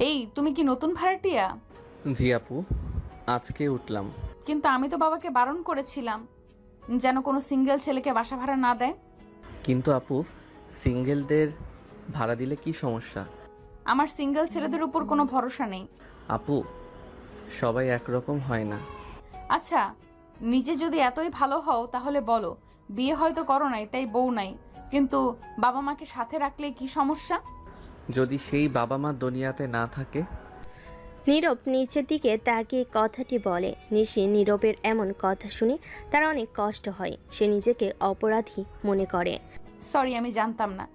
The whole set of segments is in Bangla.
এই তুমি কি নতুন ভাড়াটিয়া? জি আপু, আজকে উঠলাম। কিন্তু আমি তো বাবাকে বারণ করেছিলাম যেন কোনো সিঙ্গেল ছেলেকে বাসা ভাড়া না দেয়। কিন্তু আপু, সিঙ্গেলদের ভাড়া দিলে কি সমস্যা? আমার সিঙ্গেল ছেলেদের উপর কোনো ভরসা নেই। আপু, সবাই একরকম হয় না। আচ্ছা, নিজে যদি এতই ভালো হও তাহলে বলো, বিয়ে হয়তো করো নাই তাই বউ নাই, কিন্তু বাবা মাকে সাথে রাখলে কি সমস্যা? যদি সেই বাবা মা দুনিয়াতে না থাকে? নীরব নিচের দিকে তাকিয়ে কথাটি বলে। নিশি নীরবের এমন কথা শুনে তার অনেক কষ্ট হয়। সে নিজেকে অপরাধী মনে করে। সরি, আমি জানতাম না।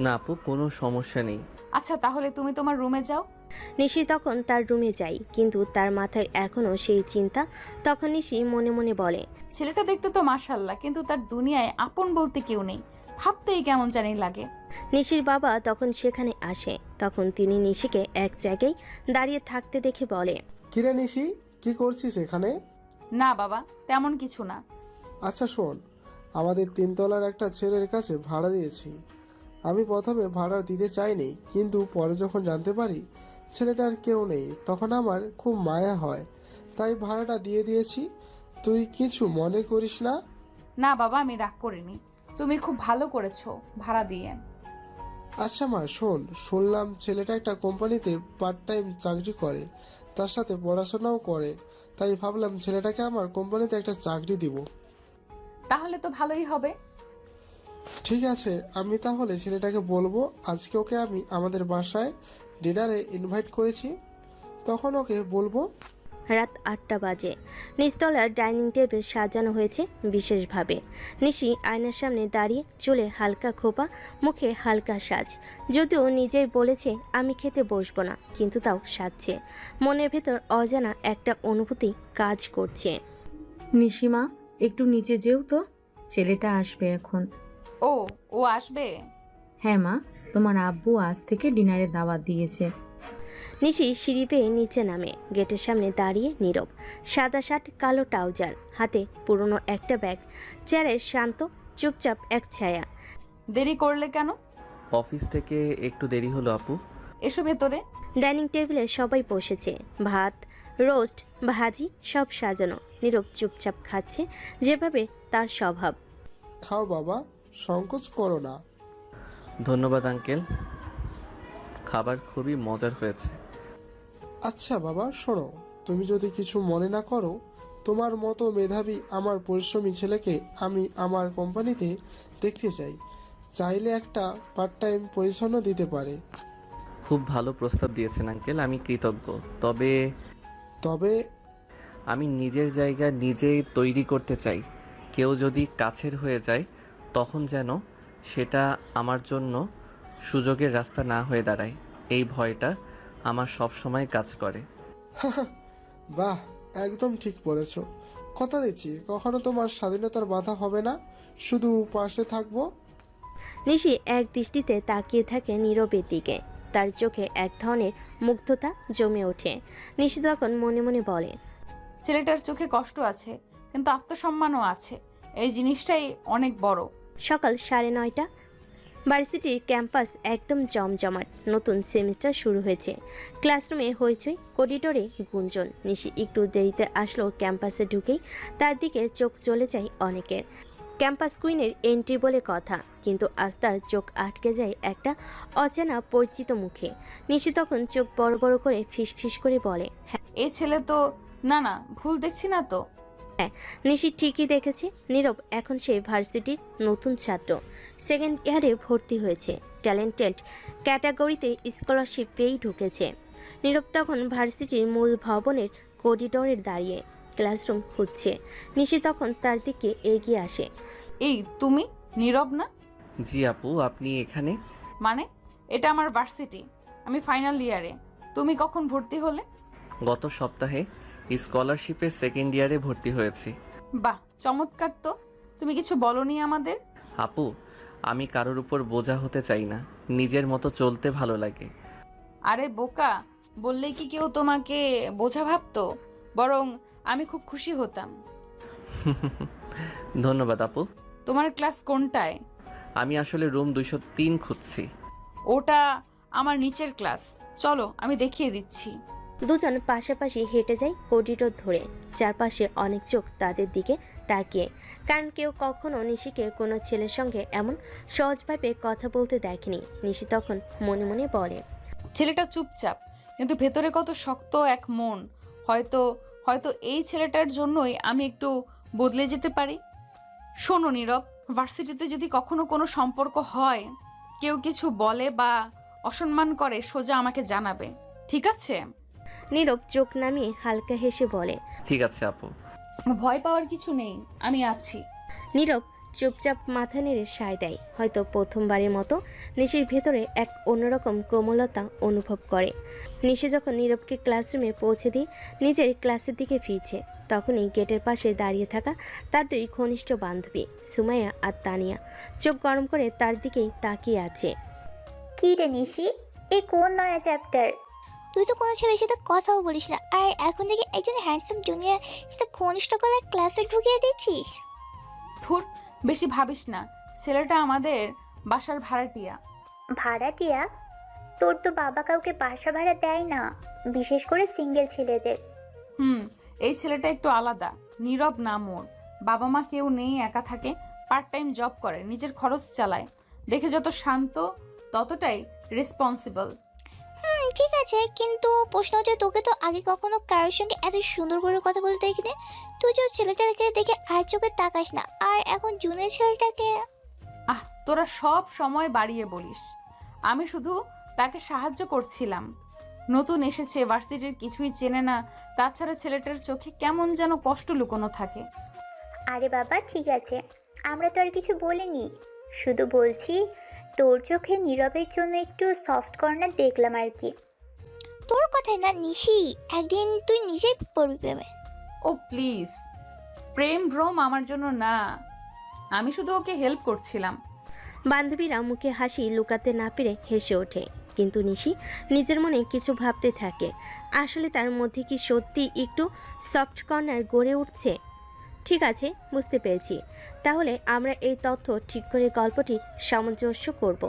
না আপু, কোনো সমস্যা নেই। আচ্ছা, তাহলে তুমি তোমার রুমে যাও। নিশি তখন তার রুমে যায়, কিন্তু তার মাথায় এখনও সেই চিন্তা। তখন নিশি মনে মনে বলে, ছেলেটা দেখতে তো মাশাল্লাহ, কিন্তু তার দুনিয়ায় আপন বলতে কেউ নেই। ভাবতেই কেমন জানি লাগে। নিশির বাবা তখন সেখানে আসে। তখন তিনি নিশিকে এক জায়গায় দাঁড়িয়ে থাকতে দেখে বলে, কিরে নিশি, কি করছিস এখানে? না বাবা, তেমন কিছু না। আচ্ছা শোন, আমাদের তিনতলার একটা ছেলের কাছে ভাড়া দিয়েছি। আমি প্রথমে ভাড়া দিতে চাইনি, কিন্তু পরে যখন জানতে পারি ছেলেটার কেউ নেই, তখন আমার খুব মায়া হয়, তাই ভাড়াটা দিয়ে দিয়েছি। তুই কিছু মনে করিস না? না বাবা, আমি রাগ করিনি। তুমি খুব ভালো করেছো ভাড়া দিয়ে। আচ্ছা মা শোন, শুনলাম ছেলেটা একটা কোম্পানিতে পার্ট টাইম চাকরি করে, তার সাথে পড়াশোনাও করে, তাই ভাবলাম ছেলেটাকে আমার কোম্পানিতে একটা চাকরি দিব। তাহলে তো ভালোই হবে। ঠিক আছে, আমি তাহলে ছেলেটাকে বলবো আজকে ওকে আমি আমাদের বাসায় ডিনারে ইনভাইট করেছি, তখন ওকে বলবো। রাত 8টা বাজে। নিচতলার ডাইনিং টেবিল সাজানো হয়েছে বিশেষভাবে। নিশি আয়নার সামনে দাঁড়িয়ে, চুলে হালকা খোপা, মুখে হালকা সাজ। যদিও নিজেই বলেছে আমি খেতে বসবো না, কিন্তু তাও সাজছে। মনের ভেতর অজানা একটা অনুভূতি কাজ করছে। নিশিমা, একটু নিচে যেও তো, ছেলেটা আসবে এখন। ও, ও আসবে? হ্যাঁ মা, তোমার আব্বু আজ থেকে ডিনারে দাওয়াত দিয়েছে। নিশি সিঁড়ি বেয়ে নিচে নামে। গেটের সামনে দাঁড়িয়ে নীরব। সাদা শার্ট, কালো ট্রাউজার, হাতে পুরনো একটা ব্যাগ। চেয়ারে শান্ত, চুপচাপ এক ছায়া। দেরি করলে কেন? অফিস থেকে একটু দেরি হলো আপু। এসো ভেতরে। ডাইনিং টেবিলে সবাই বসেছে। ভাত, রোস্ট, ভাজি সব সাজানো। নীরব চুপচাপ খাচ্ছে, যেভাবে তার স্বভাব। খাও বাবা, সংকোচ করো না। ধন্যবাদ আঙ্কেল, খাবার খুবই মজার হয়েছে। আচ্ছা বাবা শোনো, তুমি যদি কিছু মনে না করো, তোমার মতো মেধাবী আমার পরিশ্রমী ছেলেকে আমি আমার কোম্পানিতে দেখতে চাই। চাইলে একটা পার্ট টাইম পজিশনও দিতে পারে। খুব ভালো প্রস্তাব দিয়েছেন আঙ্কেল, আমি কৃতজ্ঞ। তবে তবে আমি নিজের জায়গা নিজেই তৈরি করতে চাই। কেউ যদি কাছের হয়ে যায়, তখন যেন সেটা আমার জন্য সুযোগের রাস্তা না হয়ে দাঁড়ায়। এই ভয়টা আমার সব সময় কাজ করে। বাহ, একদম ঠিক বলেছ। কথা দিচ্ছি কখনো তোমার স্বাধীনতার বাধা হবে না, শুধু পাশে থাকবো। নিশি এক দৃষ্টিতে তাকিয়ে থাকে নীরবের দিকে। তার চোখে এক ধরনের মুগ্ধতা জমে ওঠে। নিশি তখন মনে মনে বলে, ছেলেটার চোখে কষ্ট আছে, কিন্তু আত্মসম্মানও আছে। এই জিনিসটাই অনেক বড়। সকাল 9:30। ভার্সিটির ক্যাম্পাস একদম জমজমাট। নতুন সেমিস্টার শুরু হয়েছে। ক্লাসরুমে হইচই, করিডোরে গুঞ্জন। নিশি একটু দেরিতে আসলো। ক্যাম্পাসে ঢুকেই তার দিকে চোখ চলে যায় অনেকের। ক্যাম্পাস কুইনের এন্ট্রি বলে কথা, কিন্তু আজ তার চোখ আটকে যায় একটা অচেনা পরিচিত মুখে। নিশি তখন চোখ বড় বড় করে ফিসফিস করে বলে, হ্যাঁ। এই ছেলে তো, না না, ভুল দেখছি না তো? নিশি ঠিকই দেখেছে। নীরব এখন সে ভার্সিটির নতুন ছাত্র, সেকেন্ড ইয়ারে ভর্তি হয়েছে। ট্যালেন্টেড ক্যাটাগরিতে স্কলারশিপ পেয়েই ঢুকেছে। নীরব তখন ভার্সিটির মূল ভবনের করিডোরে দাঁড়িয়ে ক্লাসরুম খুঁজছে। নিশি তখন তার দিকে এগিয়ে আসে। এই তুমি নীরব না? জি আপু, আপনি এখানে? মানে, এটা আমার ভার্সিটি, আমি ফাইনাল ইয়ারে। তুমি কখন ভর্তি হলে? গত সপ্তাহে স্কলারশিপে সেকেন্ড ইয়ারে ভর্তি হয়েছি। বাহ, চমৎকার তো। তুমি কিছু বলনি আমাদের? আপু, আমি কারোর উপর বোঝা হতে চাই না, নিজের মতো চলতে ভালো লাগে। আরে বোকা, বললেই কি কেউ তোমাকে বোঝা ভাবতো? বরং আমি খুব খুশি হতাম। ধন্যবাদ আপু। তোমার ক্লাস কোনটায়? আমি আসলে রুম 203 খুঁজছি। ওটা আমার নিচের ক্লাস। চলো আমি দেখিয়ে দিচ্ছি। দুজন পাশাপাশি হেঁটে যায় করিডোর ধরে, চারপাশে অনেক চোখ তাদের দিকে তাকিয়ে, কারণ কেউ কখনো নিশিকে কোনো ছেলের সঙ্গে এমন সহজভাবে কথা বলতে দেখেনি। নিশি তখন মনে মনে বলে, ছেলেটা চুপচাপ কিন্তু ভেতরে কত শক্ত এক মন। হয়তো হয়তো এই ছেলেটার জন্যই আমি একটু বদলে যেতে পারি। শোনো নীরব, ভার্সিটিতে যদি কখনো কোনো সম্পর্ক হয়, কেউ কিছু বলে বা অসম্মান করে, সোজা আমাকে জানাবে, ঠিক আছে? নীরব চোখ নামিয়ে হালকা হেসে বলে। ঠিক আছে আপু। ভয় পাওয়ার কিছু নেই, আমি আছি। নীরব চুপচাপ মাথা নেড়ে সায় দেয়। হয়তো প্রথমবারের মতো নিশির ভেতরে এক অন্যরকম কোমলতা অনুভব করে। নিশি যখন নীরবকে ক্লাসরুমে পৌঁছে দিয়ে নিজের ক্লাসের দিকে ফিরছে, তখনই গেটের পাশে দাঁড়িয়ে থাকা তার দুই ঘনিষ্ঠ বান্ধবী সুমাইয়া আর তানিয়া চোখ গরম করে তার দিকেই তাকিয়ে আছে। কি রে নিশি, এই কোন নয়া চ্যাপ্টার? তুই তো কোনো ছেলের সাথে কথাও বলিস না, আর এখন থেকে একজন হ্যান্ডসাম জুনিয়র সাথে ঘনিষ্ঠ গলায় ক্লাসে ঢুকিয়ে দিচ্ছিস। ধুর, বেশি ভাবিস না, ছেলেটা আমাদের বাসার ভাড়াটিয়া। ভাড়াটিয়া? তোর তো বাবা কাউকে বাসা ভাড়া দেয় না, বিশেষ করে সিঙ্গেল ছেলেদের। এই ছেলেটা একটু আলাদা। নীরব নাম ওর, বাবা মা কেউ নেই, একা থাকে, পার্ট টাইম জব করে, নিজের খরচ চালায়। দেখে যত শান্ত ততটাই রেসপন্সিবল। ঠিক আছে, কিন্তু প্রশ্ন হচ্ছে, তোকে তো আগে কখনো কারোর সঙ্গে এত সুন্দর করে কথা বলতে দেখিনি। তুই যে ছেলেটাকে দেখে আর চোখে তাকাস না, আর এখন জুনিয়র ছেলেটাকে। তোরা সব সময় বাড়িয়ে বলিস। আমি শুধু তাকে সাহায্য করছিলাম। নতুন এসেছে, ভার্সিটির কিছুই চেনে না, তাছাড়া ছেলেটার চোখে কেমন যেন কষ্ট লুকোনো থাকে। আরে বাবা ঠিক আছে, আমরা তো আর কিছু বলিনি, শুধু বলছি তোর চোখে নীরবের জন্য একটু সফট কর্নার দেখলাম আর কি। তোর কথাই না নিশি, একদিন তুই নিজেই পড়বি প্রেমে। ও প্লিজ, প্রেম ভ্রম আমার জন্য না, আমি শুধু ওকে হেল্প করছিলাম। বান্ধবীরা মুখে হাসি লুকাতে না পেরে হেসে ওঠে, কিন্তু নিশি নিজের মনে কিছু ভাবতে থাকে। আসলে তার মধ্যে কি সত্যি একটু সফট কর্নার গড়ে উঠছে? ঠিক আছে, বুঝতে পেরেছি। তাহলে আমরা এই তথ্য ঠিক করে গল্পটি সামঞ্জস্য করব।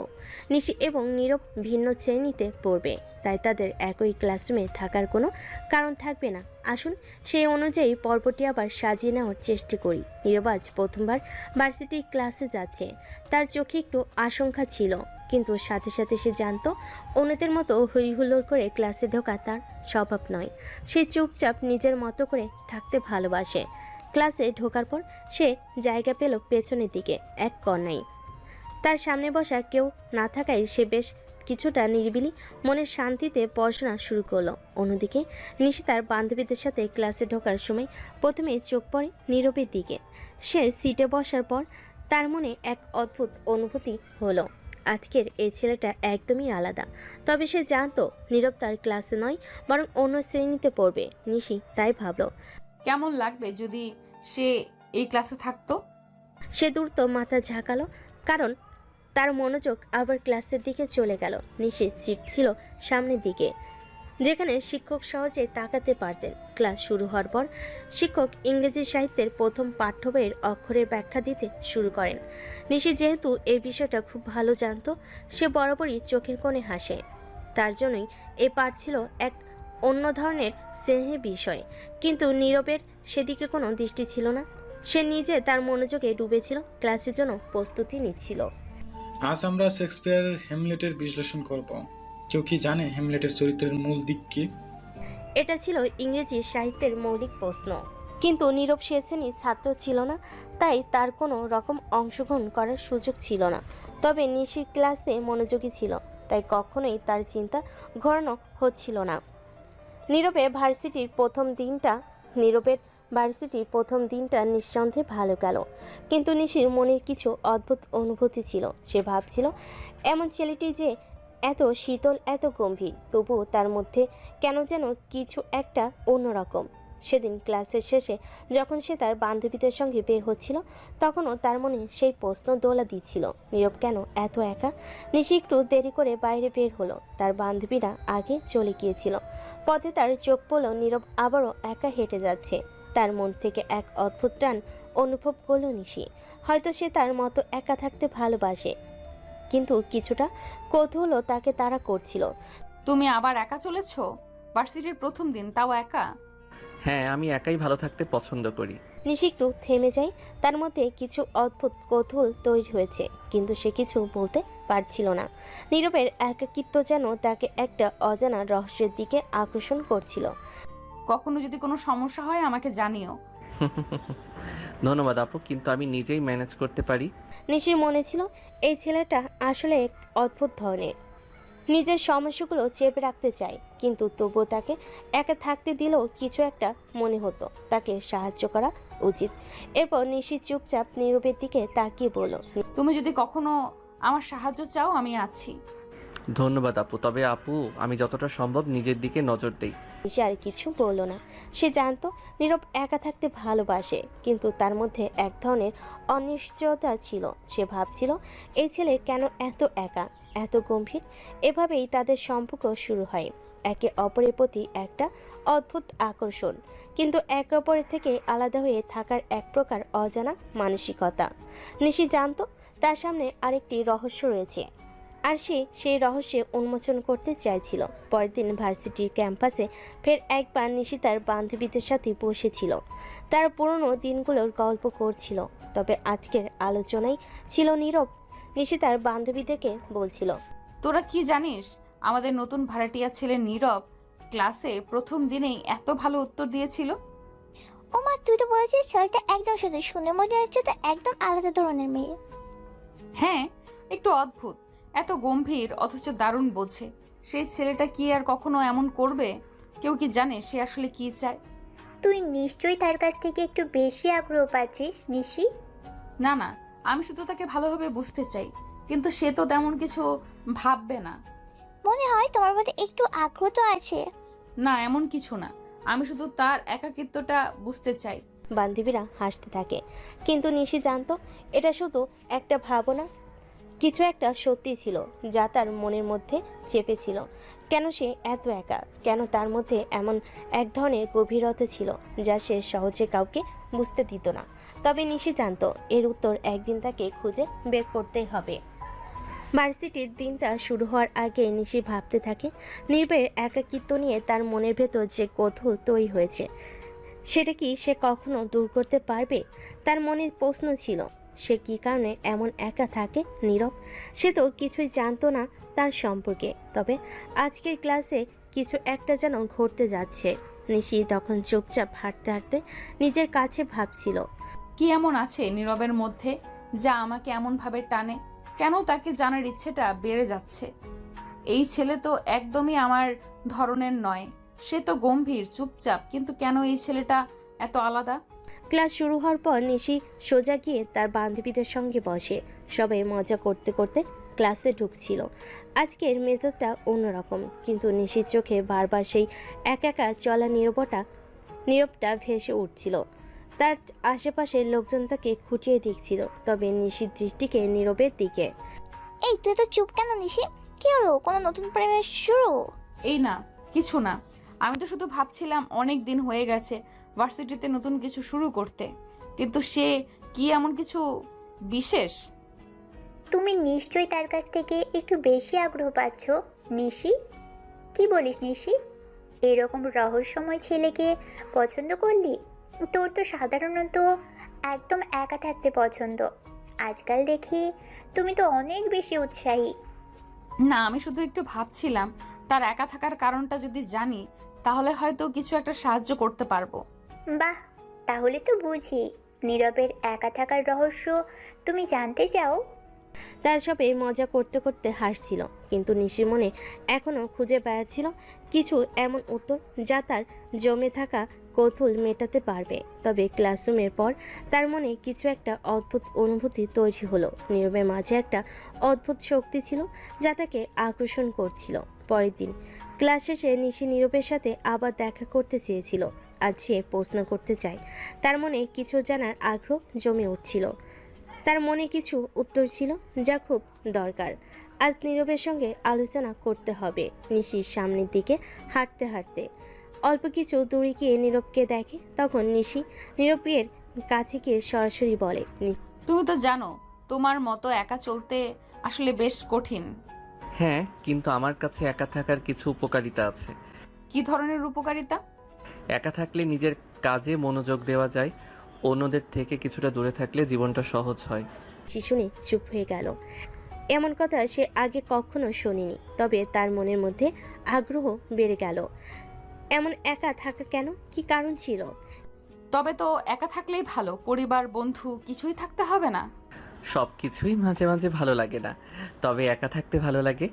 নিশি এবং নীরব ভিন্ন শ্রেণীতে পড়বে, তাই তাদের একই ক্লাসরুমে থাকার কোনো কারণ থাকবে না। আসুন সেই অনুযায়ী পর্বটি আবার সাজিয়ে নেওয়ার চেষ্টা করি। নীরব আজ প্রথমবার ভার্সিটি ক্লাসে যাচ্ছে। তার চোখে একটু আশঙ্কা ছিল, কিন্তু সাথে সাথে সে জানতো অন্যদের মতো হই হুল্লোড় করে ক্লাসে ঢোকা তার স্বভাব নয়। সে চুপচাপ নিজের মতো করে থাকতে ভালোবাসে। ক্লাসে ঢোকার পর সে জায়গা পেল পেছনের দিকে এক কর্নায়। তার সামনে বসা কেউ না থাকায় সে বেশ কিছুটা নিরিবিলি মনের শান্তিতে পড়াশোনা শুরু করলো। অন্যদিকে নিশি তার বান্ধবীদের সাথে ক্লাসে ঢোকার সময় প্রথমেই চোখ পড়ে নীরবের দিকে। সে সিটে বসার পর তার মনে এক অদ্ভুত অনুভূতি হলো। আজকের এই ছেলেটা একদমই আলাদা। তবে সে জানতো নীরব তার ক্লাসে নয়, বরং অন্য শ্রেণীতে পড়বে। নিশি তাই ভাবলো, কেমন লাগবে যদি সে এই ক্লাসে থাকতো। সে দ্রুত মাথা ঝাঁকালো, কারণ তার মনোযোগ আবার ক্লাসের দিকে চলে গেল। নিশির সিট ছিল সামনের দিকে, যেখানে শিক্ষক সহজে তাকাতে পারতেন। ক্লাস শুরু হওয়ার পর শিক্ষক ইংরেজি সাহিত্যের প্রথম পাঠ্য বইয়ের অক্ষরের ব্যাখ্যা দিতে শুরু করেন। নিশি যেহেতু এই বিষয়টা খুব ভালো জানতো, সে বরাবরই চোখের কোণে হাসে। তার জন্যই এ পাঠ ছিল এক অন্য ধরনের স্নেহের বিষয়। কিন্তু নীরবের সেদিকে কোনো দৃষ্টি ছিল না। সে নিজে তার মনোযোগে ডুবেছিল, ক্লাসের জন্য প্রস্তুতি নিচ্ছিল। আজ আমরা শেক্সপিয়ারের হ্যামলেটের বিশ্লেষণ করব। কেউ কি জানে হ্যামলেটের চরিত্রের মূল দিক কি? এটা ছিল ইংরেজি সাহিত্যের মৌলিক প্রশ্ন, কিন্তু নীরব সে শ্রেণীর ছাত্র ছিল না, তাই তার কোনো রকম অংশগ্রহণ করার সুযোগ ছিল না। তবে নিশির ক্লাসে মনোযোগী ছিল, তাই কখনোই তার চিন্তা ঘোরানো হচ্ছিল না। নীরবের ভার্সিটির প্রথম দিনটা নিঃসন্দেহে ভালো গেল, কিন্তু নিশির মনে কিছু অদ্ভুত অনুভূতি ছিল। সে ভাবছিল, এমন ছেলেটি যে এত শীতল, এত গম্ভীর, তবুও তার মধ্যে কেন যেন কিছু একটা অন্যরকম। সেদিন ক্লাসের শেষে যখন সে তার বান্ধবীদের সঙ্গে বের হচ্ছিল, তখনও তার মনে সেই প্রশ্ন দোলা দিচ্ছিল, নীরব কেন এত একা। নিশি একটু দেরি করে বাইরে বের হলো, তার বান্ধবীরা আগে চলে গিয়েছিল। পথে তার চোখ পড়ল নীরব আবারও একা হেঁটে যাচ্ছে। তার মন থেকে এক অদ্ভুত টান অনুভব করল নিশি। হয়তো সে তার মতো একা থাকতে ভালোবাসে, কিন্তু কিছুটা কৌতূহলও তাকে তাড়া করছিল। তুমি আবার একা চলেছো? ভার্সিটির প্রথম দিন, তাও একা? হ্যাঁ, আমি একাই ভালো থাকতে পছন্দ করি। নিশি একটু থেমে যায়। তার মধ্যে কিছু অদ্ভুত কৌতূহল তৈরি হয়েছে, কিন্তু সে কিছু বলতে পারছিল না। নীরবের একাকিত্ব যেন তাকে একটা অজানা রহস্যের দিকে আকর্ষণ করছিল। কখনো যদি কোনো সমস্যা হয় আমাকে জানিও। ধন্যবাদ আপু, কিন্তু আমি নিজেই ম্যানেজ করতে পারি। নিশির মনে ছিল এই ছেলেটা আসলে এক অদ্ভুত ধরনের, নিজের সমস্যাগুলো চেপে রাখতে চায়, কিন্তু তবুও তাকে একা থাকতে দিলেও কিছু একটা মনে হতো তাকে সাহায্য করা উচিত। এরপর নিশি চুপচাপ নীরবের দিকে তাকিয়ে বলল, তুমি যদি কখনো আমার সাহায্য চাও আমি আছি। ধন্যবাদ আপু, তবে আপু আমি যতটা সম্ভব নিজের দিকে নজর দেই। নিশি আর কিছু বলল না। সে জানতো নীরব একা থাকতে ভালোবাসে, কিন্তু তার মধ্যে এক ধরনের অনিশ্চয়তা ছিল। সে ভাবছিল এই ছেলে কেন এত একা, এত গম্ভীর। এভাবেই তাদের সম্পর্ক শুরু হয়, একে অপরের প্রতি একটা অদ্ভুত আকর্ষণ, কিন্তু একে অপরের থেকে আলাদা হয়ে থাকার এক প্রকার অজানা মানসিকতা। নিশি জানতো তার সামনে আরেকটি রহস্য রয়েছে, আর সে সেই রহস্যে উন্মোচন করতে চাইছিল। পরের দিন ভার্সিটির ক্যাম্পাসে ফের একবার নিশি তার বান্ধবীদের সাথে বসেছিল। তার পুরনো দিনগুলোর গল্প করছিল, তবে আজকের আলোচনায় ছিল নীরব। নিশি তার বান্ধবীদেরকে বলছিল, তোরা কি জানিস, আমাদের নতুন ভাড়াটিয়া ছেলে নীরব ক্লাসে প্রথম দিনেই এত ভালো উত্তর দিয়েছিল। ও মা, তুই তো বলেছিস ছেলেটা একদম শুধু শুনে মনে হচ্ছে তো একদম আলাদা ধরনের মেয়ে। হ্যাঁ, একটু অদ্ভুত, এত গম্ভীর অথচ দারুণ বোঝে। সেই ছেলেটা কি আর কখনো এমন করবে? কেউ কি জানে সে আসলে কি চায়? তুই নিশ্চয়ই তার কাছ থেকে একটু বেশি আগ্রহ পাচ্ছিস নিশি। না না, আমি শুধু তাকে ভালোভাবে বুঝতে চাই, কিন্তু সে তো তেমন কিছু ভাববে না। মনে হয় তোমার মধ্যে একটু আগ্রহ তো আছে। না, এমন কিছু না, আমি শুধু তার একাকিত্বটা বুঝতে চাই। বান্ধবীরা হাসতে থাকে, কিন্তু নিশি জানতো এটা শুধু একটা ভাবনা, কিছু একটা সত্যি ছিল যা তার মনের মধ্যে চেপেছিল। কেন সে এত একা, কেন তার মধ্যে এমন এক ধরনের গভীরতা ছিল যা সে সহজে কাউকে বুঝতে দিত না। তবে নিশি জানতো এর উত্তর একদিন তাকে খুঁজে বের করতেই হবে। ভার্সিটির দিনটা শুরু হওয়ার আগে নিশি ভাবতে থাকে নীরবের একাকিত্ব নিয়ে। তার মনের ভেতর যে কৌতূহল তৈরি হয়েছে সেটা কি সে কখনো দূর করতে পারবে? তার মনে প্রশ্ন ছিল, সে কী কারণে এমন একা থাকে নীরব? সে তো কিছুই জানতো না তার সম্পর্কে, তবে আজকের ক্লাসে কিছু একটা যেন ঘটতে যাচ্ছে। নিশি তখন চুপচাপ হাঁটতে হাঁটতে নিজের কাছে ভাবছিল, কি এমন আছে নীরবের মধ্যে যা আমাকে এমনভাবে টানে? কেন তাকে জানার ইচ্ছেটা বেড়ে যাচ্ছে? এই ছেলে তো একদমই আমার ধরনের নয়। সে তো গম্ভীর, চুপচাপ, কিন্তু কেন এই ছেলেটা এত আলাদা? ক্লাস শুরু হওয়ার পর নিশি সোজা গিয়ে তার বান্ধবীদের সঙ্গে বসে। সবাই মজা করতে করতে ক্লাসে ঢুকছিল। আজকের মেজাজটা অন্যরকম, কিন্তু নিশির চোখে বারবার সেই একা একা চলা নীরবটা ভেসে উঠছিল। তার আশেপাশের লোকজন তাকে খুঁটিয়ে দেখছিল, তবে নিশির দৃষ্টিকে নীরবের দিকে। এই তুই তো চুপ কেন নিশি? কি হলো, কোনো নতুন প্রেমের শুরু? এই না, কিছু না। আমি তো শুধু ভাবছিলাম অনেক দিন হয়ে গেছে ভার্সিটিতে নতুন কিছু শুরু করতে, কিন্তু সে কি এমন কিছু বিশেষ? তুমি নিশ্চয়ই তার কাছ থেকে একটু বেশি আগ্রহ পাচ্ছ নিশি। কি বলিস নিশি? এরকম রহস্যময় ছেলেকে পছন্দ করলি? তোর তো সাধারণত একদম একা থাকতে পছন্দ। আজকাল দেখি তুমি তো অনেক বেশি উৎসাহী। না, আমি শুধু একটু ভাবছিলাম তার একা থাকার কারণটা যদি জানি তাহলে হয়তো কিছু একটা সাহায্য করতে পারবো। বাহ, তাহলে তো বুঝি নীরবের একা থাকার রহস্য তুমি জানতে চাও। তার সবে মজা করতে করতে হাসছিল, কিন্তু নিশির মনে এখনও খুঁজে বেড়াচ্ছিল কিছু এমন উত্তর যা তার জমে থাকা কৌতূহল মেটাতে পারবে। তবে ক্লাসরুমের পর তার মনে কিছু একটা অদ্ভুত অনুভূতি তৈরি হলো। নীরবের মাঝে একটা অদ্ভুত শক্তি ছিল যা তাকে আকর্ষণ করছিল। পরের দিন ক্লাস শেষে নিশি নীরবের সাথে আবার দেখা করতে চেয়েছিল। আজ সে প্রশ্ন করতে চায়, তার মনে কিছু জানার আগ্রহ জমে উঠছিল। তার মনে কিছু উত্তর ছিল যা খুব দরকার। আজ নীরবের সঙ্গে আলোচনা করতে হবে। নিশির সামনের দিকে হাঁটতে হাঁটতে অল্প কিছু দূরে গিয়ে নীরবকে দেখে। তখন নিশি নীরবের কাছে গিয়ে সরাসরি বলে, তুমি তো জানো তোমার মতো একা চলতে আসলে বেশ কঠিন। হ্যাঁ, কিন্তু আমার কাছে একা থাকার কিছু উপকারিতা আছে। কি ধরনের উপকারিতা? একা থাকলে নিজের কাজে মনোযোগ দেওয়া যায়, অন্যদের থেকে কিছুটা দূরে থাকলে জীবনটা সহজ হয়। শুনে চুপ হয়ে গেল। এমন কথা সে আগে কখনো শোনেনি, তবে তার মনের মধ্যে আগ্রহ বেড়ে গেল। এমন একা থাকা কেন, কি কারণ ছিল? তবে তো একা থাকলেই ভালো, পরিবার বন্ধু কিছুই থাকতে হবে না। সব কিছুই মাঝে মাঝে ভালো লাগে না, তবে একা থাকতে ভালো লাগে।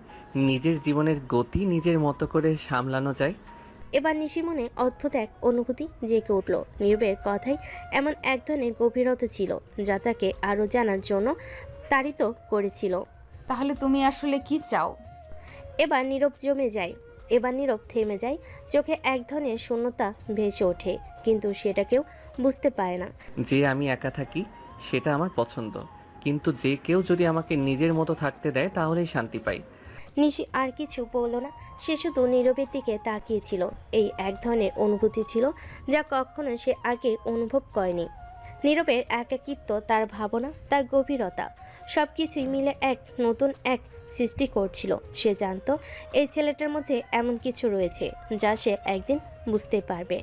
নিজের জীবনের গতি নিজের মতো করে সামলানো যায়। এবার নিশি মনে অদ্ভুত এক অনুভূতি জেগে উঠল। নীরবের কথাই এমন এক ধরনের গভীরতা ছিল যা তাকে আরও জানার জন্য তাড়িত করেছিল। তাহলে তুমি আসলে কি চাও? এবার নীরব থেমে যায়। চোখে এক ধরনের শূন্যতা ভেসে ওঠে, কিন্তু সেটা কেউ বুঝতে পারে না। যে আমি একা থাকি সেটা আমার পছন্দ, কিন্তু যে কেউ যদি আমাকে নিজের মতো থাকতে দেয় তাহলেই শান্তি পাই। নিশি আর কিছু বলল না, সে শুধু নীরবের দিকে তাকিয়েছিল। এই এক ধরনের অনুভূতি ছিল যা কখনো সে আগে অনুভব করেনি। নীরবের একাকিত্ব, তার ভাবনা, তার গভীরতা, সব কিছুই মিলে এক নতুন এক সৃষ্টি করছিল। সে জানতো এই ছেলেটার মধ্যে এমন কিছু রয়েছে যা সে একদিন বুঝতে পারবে।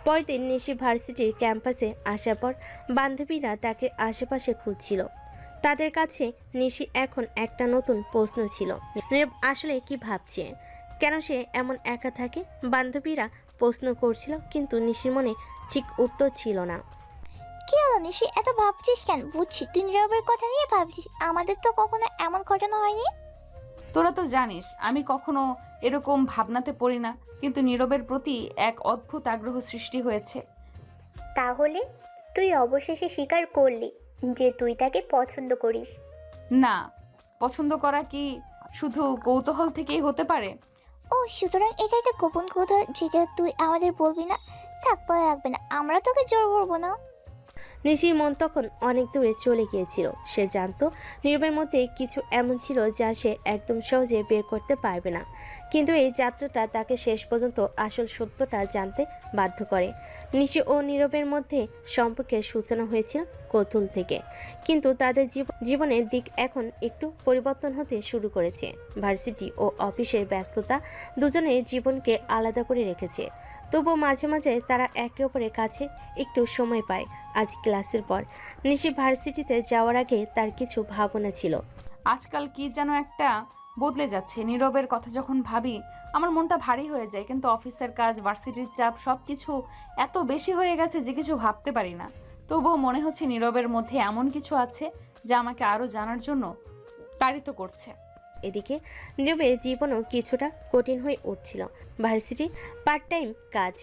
পরের দিন নিশি ভার্সিটির ক্যাম্পাসে আসার পর বান্ধবীরা তাকে আশেপাশে খুঁজছিল। তাদের কাছে নিশি এখন একটা নতুন প্রশ্ন ছিল, নীরব আসলে কি ভাবছে, কেন সে এমন একা থাকে। বান্ধবীরা প্রশ্ন করছিল, কিন্তু নিশির মনে ঠিক উত্তর ছিল না। কি হলো নিশি, এত ভাবছিস কেন? বুঝছি তুই নীরবের কথা নিয়ে ভাবছিস, আমাদের তো কখনো এমন ঘটনা হয়নি। তোরা তো জানিস আমি কখনো এরকম ভাবনাতে পড়ি না, কিন্তু নীরবের প্রতি এক অদ্ভুত আগ্রহ সৃষ্টি হয়েছে। তাহলে তুই অবশেষে স্বীকার করলি যে তুই তাকে পছন্দ করিস? না, পছন্দ করা কি শুধু কৌতূহল থেকেই হতে পারে? ও, সুতরাং এটা একটা গোপন কথা যেটা তুই আমাদের বলবি না? থাক, পরে রাখবে না, আমরা তোকে জোর করবো না। নিশির মন তখন অনেক দূরে চলে গিয়েছিল। সে জানতো নীরবের মধ্যে কিছু এমন ছিল যা সে একদম সহজে বের করতে পারবে না, কিন্তু এই যাত্রাটা তাকে শেষ পর্যন্ত আসল সত্যটা জানতে বাধ্য করে। নিশি ও নীরবের মধ্যে সম্পর্কের সূচনা হয়েছিল কৌতূহল থেকে, কিন্তু তাদের জীবনের দিক এখন একটু পরিবর্তন হতে শুরু করেছে। ভার্সিটি ও অফিসের ব্যস্ততা দুজনের জীবনকে আলাদা করে রেখেছে, তবুও মাঝে মাঝে তারা একে অপরের কাছে একটু সময় পায়। আজ ক্লাসের পর নিশি ভার্সিটিতে যাওয়ার আগে তার কিছু ভাবনা ছিল। আজকাল কি যেন একটা বদলে যাচ্ছে। নীরবের কথা যখন ভাবি আমার মনটা ভারী হয়ে যায়, কিন্তু অফিসের কাজ, ভার্সিটির চাপ সবকিছু এত বেশি হয়ে গেছে যে কিছু ভাবতে পারি না। তবুও মনে হচ্ছে নীরবের মধ্যে এমন কিছু আছে যা আমাকে আরো জানার জন্য তাড়িত করছে। এদিকে নীরবের জীবনও কিছুটা কঠিন হয়ে উঠছিল। ভার্সিটি, পার্ট টাইম কাজ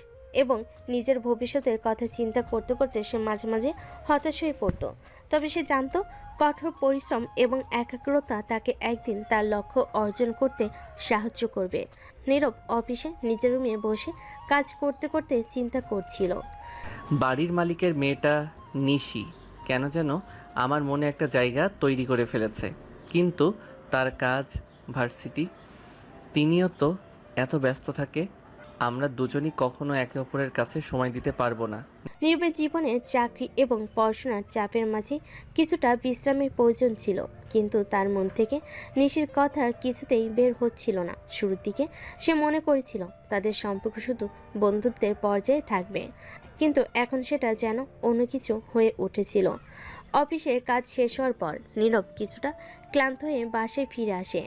এবং নিজের ভবিষ্যতের কথা চিন্তা করতে করতে সে মাঝে মাঝে হতাশ হয়ে পড়তো। তবে সে জানতো কঠোর পরিশ্রম এবং একাগ্রতা তাকে একদিন তার লক্ষ্য অর্জন করতে সাহায্য করবে। নীরব অফিসে নিজের রুমে বসে কাজ করতে করতে চিন্তা করছিল। বাড়ির মালিকের মেয়েটা নিশি কেন যেন আমার মনে একটা জায়গা তৈরি করে ফেলেছে, কিন্তু তার কাজ, ভার্সিটি, তিনিও তো এত ব্যস্ত থাকে, আমরা দুজনই কখনো একে অপরের কাছে সময় দিতে পারবো না। নীরবের জীবনে চাকরি এবং পড়াশোনার চাপের মাঝে কিছুটা বিশ্রামের প্রয়োজন ছিল, কিন্তু তার মন থেকে নিশির কথা কিছুতেই বের হচ্ছিল না। শুরুর দিকে সে মনে করেছিল তাদের সম্পর্ক শুধু বন্ধুত্বের পর্যায়ে থাকবে, কিন্তু এখন সেটা যেন অন্য কিছু হয়ে উঠেছিল। অফিসের কাজ শেষ হওয়ার পর নীরব কিছুটা ক্লান্ত হয়ে বাসায় ফিরে আসে।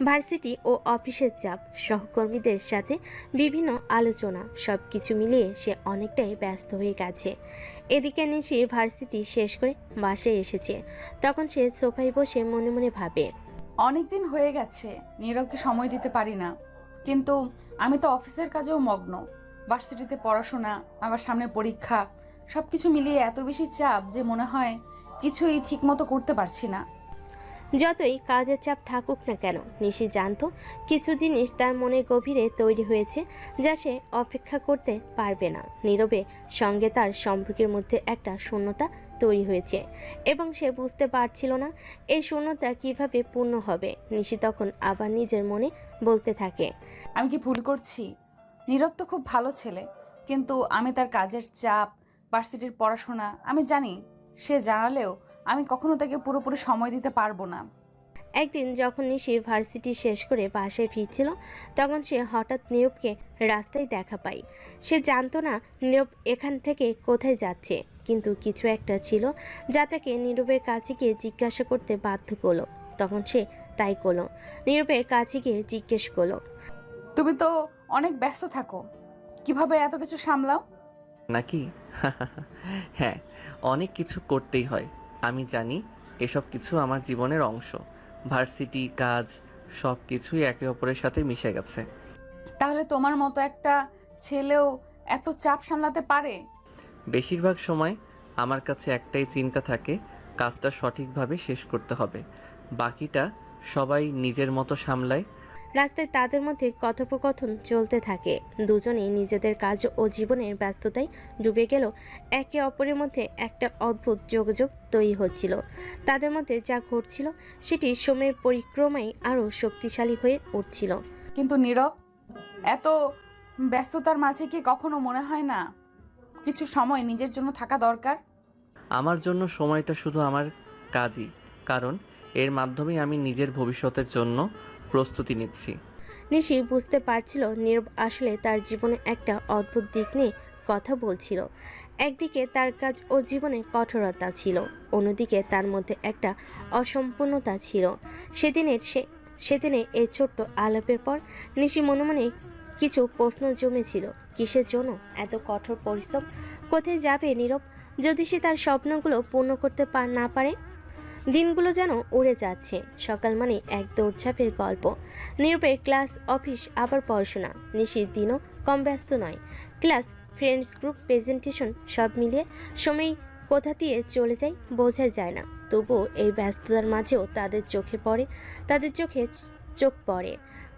ভার্সিটি ও অফিসের চাপ, সহকর্মীদের সাথে বিভিন্ন আলোচনা, সব কিছু মিলিয়ে সে অনেকটাই ব্যস্ত হয়ে গেছে। এদিকে নিশি ভার্সিটি শেষ করে বাসায় এসেছে। তখন সে সোফায় বসে মনে মনে ভাবে, অনেকদিন হয়ে গেছে নীরবকে সময় দিতে পারি না, কিন্তু আমি তো অফিসের কাজেও মগ্ন। ভার্সিটিতে পড়াশোনা, আবার সামনে পরীক্ষা, সবকিছু মিলিয়ে এত বেশি চাপ যে মনে হয় কিছুই ঠিকমতো করতে পারছি না। যতই কাজের চাপ থাকুক না কেন, নিশি জানতো কিছু জিনিস তার মনের গভীরে তৈরি হয়েছে যা সে অপেক্ষা করতে পারবে না। নীরবে সঙ্গে তার সম্পর্কের মধ্যে একটা শূন্যতা তৈরি হয়েছে এবং সে বুঝতে পারছিল না এই শূন্যতা কিভাবে পূর্ণ হবে। নিশি তখন আবার নিজের মনে বলতে থাকে, আমি কি ভুল করছি? নীরব তো খুব ভালো ছেলে, কিন্তু আমি তার কাজের চাপ, ভার্সিটির পড়াশোনা আমি জানি। সে জানালেও আমি কখনো তাকে পুরোপুরি সময় দিতে পারবো না। একদিন যখন নিশি ভার্সিটি শেষ করে বাসায় ফিরছিল, তখন সে হঠাৎ নীরবকে রাস্তায় দেখা পায়। সে জানতো না নীরব এখান থেকে কোথায় যাচ্ছে, কিন্তু কিছু একটা ছিল যা তাকে নীরবের কাছে গিয়ে জিজ্ঞাসা করতে বাধ্য করলো। তখন সে তাই করলো, নীরবের কাছে গিয়ে জিজ্ঞেস করলো, তুমি তো অনেক ব্যস্ত থাকো, কিভাবে এত কিছু সামলাও? নাকি? হ্যাঁ, অনেক কিছু করতেই হয়। আমি জানি এসব কিছু আমার জীবনের অংশ। ভার্সিটি, কাজ, সব কিছুই একে অপরের সাথে মিশে গেছে। তাহলে তোমার মতো একটা ছেলেও এত চাপ সামলাতে পারে? বেশিরভাগ সময় আমার কাছে একটাই চিন্তা থাকে, কাজটা সঠিকভাবে শেষ করতে হবে। বাকিটা সবাই নিজের মতো সামলায়। রাস্তায় তাদের মধ্যে কথোপকথন চলতে থাকে। দুজনেই নিজেদের কাজ ও জীবনের ব্যস্ততায় ডুবে গেল। একে অপরের মধ্যে একটা অদ্ভুত যোগাযোগ তৈরি হচ্ছিল। তাদের মধ্যে যা ঘটছিল সেটি সময়ের পরিক্রমায় আরও শক্তিশালী হয়ে উঠছিল। কিন্তু নীরব, এত ব্যস্ততার মাঝে কি কখনো মনে হয় না কিছু সময় নিজের জন্য থাকা দরকার? আমার জন্য সময়টা শুধু আমার কাজই, কারণ এর মাধ্যমেই আমি নিজের ভবিষ্যতের জন্য প্রস্তুতি নিচ্ছি। নিশি বুঝতে পারছিল নীরব আসলে তার জীবনে একটা অদ্ভুত দিক নিয়ে কথা বলছিল। একদিকে তার কাজ ও জীবনে কঠোরতা ছিল, অন্যদিকে তার মধ্যে একটা অসম্পূর্ণতা ছিল। সেদিনে এই ছোট্ট আলাপের পর নিশি মনে মনে কিছু প্রশ্ন জমেছিল। কিসের জন্য এত কঠোর পরিশ্রম? কোথায় যাবে নীরব যদি সে তার স্বপ্নগুলো পূর্ণ করতে না পারে? দিনগুলো যেন উড়ে যাচ্ছে। সকাল মানে এক দৌড়ঝাঁপের গল্প। নীরবের ক্লাস, অফিস, আবার পড়াশোনা। নিশির দিনও কম ব্যস্ত নয়। ক্লাস, ফ্রেন্ডস গ্রুপ, প্রেজেন্টেশন, সব মিলিয়ে সময় কোথা দিয়ে চলে যায় বোঝা যায় না। তবুও এই ব্যস্ততার মাঝেও তাদের চোখে চোখ পড়ে।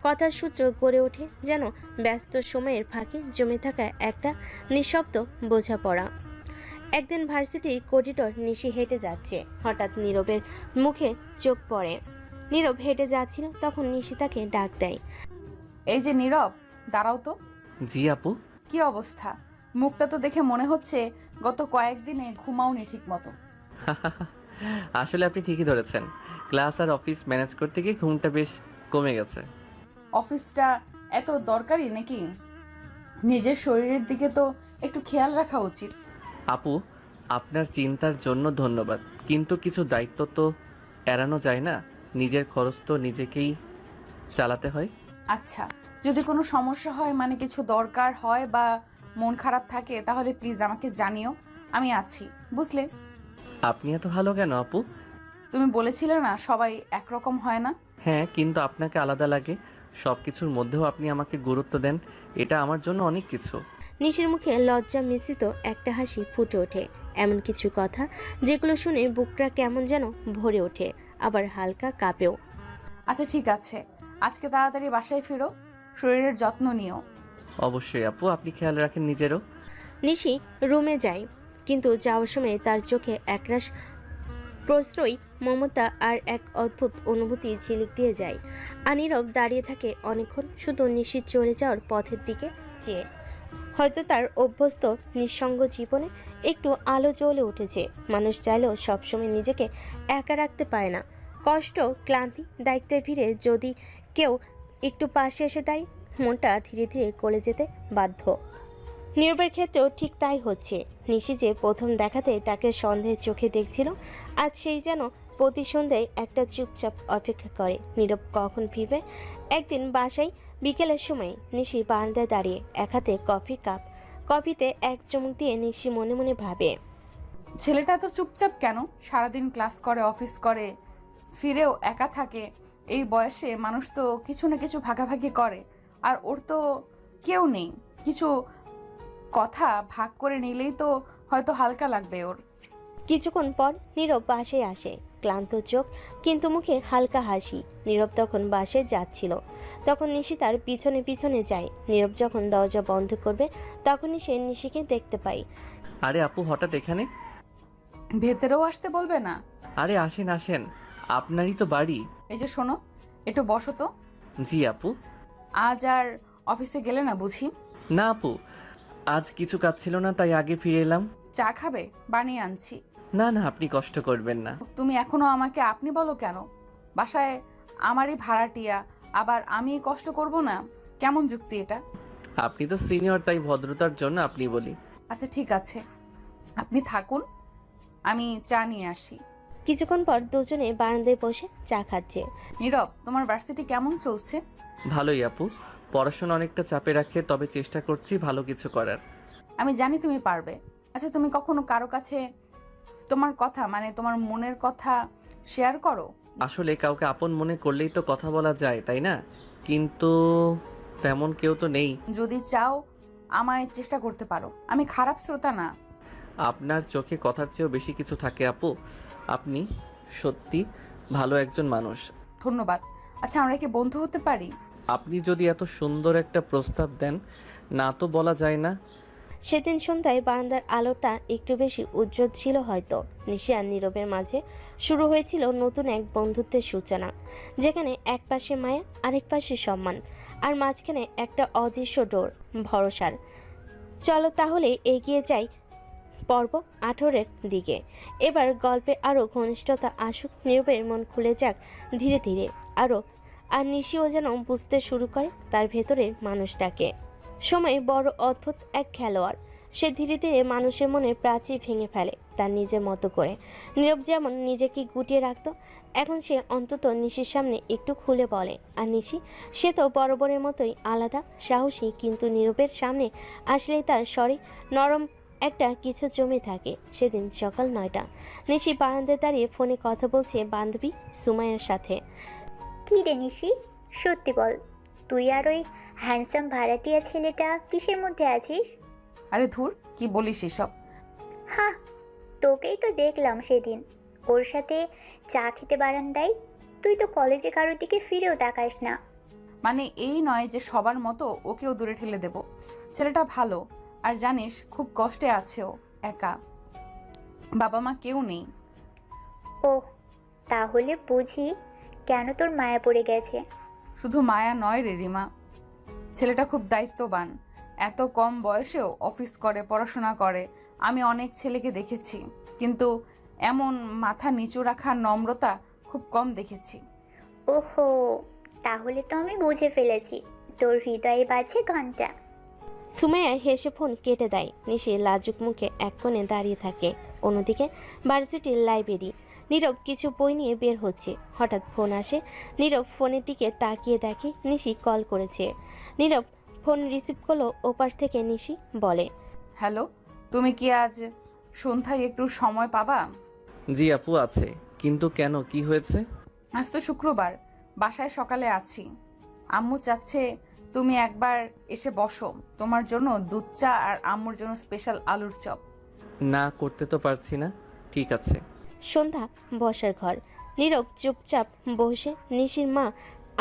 কথার সূত্র গড়ে ওঠে যেন ব্যস্ত সময়ের ফাঁকে জমে থাকা একটা নিঃশব্দ বোঝাপড়া। একদিন ভার্সিটির করিডোর নিশি হেঁটে যাচ্ছে, হঠাৎ নীরবের মুখে চোখ পড়ে। নীরব হেঁটে যাচ্ছিল, তখন নিশি তাকে ডাক দেয়। এই যে নীরব, দাঁড়াও তো। জি আপু। কি অবস্থা? মুখটা তো দেখে মনে হচ্ছে গত কয়েকদিনে ঘুমাওনি ঠিক মতো। আসলে আপনি ঠিকই ধরেছেন, ক্লাস আর অফিস ম্যানেজ করতে গিয়ে ঘুমটা বেশ কমে গেছে। অফিসটা এত দরকারি নাকি? নিজের শরীরের দিকে তো একটু খেয়াল রাখা উচিত। আপু, আপনার চিন্তার জন্য ধন্যবাদ, কিন্তু কিছু দায়িত্ব তো এড়ানো যায় না। নিজের খরচ তো নিজেকেই চালাতে হয়। আচ্ছা, যদি কোনো সমস্যা হয়, মানে কিছু দরকার হয় বা মন খারাপ থাকে, তাহলে প্লিজ আমাকে জানিও, আমি আছি, বুঝলে? আপনি এত ভালো কেন আপু? তুমি বলেছিলে না সবাই একরকম হয় না? হ্যাঁ, কিন্তু আপনাকে আলাদা লাগে। সব কিছুর মধ্যেও আপনি আমাকে গুরুত্ব দেন, এটা আমার জন্য অনেক কিছু। নিশির মুখে লজ্জা মিশ্রিত একটা হাসি ফুটে ওঠে। এমন কিছু কথা যেগুলো শুনে বুকটা কেমন যেন ভরে ওঠে, আবার হালকা কাঁপেও। আচ্ছা ঠিক আছে, আজকে তাড়াতাড়ি বাসায় ফিরো, শরীরের যত্ন নিও। অবশ্যই আপু, আপনি খেয়াল রাখেন নিজেরও। নিশি রুমে যায়, কিন্তু যাওয়ার সময় তার চোখে একরাশ প্রশ্রয়, মমতা আর এক অদ্ভুত অনুভূতি ঝিলিক দিয়ে যায়। নীরব দাঁড়িয়ে থাকে অনেকক্ষণ, শুধু নিশির চলে যাওয়ার পথের দিকে চেয়ে। হয়তো তার অভ্যস্ত নিঃসঙ্গ জীবনে একটু আলো জ্বলে উঠেছে। মানুষ চাইলেও সবসময় নিজেকে একা রাখতে পারে না। কষ্ট, ক্লান্তি, দায়িত্বের ভিড়ে যদি কেউ একটু পাশে এসে দেয়, মনটা ধীরে ধীরে গলে যেতে বাধ্য। নীরবের ক্ষেত্রেও ঠিক তাই হচ্ছে। নিশি যে প্রথম দেখাতে তাকে সন্দেহের চোখে দেখছিল, আজ সেই যেন প্রতি সন্ধ্যায় একটা চুপচাপ অপেক্ষা করে নীরব কখন ফিরবে। একদিন বাসায় বিকেলের সময় নিশি বারান্দায় দাঁড়িয়ে, এক হাতে কফির কাপ, কফিতে এক চুমুক দিয়ে নিশি মনে মনে ভাবে, ছেলেটা এত চুপচাপ কেন? সারাদিন ক্লাস করে, অফিস করে, ফিরেও একা থাকে। এই বয়সে মানুষ তো কিছু না কিছু ভাগাভাগি করে, আর ওর তো কেউ নেই। কিছু কথা ভাগ করে নিলেই তো হয়তো হালকা লাগবে ওর। কিছুক্ষণ পর নীরব বাসায় আসে, ক্লান্ত চোখ কিন্তু মুখে হালকা হাসি। নীরব তখন বাসায় যাচ্ছিল, তখন নিশি তার পিছনে পিছনে যায়। নীরব যখন দরজা বন্ধ করবে, তখনই সে নিশিকে দেখতে পায়। আরে আপু, হঠাৎ এখানে? ভেতরেও আসতে বলবে না? আরে আসেন আসেন, আপনারই তো বাড়ি। এই যে শোনো, একটু বসো তো। জি আপু। আজ আর অফিসে গেলে না বুঝি? না আপু, আজ কিছু কাজ ছিল না, তাই আগে ফিরে এলাম। চা খাবে? বানিয়ে আনছি। না না, আপনি কষ্ট করবেন না। তুমি এখনো আমাকে আপনি বলো কেন? বাসায় আমারই ভাড়াটিয়া, আবার আমি কষ্ট করব না? কেমন যুক্তি এটা? আপনি তো সিনিয়র, তাই ভদ্রতার জন্য আপনি বলি। আচ্ছা ঠিক আছে, আপনি থাকুন, আমি চা নিয়ে আসি। কিছুক্ষণ পর দুজনে বারান্দায় বসে চা খাচ্ছে। নীরব, তোমার ভার্সিটি কেমন চলছে? ভালোই আপু, পড়াশোনা অনেকটা চাপে রাখে, তবে চেষ্টা করছি ভালো কিছু করার। আমি জানি তুমি পারবে। আচ্ছা, তুমি কখনো কারো কাছে তোমার কথা, মানে তোমার মনের কথা শেয়ার করো? আসলে কাউকে আপন মনে করলেই তো কথা বলা যায়, তাই না? কিন্তু তেমন কেউ তো নেই। যদি চাও আমায় চেষ্টা করতে পারো, আমি খারাপ শ্রোতা না। আপনার চোখে কথার চেয়েও বেশি কিছু থাকে আপু। আপনি সত্যি ভালো একজন মানুষ। ধন্যবাদ। আচ্ছা, আমরা কি বন্ধু হতে পারি? আপনি যদি এত সুন্দর একটা প্রস্তাব দেন, না তো বলা যায় না। সেদিন সন্ধ্যায় বারান্দার আলোটা একটু বেশি উজ্জ্বল ছিল হয়তো। নিশি আর নীরবের মাঝে শুরু হয়েছিল নতুন এক বন্ধুত্বের সূচনা, যেখানে এক পাশে মায়া, আরেক পাশে সম্মান, আর মাঝখানে একটা অদৃশ্য ডোর, ভরসার। চলো তাহলে এগিয়ে যাই পর্ব 18-এর দিকে। এবার গল্পে আরও ঘনিষ্ঠতা আসুক, নীরবের মন খুলে যাক ধীরে ধীরে আরও, আর নিশিও যেন বুঝতে শুরু করে তার ভেতরের মানুষটাকে। সময় বড় অদ্ভুত এক খেলোয়াড়, সে ধীরে ধীরে মানুষের মনে প্রাচীর ভেঙে ফেলে তার নিজের মতো করে। নীরব যেমন নিজেকে গুটিয়ে রাখতো, এখন সে অন্তত নিশির সামনে একটু খুলে বলে। আর নিশি, সে তো বরাবরের মতোই আলাদা, সাহসী, কিন্তু নীরবের সামনে আসলেই তার স্বরে নরম একটা কিছু জমে থাকে। সেদিন সকাল 9টা, নিশি বারান্দায় দাঁড়িয়ে ফোনে কথা বলছে বান্ধবী সুমাইয়ার সাথে। কি রে নিশি, সত্যি বল, তুই আর ওই হ্যান্ডসাম ভাড়াটিয়া ছেলেটা কিসের মধ্যে আছিস? আরে ধুর, কি বলিস এসব? হ্যাঁ, তোকেই তো দেখলাম সেদিন ওর সাথে চা খেতে বারান্দায়। তুই তো কলেজে কারোর দিকে ফিরেও তাকাস না। মানে এই নয় যে সবার মতো ওকেও দূরে ঠেলে দেব। ছেলেটা ভালো, আর জানিস খুব কষ্টে আছে ও, একা, বাবা মা কেউ নেই। ও, তাহলে বুঝি কেন তোর মায়া পড়ে গেছে। শুধু মায়া নয় রে রিমা, ছেলেটা খুব দায়িত্ববান, এত কম বয়সেও অফিস করে, পড়াশোনা করে। আমি অনেক ছেলেকে দেখেছি, কিন্তু এমন মাথা নিচু রাখার নম্রতা খুব কম দেখেছি। ওহো, তাহলে তো আমি বুঝে ফেলেছি, তোর হৃদয়ে বাজছে ঘন্টা। সুমাইয়া হেসে ফোন কেটে দেয়। নিশি লাজুক মুখে এক কোণে দাঁড়িয়ে থাকে। অন্যদিকে ভার্সিটির লাইব্রেরি, নীরব কিছু বই নিয়ে বের হচ্ছে। হঠাৎ ফোন আসে। নীরব ফোনের দিকে তাকিয়ে দেখে নিশি কল করেছে। নীরব ফোন রিসিভ করলো। ওপাশ থেকে নিশি বলে, হ্যালো, তুমি কি আজ সন্ধ্যায় একটু সময় পাবা? জি আপু, আছে। কিন্তু কেন, কি হয়েছে? আজ তো শুক্রবার, বাসায় সকালে আছি। আম্মু চাচ্ছে তুমি একবার এসে বসো, তোমার জন্য দুধ চা আর আম্মুর জন্য স্পেশাল আলুর চপ। না, করতে তো পারছি না। ঠিক আছে। সন্ধ্যা বসার ঘর। নীরব চুপচাপ বসে। নিশির মা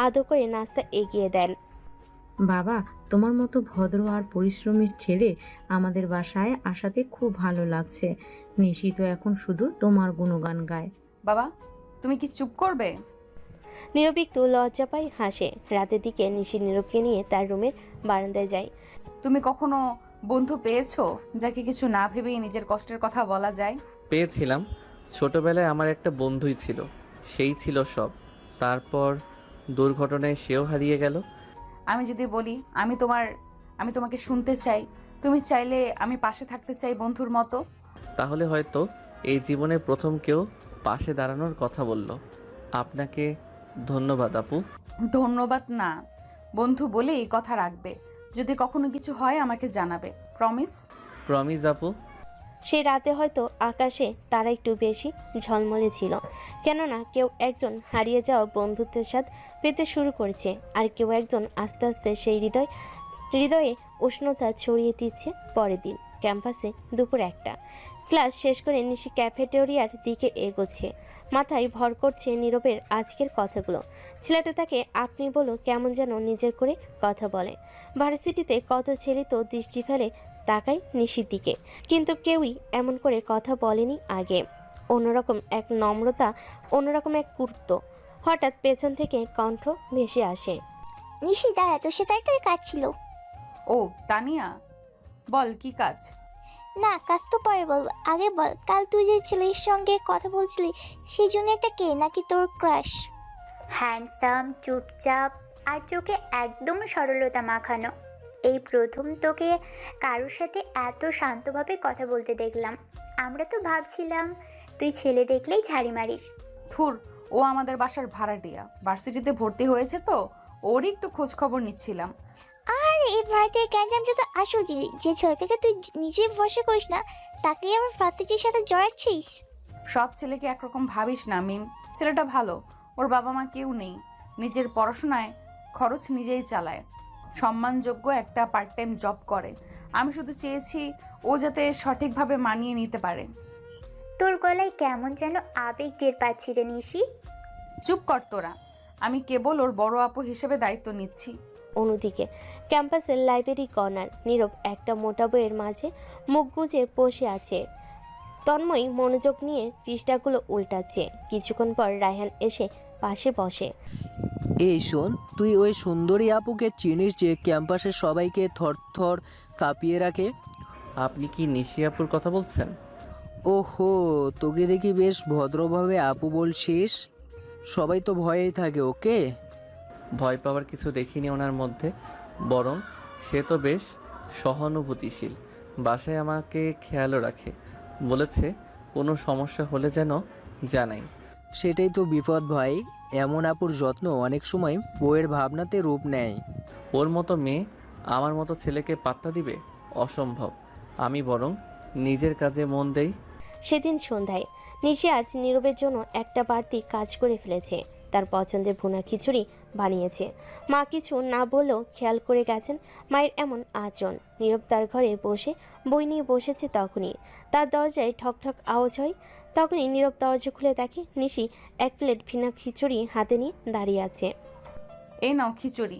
আদর করে নাস্তা এগিয়ে দেন। বাবা, তোমার মতো ভদ্র আর পরিশ্রমী ছেলে আমাদের বাসায় আসাতে খুব ভালো লাগছে। নিশি তো এখন শুধু তোমার গুণগান গায়। বাবা, তুমি কি চুপ করবে? নীরব একটু লজ্জা পায়, হাসে। রাতের দিকে নিশি নীরবকে নিয়ে তার রুমের বারান্দায় যায়। তুমি কখনো বন্ধু পেয়েছো যাকে কিছু না ভেবেই নিজের কষ্টের কথা বলা যায়? পেয়েছিলাম। ছোটবেলায় আমার একটা বন্ধুই ছিল, সেই ছিল সব। তারপর দুর্ঘটনায় সেও হারিয়ে গেল। আমি যদি বলি আমি তোমাকে শুনতে চাই, তুমি চাইলে আমি পাশে থাকতে চাই বন্ধুর মতো। তাহলে হয়তো এই জীবনে প্রথম কেউ পাশে দাঁড়ানোর কথা বলল। আপনাকে ধন্যবাদ আপু। ধন্যবাদ না, বন্ধু বলেই কথা রাখবে। যদি কখনো কিছু হয় আমাকে জানাবে, প্রমিস? প্রমিস আপু। সেই রাতে হয়তো আকাশে তারা একটু বেশি ঝলমলে ছিল, কেননা কেউ একজন হারিয়ে যাওয়া বন্ধুত্বের স্বাদ পেতে শুরু করেছে, আর কেউ একজন আস্তে আস্তে সেই হৃদয়ে উষ্ণতা ছড়িয়ে দিচ্ছে। পরের দিন ক্যাম্পাসে দুপুর 1টা, ক্লাস শেষ করে নিশি ক্যাফেটেরিয়ার দিকে এগোচ্ছে। মাথায় ভর করছে নীরবের আজকের কথাগুলো। ছেলেটা তাকে আপনি বলো কেমন যেন নিজের করে কথা বলে। ভার্সিটিতে কত ছেলে তো দৃষ্টি ফেলে তাকায় নিশির দিকে, কিন্তু কেউই এমন করে কথা বলেনি আগে। অন্যরকম এক নম্রতা, অন্যরকম এক গুরুত্ব। হঠাৎ পেছন থেকে কণ্ঠ ভেসে আসে, নিশি দাঁড়া, তোর সাথে একটা কাজ ছিল। ও তানিয়া, বল কি কাজ? না, কাজ তো পরে বলবো, আগে বল, কাল তুই যে ছেলের সঙ্গে কথা বলছিলি সেই জন্য একটা কে, নাকি তোর ক্রাশ? হ্যান্ডসাম, চুপচাপ, আর চোখে একদম সরলতা মাখানো। এই প্রথম তোকে কারোর সাথে এত শান্তভাবে কথা বলতে দেখলাম। আমরা তো ভাবছিলাম তুই ছেলে দেখলেই ঝাড়ি মারিস। থুর, ও আমাদের বাসার ভাড়াটিয়া, ভার্সিটিতে ভর্তি হয়েছে তো ওরই একটু খোঁজ খবর নিচ্ছিলাম। আর এই ভাড়াটিয়া গ্যাঞ্জামটা তো আসল জিনিস। যে ছেলেটাকে তুই নিজে ভরসা করিস না, তাকে আবার ফার্সিটির সাথে জড়াচ্ছিস। সব ছেলেকে একরকম ভাবিস না মিম। ছেলেটা ভালো, ওর বাবা মা কেউ নেই, নিজের পড়াশোনায় খরচ নিজেই চালায়, সম্মানযোগ্য একটা পার্ট টাইম জব করে। আমি শুধু চেয়েছি ও যাতে সঠিকভাবে মানিয়ে নিতে পারে। তোর গলায় কেমন যেন আবেগ টের পাচ্ছি রে নিশি। চুপ কর তোরা, আমি কেবল ওর বড় আপু হিসেবে দায়িত্ব নিচ্ছি। অন্যদিকে ক্যাম্পাসের লাইব্রেরি কর্নার, নীরব একটা মোটা বইয়ের মাঝে মুখ গুজে বসে আছে। তন্ময় মনোযোগ নিয়ে পৃষ্ঠাগুলো উল্টাচ্ছে। কিছুক্ষণ পর রায়হান এসে পাশে বসে। এই শোন, তুই ওই সুন্দরী আপুকে চিনিস যে ক্যাম্পাসের সবাইকে থরথর কাঁপিয়ে রাখে? আপনি কি নিশি আপুর কথা বলছেন? ওহো, তোকে দেখি বেশ ভদ্রভাবে আপু বলছিস। সবাই তো ভয়েই থাকে ওকে। ভয় পাওয়ার কিছু দেখিনি ওনার মধ্যে, বরং সে তো বেশ সহানুভূতিশীল। বাসায় আমাকে খেয়ালও রাখে, বলেছে কোনো সমস্যা হলে যেন জানাই। সেটাই তো বিপদ ভাই, এমন আপুর যত্ন অনেক সময় বউয়ের ভাবনাতে রূপ নেয়। ওর মতো মেয়ে আমার মতো ছেলেকে পাত্তা দিবে? অসম্ভব। আমি বরং নিজের কাজে মন দেই। সেদিন সন্ধ্যায় নিশি আজ নীরবের জন্য একটা বাড়তি কাজ করে ফেলেছে। তার পছন্দের ভুনা খিচুড়ি বানিয়েছে। মা কিছু না বললেও খেয়াল করে গেছেন মায়ের এমন আচরণ। নীরব তার ঘরে বসে বই নিয়ে বসেছে। তখনই তার দরজায় ঠক ঠক আওয়াজ হয়। তখনই নীরব দরজা খুলে দেখে নিশি এক প্লেট ভুনা খিচুড়ি হাতে নিয়ে দাঁড়িয়ে আছে। এই নাও খিচুড়ি,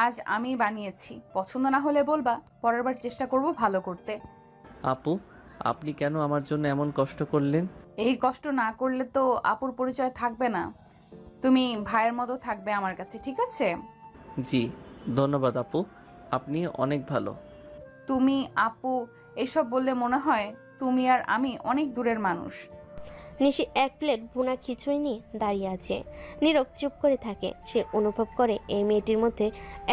আজ আমি বানিয়েছি, পছন্দ না হলে বলবা, পরের বার চেষ্টা করব ভালো করতে। আপু, আপনি কেন আমার জন্য এমন কষ্ট করলেন? এই কষ্ট না করলে তো আপুর পরিচয় থাকবে না, তুমি ভাইয়ের মতো থাকবে আমার কাছে, ঠিক আছে? জি ধন্যবাদ আপু, আপনি অনেক ভালো। তুমি আপু এসব বললে মনে হয় তুমি আর আমি অনেক দূরের মানুষ। নিশি এক প্লেট ভুনা খিচুড়ি নিয়ে দাঁড়িয়ে আছে। নীরব চুপ করে থাকে। সে অনুভব করে এই মেয়েটির মধ্যে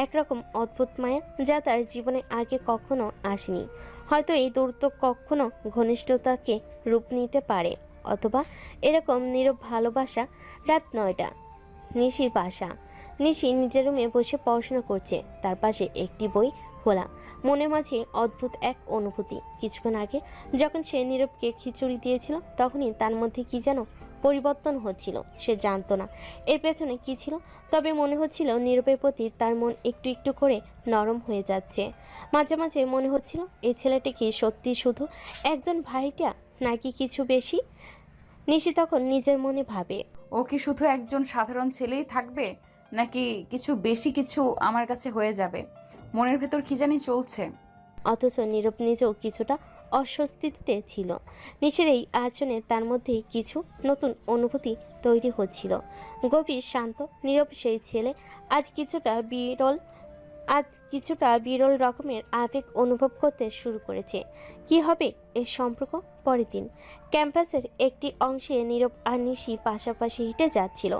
একরকম অদ্ভুত মায়া, যা তার জীবনে আগে কখনো আসেনি। হয়তো এই দূরত্ব কখনো ঘনিষ্ঠতাকে রূপ নিতে পারে, অথবা এরকম নীরব ভালোবাসা। রাত 9টা, নিশির বাসা। নিশি নিজের রুমে বসে পড়াশোনা করছে। তার পাশে একটি বই খোলা। মনের মাঝে অদ্ভুত এক অনুভূতি। কিছুক্ষণ আগে যখন সে নীরবকে খিচুড়ি দিয়েছিল, তখনই তার মধ্যে কি যেন পরিবর্তন হচ্ছিল। সে জানতো না এর পেছনে কি ছিল, তবে মনে হচ্ছিল নীরবের প্রতি তার মন একটু একটু করে নরম হয়ে যাচ্ছে। মাঝে মাঝে মনে হচ্ছিল এই ছেলেটি কি সত্যি শুধু একজন ভাইটা, নাকি কিছু বেশি। নিশি তখন নিজের মনে ভাবে, ও কি শুধু একজন সাধারণ ছেলেই থাকবে, নাকি কিছু বেশি কিছু আমার কাছে হয়ে যাবে? মনের ভেতর কি জানি চলছে। অথচ নীরব নিজেও কিছুটা অস্বস্তিতে ছিল। নিশির এই আচরণে তার মধ্যে কিছু নতুন অনুভূতি তৈরি হচ্ছিল। গভীর শান্ত নীরব সেই ছেলে আজ কিছুটা বিরল রকমের আবেগ অনুভব করতে শুরু করেছে। কি হবে এর সম্পর্ক? পরের দিন ক্যাম্পাসের একটি অংশে নীরব আর নিশি পাশাপাশি হেঁটে যাচ্ছিল।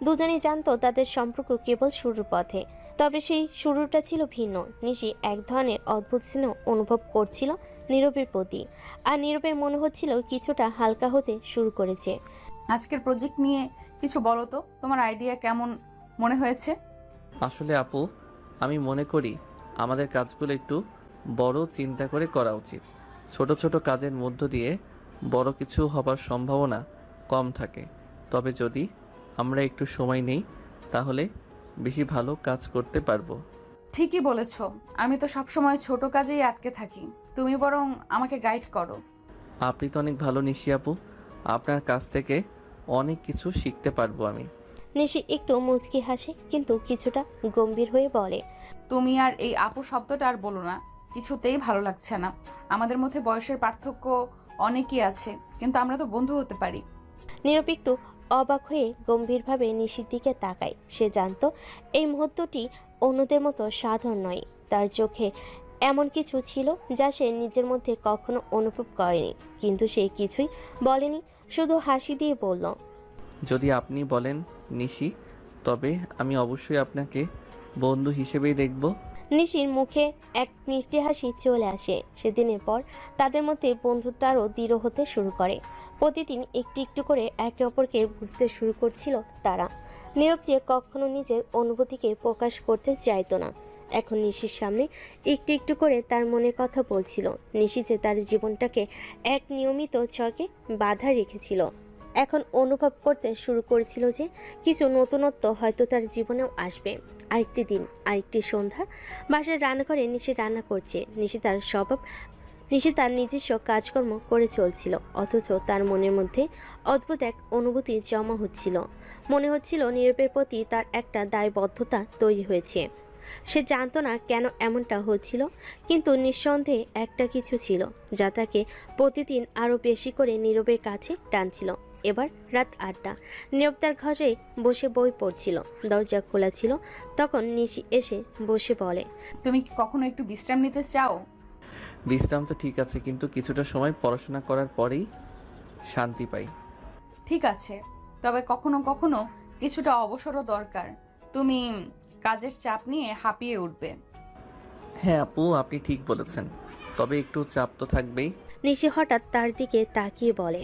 দুজনেই জানতো তাদের সম্পর্ক কেবল শুরুর পথে, তবে সেই শুরুটা ছিল ভিন্ন। নিশি এক ধরনের অদ্ভুত স্নেহ অনুভব করছিল নীরবের প্রতি, আর নীরবের মনে হচ্ছিল কিছুটা হালকা হতে শুরু করেছে। আজকের প্রজেক্ট নিয়ে কিছু বলো তো, তোমার আইডিয়া কেমন মনে হয়েছে? আসলে আপু, আমি মনে করি আমাদের কাজগুলো একটু বড় চিন্তা করে করা উচিত। ছোট ছোট কাজের মধ্য দিয়ে বড় কিছু হবার সম্ভাবনা কম থাকে। তবে যদি আমরা একটু সময় নেই, তাহলে বেশি ভালো কাজ করতে পারবো। ঠিকই বলেছ, আমি তো সবসময় ছোট কাজেই আটকে থাকি, তুমি বরং আমাকে গাইড করো। আপনি তো অনেক ভালো নিশি আপু, আপনার কাছ থেকে অনেক কিছু শিখতে পারবো আমি। নিশি একটু মুচকি হাসে, কিন্তু কিছুটা গম্ভীর হয়ে বলে, তুমি আর এই আপু শব্দটা আর বলো না, কিছুতেই ভালো লাগছে না। আমাদের মধ্যে বয়সের পার্থক্য অনেকই আছে, কিন্তু আমরা তো বন্ধু হতে পারি। নীরব একটু অবাক হয়ে গম্ভীরভাবে নিশির দিকে তাকায়। সে জানতো এই মুহূর্তটি অন্যদের মতো সাধারণ নয়। তার চোখে এমন কিছু ছিল যা সে নিজের মধ্যে কখনো অনুভব করেনি, কিন্তু সে কিছুই বলেনি, শুধু হাসি দিয়ে বলল, যদি আপনি বলেন নিশি, তবে আমি অবশ্যই আপনাকে বন্ধু হিসেবেই দেখব। নিশির মুখে এক মিষ্টি হাসি চলে আসে। সেদিনের পর তাদের মধ্যে বন্ধুত্ব আরও দৃঢ় হতে শুরু করে। প্রতিদিন একটু একটু করে একে অপরকে বুঝতে শুরু করছিল তারা। নীরব যে কখনো নিজের অনুভূতিকে প্রকাশ করতে চাইতো না, এখন নিশির সামনে একটু একটু করে তার মনের কথা বলছিল। নিশি যে তার জীবনটাকে এক নিয়মিত ছকে বাধা রেখেছিল, এখন অনুভব করতে শুরু করেছিল যে কিছু নতুনত্ব হয়তো তার জীবনেও আসবে। আরেকটি দিন, আরেকটি সন্ধ্যা। বাসার রান্নাঘরে নিশি রান্না করছে। নিশি তার নিজস্ব কাজকর্ম করে চলছিল, অথচ তার মনের মধ্যে অদ্ভুত এক অনুভূতি জমা হচ্ছিল। মনে হচ্ছিল নীরবের প্রতি তার একটা দায়বদ্ধতা তৈরি হয়েছে। সে জানতো না কেন এমনটা হচ্ছিল, কিন্তু নিঃসন্দেহে একটা কিছু ছিল যা তাকে প্রতিদিন আরও বেশি করে নীরবের কাছে টানছিল। এবার রাত 8টা। নীরব তার ঘরে বসে বই পড়ছিল। দরজা খোলা ছিল। তখন নিশি এসে বসে বলে, তুমি কি কখনো একটু বিশ্রাম নিতে চাও? বিশ্রাম তো ঠিক আছে, কিন্তু কিছুটা সময় পড়াশোনা করার পরেই শান্তি পাই। ঠিক আছে, তবে কখনো কখনো কিছুটা অবসরও দরকার। তুমি কাজের চাপ নিয়ে হাঁপিয়ে উঠবে। হ্যাঁ আপু, আপনি ঠিক বলেছেন, তবে একটু চাপ তো থাকবেই। নিশি হঠাৎ তার দিকে তাকিয়ে বলে,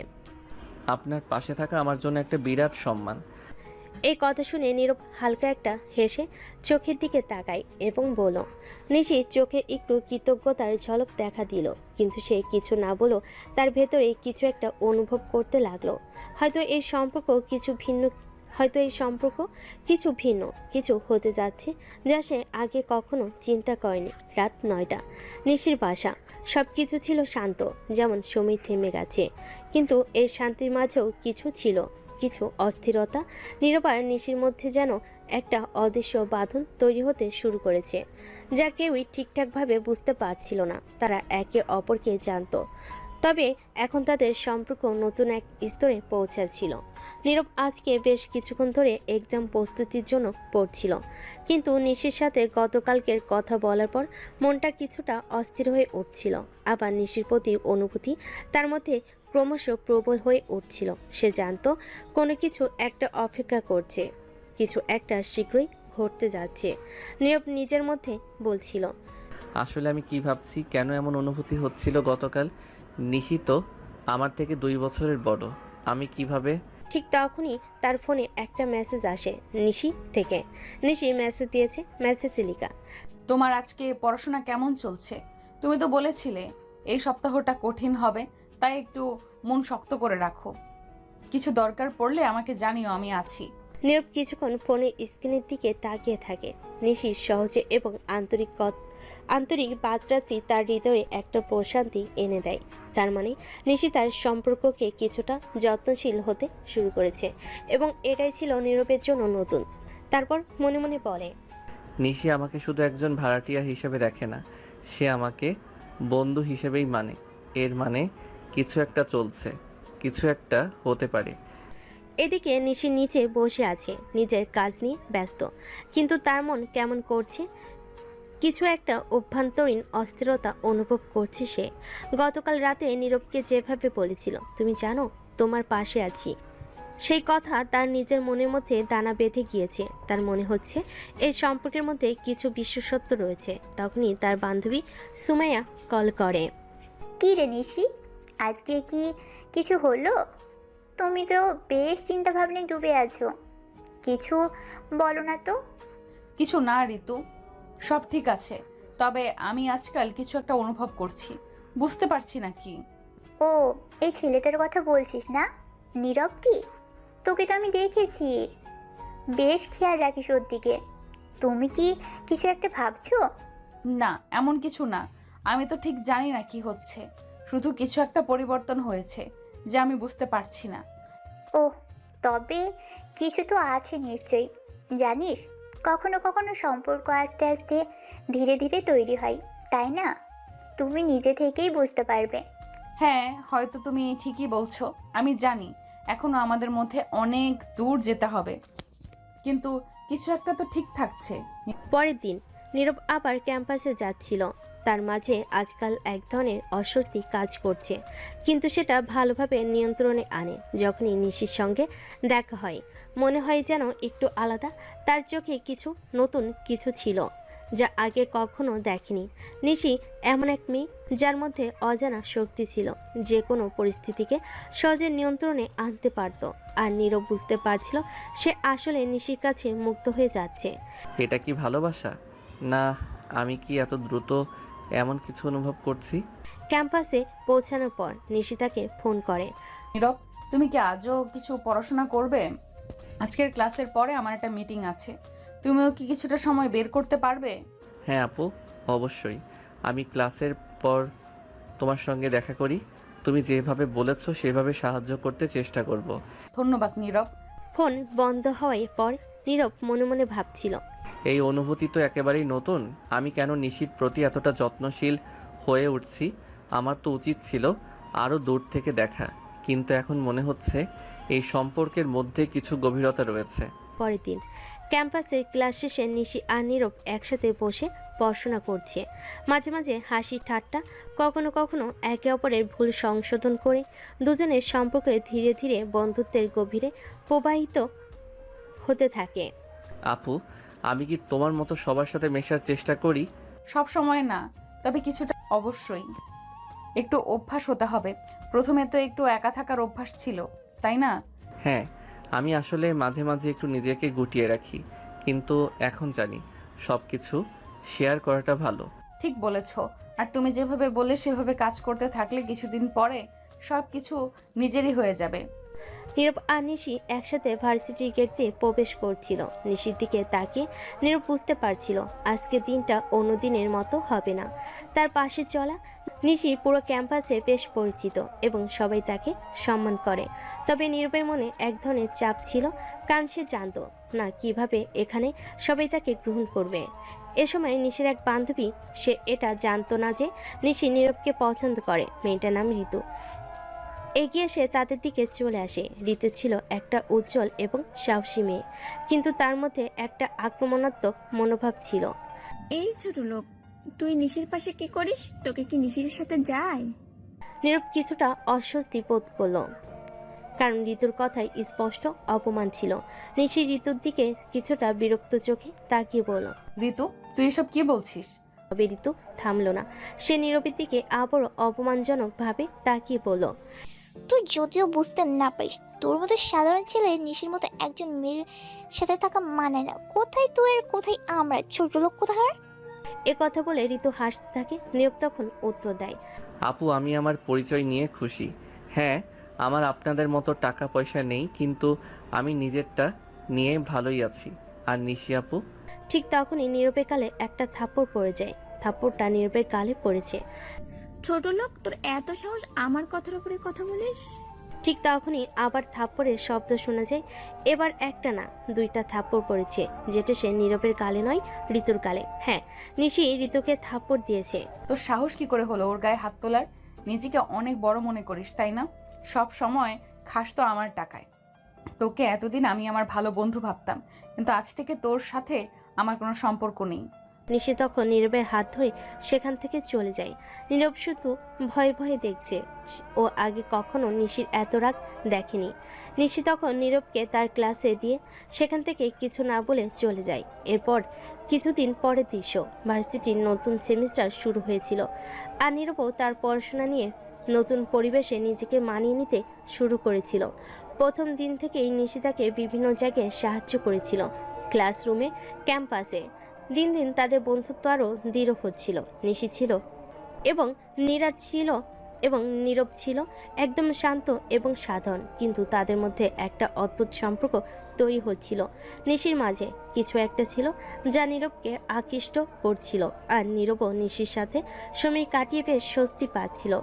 আপনার পাশে থাকা আমার জন্য একটা বিরাট সম্মান। এই কথা শুনে নীরব হালকা একটা হেসে চোখের দিকে তাকায় এবং বলল। নিশি চোখে একটু কৃতজ্ঞতার ঝলক দেখা দিল, কিন্তু সে কিছু না বলেও তার ভেতরে কিছু একটা অনুভব করতে লাগলো। হয়তো এই সম্পর্ক কিছু ভিন্ন কিছু হতে যাচ্ছে, যা সে আগে কখনো চিন্তা করেনি। রাত 9টা। নিশির বাসা। সব কিছু ছিল শান্ত, যেমন সময় থেমে গেছে, কিন্তু এই শান্তির মাঝেও কিছু ছিল, কিছু অস্থিরতা। নীরব আর নিশির মধ্যে যেন একটা অদৃশ্য বাঁধন তৈরি হতে শুরু করেছে, যা কেউই ঠিকঠাকভাবে বুঝতে পারছিল না। তারা একে অপরকে জানতো, তবে এখন তাদের সম্পর্ক নতুন এক স্তরে পৌঁছাচ্ছিল। নীরব আজকে বেশ কিছুক্ষণ ধরে এক্সাম প্রস্তুতির জন্য পড়ছিল, কিন্তু নিশির সাথে গতকালকের কথা বলার পর মনটা কিছুটা অস্থির হয়ে উঠছিল। আবার নিশির প্রতি অনুভূতি তার মধ্যে ক্রমশ প্রবল হয়ে উঠছিল। সে জানতো কোনো কিছু একটা অপেক্ষা করছে, কিছু একটা শীঘ্রই ঘটতে যাচ্ছে। নীরব নিজের মধ্যে বলছিল, আসলে আমি কি ভাবছি, কেন এমন অনুভূতি হচ্ছিল গতকাল? নিশি তো আমার থেকে 2 বছরের বড়, আমি কিভাবে? ঠিক তখনই তার ফোনে একটা মেসেজ আসে নিশি থেকে। নিশি মেসেজ দিয়েছে। মেসেজে লেখা, তোমার আজকে পড়াশোনা কেমন চলছে? তুমি তো বলেছিলে এই সপ্তাহটা কঠিন হবে, তাই একটু মন শক্ত করে রাখো। কিছু দরকার পড়লে আমাকে জানিও, আমি আছি। নীরব কিছুক্ষণ ফোনের স্ক্রিনের দিকে তাকিয়ে থাকে। নিশির সহজে এবং আন্তরিক বার্তাটি তার হৃদয়ে একটা প্রশান্তি এনে দেয়। তার মানে নিশি তার সম্পর্ককে কিছুটা যত্নশীল হতে শুরু করেছে, এবং এটাই ছিল নীরবের জন্য নতুন। তারপর মনে মনে বলে, নিশি আমাকে শুধু একজন ভাড়াটিয়া হিসেবে দেখে না, সে আমাকে বন্ধু হিসেবেই মানে। এর মানে কিছু একটা চলছে, কিছু একটা হতে পারে। এদিকে নিশি নিচে বসে আছে, নিজের কাজ নিয়ে ব্যস্ত, কিন্তু তার মন কেমন করছে। কিছু একটা অভ্যন্তরীণ অস্থিরতা অনুভব করছে সে। গতকাল রাতে নীরবকে যেভাবে বলেছিল, তুমি জানো তোমার পাশে আছি, সেই কথা তার নিজের মনের মধ্যে দানা বেঁধে গিয়েছে। তার মনে হচ্ছে এই সম্পর্কের মধ্যে কিছু বিশেষত্ব রয়েছে। তখনই তার বান্ধবী সুমাইয়া কল করে। কি রে নিশি, আজকে কি কিছু হলো? তুমি তো বেশ চিন্তা ভাবনায় ডুবে আছো, কিছু বলো না তো। কিছু না ঋতু, সব ঠিক আছে, তবে আমি আজকাল কিছু একটা অনুভব করছি, বুঝতে পারছি না কি। ও, এই ছেলেটার কথা বলছিস না? নীরব? কি, তোকে তো আমি দেখেছি, বেশ খেয়াল রাখিস ওর দিকে। তুমি কি কিছু একটা ভাবছো? না, এমন কিছু না। আমি তো ঠিক জানি না কি হচ্ছে, শুধু কিছু একটা পরিবর্তন হয়েছে যা আমি বুঝতে পারছি না। ও, তবে কিছু তো আছে নিশ্চয়ই। জানিস, কখনো কখনো সম্পর্ক আস্তে আস্তে ধীরে ধীরে তৈরি হয়, তাই না? তুমি নিজে থেকেই বুঝতে পারবে। হ্যাঁ, হয়তো তুমি ঠিকই বলছো, আমি জানি এখনো আমাদের মধ্যে অনেক দূর যেতে হবে, কিন্তু কিছু একটা তো ঠিক থাকছে। পরের দিন নীরব আবার ক্যাম্পাসে যাচ্ছিল। তার মাঝে আজকাল এক ধরনের অস্বস্তি কাজ করছে, কিন্তু সেটা ভালোভাবে নিয়ন্ত্রণে আনে। যখনই নিশির সঙ্গে দেখা হয় মনে হয় যেন একটু আলাদা। তার চোখে কিছু নতুন কিছু ছিল যা আগে কখনো দেখেনি। নিশি এমন এক মেয়ে যার মধ্যে অজানা শক্তি ছিল, যে কোনো পরিস্থিতিকে সহজে নিয়ন্ত্রণে আনতে পারত। আর নীরব বুঝতে পারছিল সে আসলে নিশির কাছে মুগ্ধ হয়ে যাচ্ছে। এটা কি ভালোবাসা, না আমি কি এত দ্রুত এমন কিছু অনুভব করছি? ক্যাম্পাসে পৌঁছানোর পর নিশি তাকে ফোন করে। নীরব, তুমি কি আজও কিছু পড়াশোনা করবে? আজকের ক্লাসের পরে আমার একটা মিটিং আছে, তুমিও কি কিছুটা সময় বের করতে পারবে? হ্যাঁ আপু, অবশ্যই। আমি ক্লাসের পর তোমার সঙ্গে দেখা করি। তুমি যেভাবে বলেছো সেভাবে সাহায্য করতে চেষ্টা করব। ধন্যবাদ নীরব। ফোন বন্ধ হওয়ার পর নীরব মনে মনে ভাবছিল, এই অনুভূতি তো একেবারেই নতুন। আমি কেন নিশির প্রতি এতটা যত্নশীল হয়ে উঠছি? আমার তো উচিত ছিল আরও দূর থেকে দেখা, কিন্তু এখন মনে হচ্ছে এই সম্পর্কের মধ্যে কিছু গভীরতা রয়েছে। পরের দিন ক্যাম্পাসের ক্লাস শেষে নিশি আর নীরব একসাথে বসে পড়াশোনা করছে। মাঝে মাঝে হাসি ঠাট্টা, কখনো কখনো একে অপরের ভুল সংশোধন করে দুজনের সম্পর্ক ধীরে ধীরে বন্ধুত্বের গভীরে প্রবাহিত হতে থাকে। আপু, আমি কি তোমার মতো সবার সাথে মেশার চেষ্টা করি? সব সময় না, তবে কিছুটা অবশ্যই। একটু অভ্যাস হতে হবে। প্রথমে তো একটু একা থাকার অভ্যাস ছিল, তাই না? হ্যাঁ, আমি আসলে মাঝে মাঝে একটু নিজেকে গুটিয়ে রাখি, কিন্তু এখন জানি সব কিছু শেয়ার করাটা ভালো। ঠিক বলেছ। আর তুমি যেভাবে বললে সেভাবে কাজ করতে থাকলে কিছুদিন পরে সব কিছু নিজেরই হয়ে যাবে। নীরব আর নিশি একসাথে ভার্সিটির গেট দিয়ে প্রবেশ করছিল। নিশির দিকে তাকিয়ে নীরব বুঝতে পারছিল আজকে দিনটা অন্য দিনের মতো হবে না। তার পাশে চলা নিশি পুরো ক্যাম্পাসে বেশ পরিচিত এবং সবাই তাকে সম্মান করে। তবে নীরবের মনে এক ধরনের চাপ ছিল, কারণ সে জানত না কিভাবে এখানে সবাই তাকে গ্রহণ করবে। এ সময় নিশির এক বান্ধবী, সে এটা জানতো না যে নিশি নীরবকে পছন্দ করে। মেয়েটার নাম ঋতু। এগিয়ে এসে তাদের দিকে চলে আসে। ঋতু ছিল একটা উজ্জ্বল এবং সাহসী মেয়ে, কিন্তু তার মধ্যে একটা আক্রমণাত্মক মনোভাব ছিল। এই ছোট লোক, তুই নিশির পাশে কি করিস? তোকে কি নিশির সাথে যায়? নীরব কিছুটা অস্বস্তি বোধ করলো, কারণ ঋতুর কথায় স্পষ্ট অপমান ছিল। নিশি ঋতুর দিকে কিছুটা বিরক্ত চোখে তাকিয়ে বলল, ঋতু, তুই এসব কি বলছিস? তবে ঋতু থামলো না। সে নীরবের দিকে আবারও অপমানজনক ভাবে তাকিয়ে বলল, তুই যদিও বুঝতে না পারিস, তোর মতো সাধারণ ছেলে নিশির মতো একজন মেয়ের সাথে থাকা মানে না। কোথায় তুই আর কোথায় আমরা, ছোট লোক কোথাকার। এ কথা বলে ঋতু হাসতে থাকে। নীরব তখন উত্তর দেয়, আপু, আমি আমার পরিচয় নিয়ে খুশি। হ্যাঁ, আমার আপনাদের মতো টাকা পয়সা নেই, কিন্তু আমি নিজেরটা নিয়ে ভালোই আছি। আর নিশি আপু? ঠিক তখনই নীরবের গালে একটা থাপ্পড় পড়ে যায়। থাপ্পড়টা নীরবের গালে পড়েছে। ছোট লোক, তোর এত সাহস আমার কথার উপরে কথা বলিস? ঠিক তখনই আবার থাপ্পড়ের শব্দ শোনা যায়। এবার একটা না, দুইটা থাপ্পড় পড়েছে, যেটা সে নীরবের গালে নয়, ঋতুর গালে। হ্যাঁ, নিশি ঋতুকে থাপ্পড় দিয়েছে। তোর সাহস কি করে হলো ওর গায়ে হাত তোলার? নিজেকে অনেক বড় মনে করিস, তাই না? সব সময় খাস তো আমার টাকায়। তোকে এতদিন আমি আমার ভালো বন্ধু ভাবতাম, কিন্তু আজ থেকে তোর সাথে আমার কোনো সম্পর্ক নেই। নিশি তখন নীরবের হাত ধরে সেখান থেকে চলে যায়। নীরব শুধু ভয়ে ভয়ে দেখছে। ও আগে কখনো নিশির এত রাগ দেখেনি। নিশি তখন নীরবকে তার ক্লাসে দিয়ে সেখান থেকে কিছু না বলে চলে যায়। এরপর কিছুদিন পরে দৃশ্য, ভার্সিটির নতুন সেমিস্টার শুরু হয়েছিল। আর নীরবও তার পড়াশোনা নিয়ে নতুন পরিবেশে নিজেকে মানিয়ে নিতে শুরু করেছিল। প্রথম দিন থেকেই নিশি তাকে বিভিন্ন জায়গায় সাহায্য করেছিল, ক্লাসরুমে, ক্যাম্পাসে। দিন দিন তাদের বন্ধুত্ব আরও দৃঢ় হচ্ছিল। নিশি ছিল এবং নীরব ছিল এবং নীরব ছিল একদম শান্ত এবং সাধারণ, কিন্তু তাদের মধ্যে একটা অদ্ভুত সম্পর্ক তৈরি হচ্ছিল। নিশির মাঝে কিছু একটা ছিল যা নীরবকে আকৃষ্ট করছিল, আর নীরবও নিশির সাথে সময় কাটিয়ে বেশ স্বস্তি পাচ্ছিল।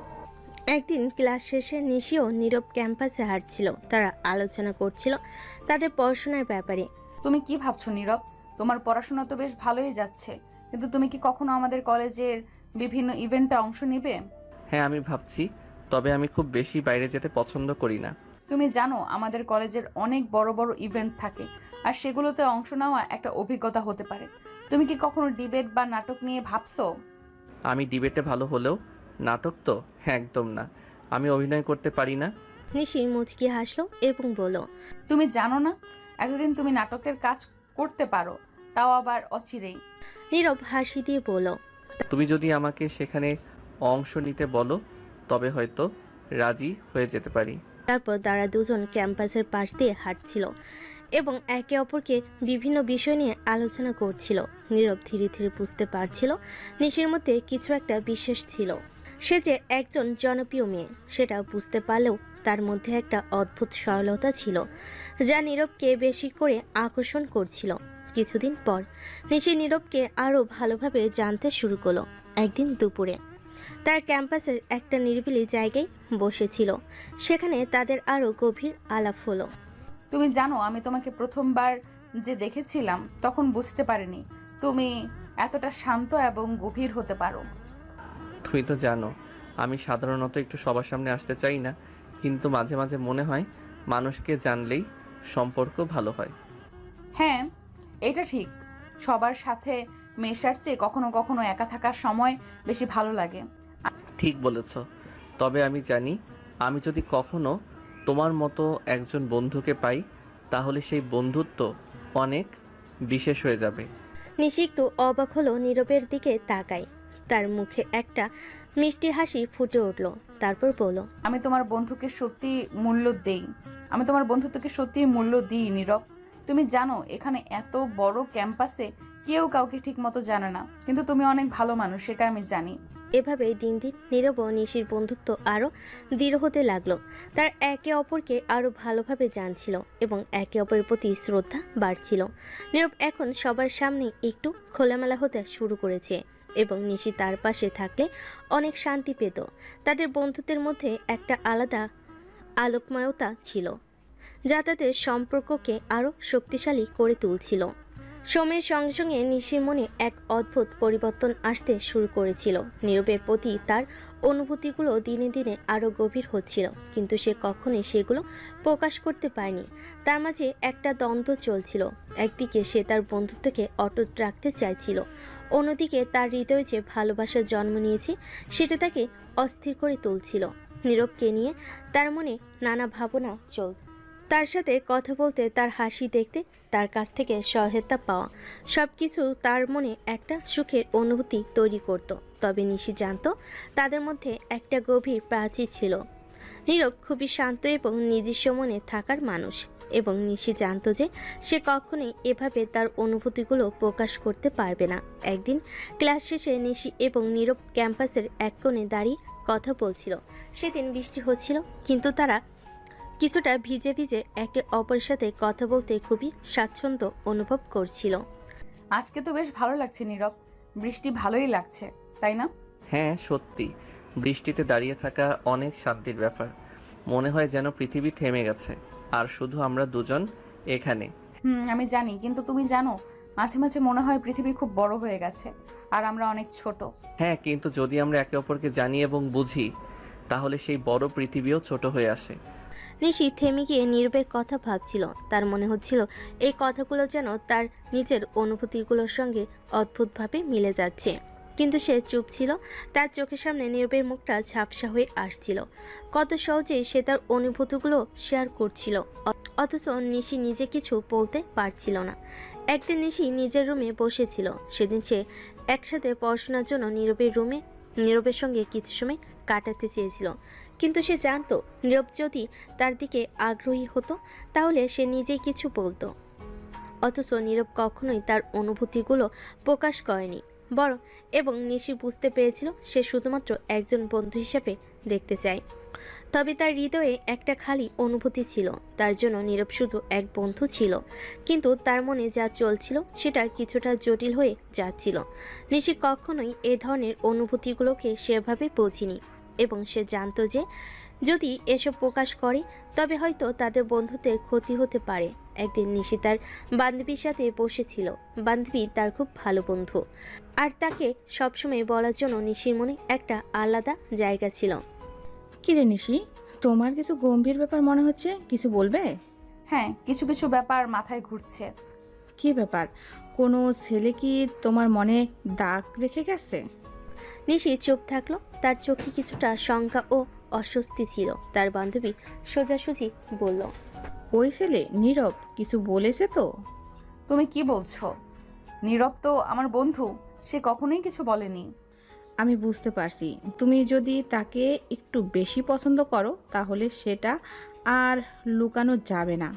একদিন ক্লাস শেষে নিশি ও নীরব ক্যাম্পাসে হাঁটছিল। তারা আলোচনা করছিল তাদের পড়াশোনার ব্যাপারে। তুমি কি ভাবছো নীরব? তোমার পড়াশোনা তো বেশ ভালোই যাচ্ছে, কিন্তু তুমি কি কখনো আমাদের কলেজের বিভিন্ন ইভেন্টে অংশ নিবে? হ্যাঁ, আমি ভাবছি, তবে আমি খুব বেশি বাইরে যেতে পছন্দ করি না। তুমি জানো আমাদের কলেজের অনেক বড় বড় ইভেন্ট থাকে, আর সেগুলোতে অংশ নেওয়া একটা অভিজ্ঞতা হতে পারে। তুমি কি কখনো ডিবেট বা নাটক নিয়ে ভাবছো? আমি ডিবেটে ভালো হলেও নাটক তো একদম না। আমি অভিনয় করতে পারি না। নিশি মুচকি হাসলো এবং বলল, তুমি জানো না এতদিন তুমি নাটকের কাজ করতে পারো, তাও আবার অচিরেই। নীরব হাসি দিয়ে বলল, তুমি যদি আমাকে সেখানে অংশ নিতে বলো তবে হয়তো রাজি হয়ে যেতে পারি। তারপর তারা দুজন ক্যাম্পাসের পাশ দিয়ে হাঁটছিল এবং একে অপরকে বিভিন্ন বিষয় নিয়ে আলোচনা করছিল। নীরব ধীরে ধীরে বুঝতে পারছিল নিশির মধ্যে কিছু একটা বিশেষ ছিল। সে যে একজন জনপ্রিয় মেয়ে সেটা বুঝতে পারলেও তার মধ্যে একটা অদ্ভুত সরলতা ছিল যা নীরবকে বেশি করে আকর্ষণ করছিল। কিছুদিন পর নিশি নীরবকে আরও ভালোভাবে জানতে শুরু করলো। একদিন দুপুরে তার ক্যাম্পাসের একটা নিরিবিলি জায়গায় বসেছিল। সেখানে তাদের আরও গভীর আলাপ হলো। তুমি জানো আমি তোমাকে প্রথমবার যে দেখেছিলাম তখন বুঝতে পারিনি তুমি এতটা শান্ত এবং গভীর হতে পারো। তুমি তো জানো আমি সাধারণত একটু সবার সামনে আসতে চাই না, কিন্তু মাঝে মাঝে মনে হয় মানুষকে জানলেই সম্পর্ক ভালো হয়। হ্যাঁ, এটা ঠিক। সবার সাথে মেশার চেয়ে কখনো কখনো একা থাকার সময় বেশি ভালো লাগে। ঠিক বলেছ। তবে আমি জানি আমি যদি কখনো তোমার মতো একজন বন্ধুকে পাই তাহলে সেই বন্ধুত্ব অনেক বিশেষ হয়ে যাবে। নিশি একটু অবাক হলো নীরবের দিকে তাকায়। তার মুখে একটা মিষ্টি হাসি ফুটে উঠল। তারপর বলল, আমি তোমার বন্ধুকে সত্যি মূল্য দেই। আমি তোমার বন্ধুত্বকে সত্যি মূল্য দিই নীরব। তুমি জানো এখানে এত বড় ক্যাম্পাসে কেউ কাউকে ঠিক মতো জানে না, কিন্তু তুমি অনেক ভালো মানুষ, সেটা আমি জানি। এভাবেই দিন দিন নীরব ও নিশির বন্ধুত্ব আরও দৃঢ় হতে লাগলো। তার একে অপরকে আরও ভালোভাবে জানছিল এবং একে অপরের প্রতি শ্রদ্ধা বাড়ছিল। নীরব এখন সবার সামনে একটু খোলামেলা হতে শুরু করেছে এবং নিশি তার পাশে থাকলে অনেক শান্তি পেত। তাদের বন্ধুত্বের মধ্যে একটা আলাদা আলোকময়তা ছিল যা তাদের সম্পর্ককে আরও শক্তিশালী করে তুলছিল। সময়ের সঙ্গে সঙ্গে নিশির মনে এক অদ্ভুত পরিবর্তন আসতে শুরু করেছিল। নীরবের প্রতি তার অনুভূতিগুলো দিনে দিনে আরও গভীর হচ্ছিল, কিন্তু সে কখনোই সেগুলো প্রকাশ করতে পারেনি। তার মাঝে একটা দ্বন্দ্ব চলছিল। একদিকে সে তার বন্ধুত্বকে অটুট রাখতে চাইছিল, অন্যদিকে তার হৃদয়ে যে ভালোবাসার জন্ম নিয়েছে সেটা তাকে অস্থির করে তুলছিল। নীরবকে নিয়ে তার মনে নানা ভাবনা চলত। তার সাথে কথা বলতে, তার হাসি দেখতে, তার কাছ থেকে সহায়তা পাওয়া, সব কিছু তার মনে একটা সুখের অনুভূতি তৈরি করত। তবে নিশি জানত তাদের মধ্যে একটা গভীর প্রাচীর ছিল। নীরব খুবই শান্ত এবং নিজস্ব মনে থাকার মানুষ, এবং নিশি জানত যে সে কখনোই এভাবে তার অনুভূতিগুলো প্রকাশ করতে পারবে না। একদিন ক্লাস শেষে নিশি এবং নীরব ক্যাম্পাসের এক কোণে দাঁড়িয়ে কথা বলছিল। সেদিন বৃষ্টি হচ্ছিল, কিন্তু তারা কিছুটা ভিজে ভিজে একে অপরের সাথে কথা বলতে খুবই স্বাচ্ছন্দ্য অনুভব করছিল। আজকে তো বেশ ভালো লাগছে নীরব, বৃষ্টি ভালোই লাগছে, তাই না? হ্যাঁ সত্যি, বৃষ্টিতে দাঁড়িয়ে থাকা অনেক শান্তির ব্যাপার। মনে হয় যেন পৃথিবী থেমে গেছে আর শুধু আমরা দুজন এখানে। আমি জানি, কিন্তু তুমি জানো মাঝে মাঝে মনে হয় পৃথিবী খুব বড় হয়ে গেছে আর আমরা অনেক ছোট। হ্যাঁ, কিন্তু যদি আমরা একে অপরকে জানি এবং বুঝি তাহলে সেই বড় পৃথিবীও ছোট হয়ে আসে। নিশি থেমে গিয়ে নীরবের কথা ভাবছিল। তার মনে হচ্ছিল এই কথাগুলো যেন তার নিজের অনুভূতিগুলোর সঙ্গে অদ্ভুতভাবে মিলে যাচ্ছে, কিন্তু সে চুপ ছিল। তার চোখের সামনে নীরবের মুখটা ঝাপসা হয়ে আসছিল। কত সহজেই সে তার অনুভূতিগুলো শেয়ার করছিল, অথচ নিশি নিজে কিছু বলতে পারছিল না। একদিন নিশি নিজের রুমে বসেছিল। সেদিন সে একসাথে পড়াশোনার জন্য নীরবের সঙ্গে কিছু সময় কাটাতে চেয়েছিল, কিন্তু সে জানতো নীরব যদি তার দিকে আগ্রহী হতো তাহলে সে নিজেই কিছু বলতো। অথচ নীরব কখনোই তার অনুভূতিগুলো প্রকাশ করেনি এবং নিশি বুঝতে পেরেছিল সে শুধুমাত্র একজন বন্ধু হিসেবে দেখতে চায়। তবে তার হৃদয়ে একটা খালি অনুভূতি ছিল। তার জন্য নীরব শুধু এক বন্ধু ছিল, কিন্তু তার মনে যা চলছিল সেটা কিছুটা জটিল হয়ে যাচ্ছিল। নিশি কখনোই এ ধরনের অনুভূতিগুলোকে সেভাবে বোঝেনি এবং সে জানতো যে যদি এসব প্রকাশ করে তবে হয়তো তাদের বন্ধুত্বের ক্ষতি হতে পারে। একদিন নিশি তার বান্ধবীর সাথে বসেছিল। বান্ধবী তার খুব ভালো বন্ধু, আর তাকে সবসময় বলার জন্য নিশির মনে একটা আলাদা জায়গা ছিল। কি রে নিশি, তোমার কিছু গম্ভীর ব্যাপার মনে হচ্ছে, কিছু বলবে? হ্যাঁ, কিছু কিছু ব্যাপার মাথায় ঘুরছে। কি ব্যাপার? কোনো ছেলে কি তোমার মনে দাগ রেখে গেছে? নিশি চুপ থাকলো। তার চোখে কিছুটা শঙ্কা ও অস্বস্তি ছিল। তার বান্ধবী সোজাসুজি বলল, ওই ছেলে নীরব কিছু বলেছে তো? তুমি কি বলছো? নীরব তো আমার বন্ধু, সে কখনোই কিছু বলেনি। আমি বুঝতে পারছি, তুমি যদি তাকে একটু বেশি পছন্দ করো তাহলে সেটা আর লুকানো যাবে না।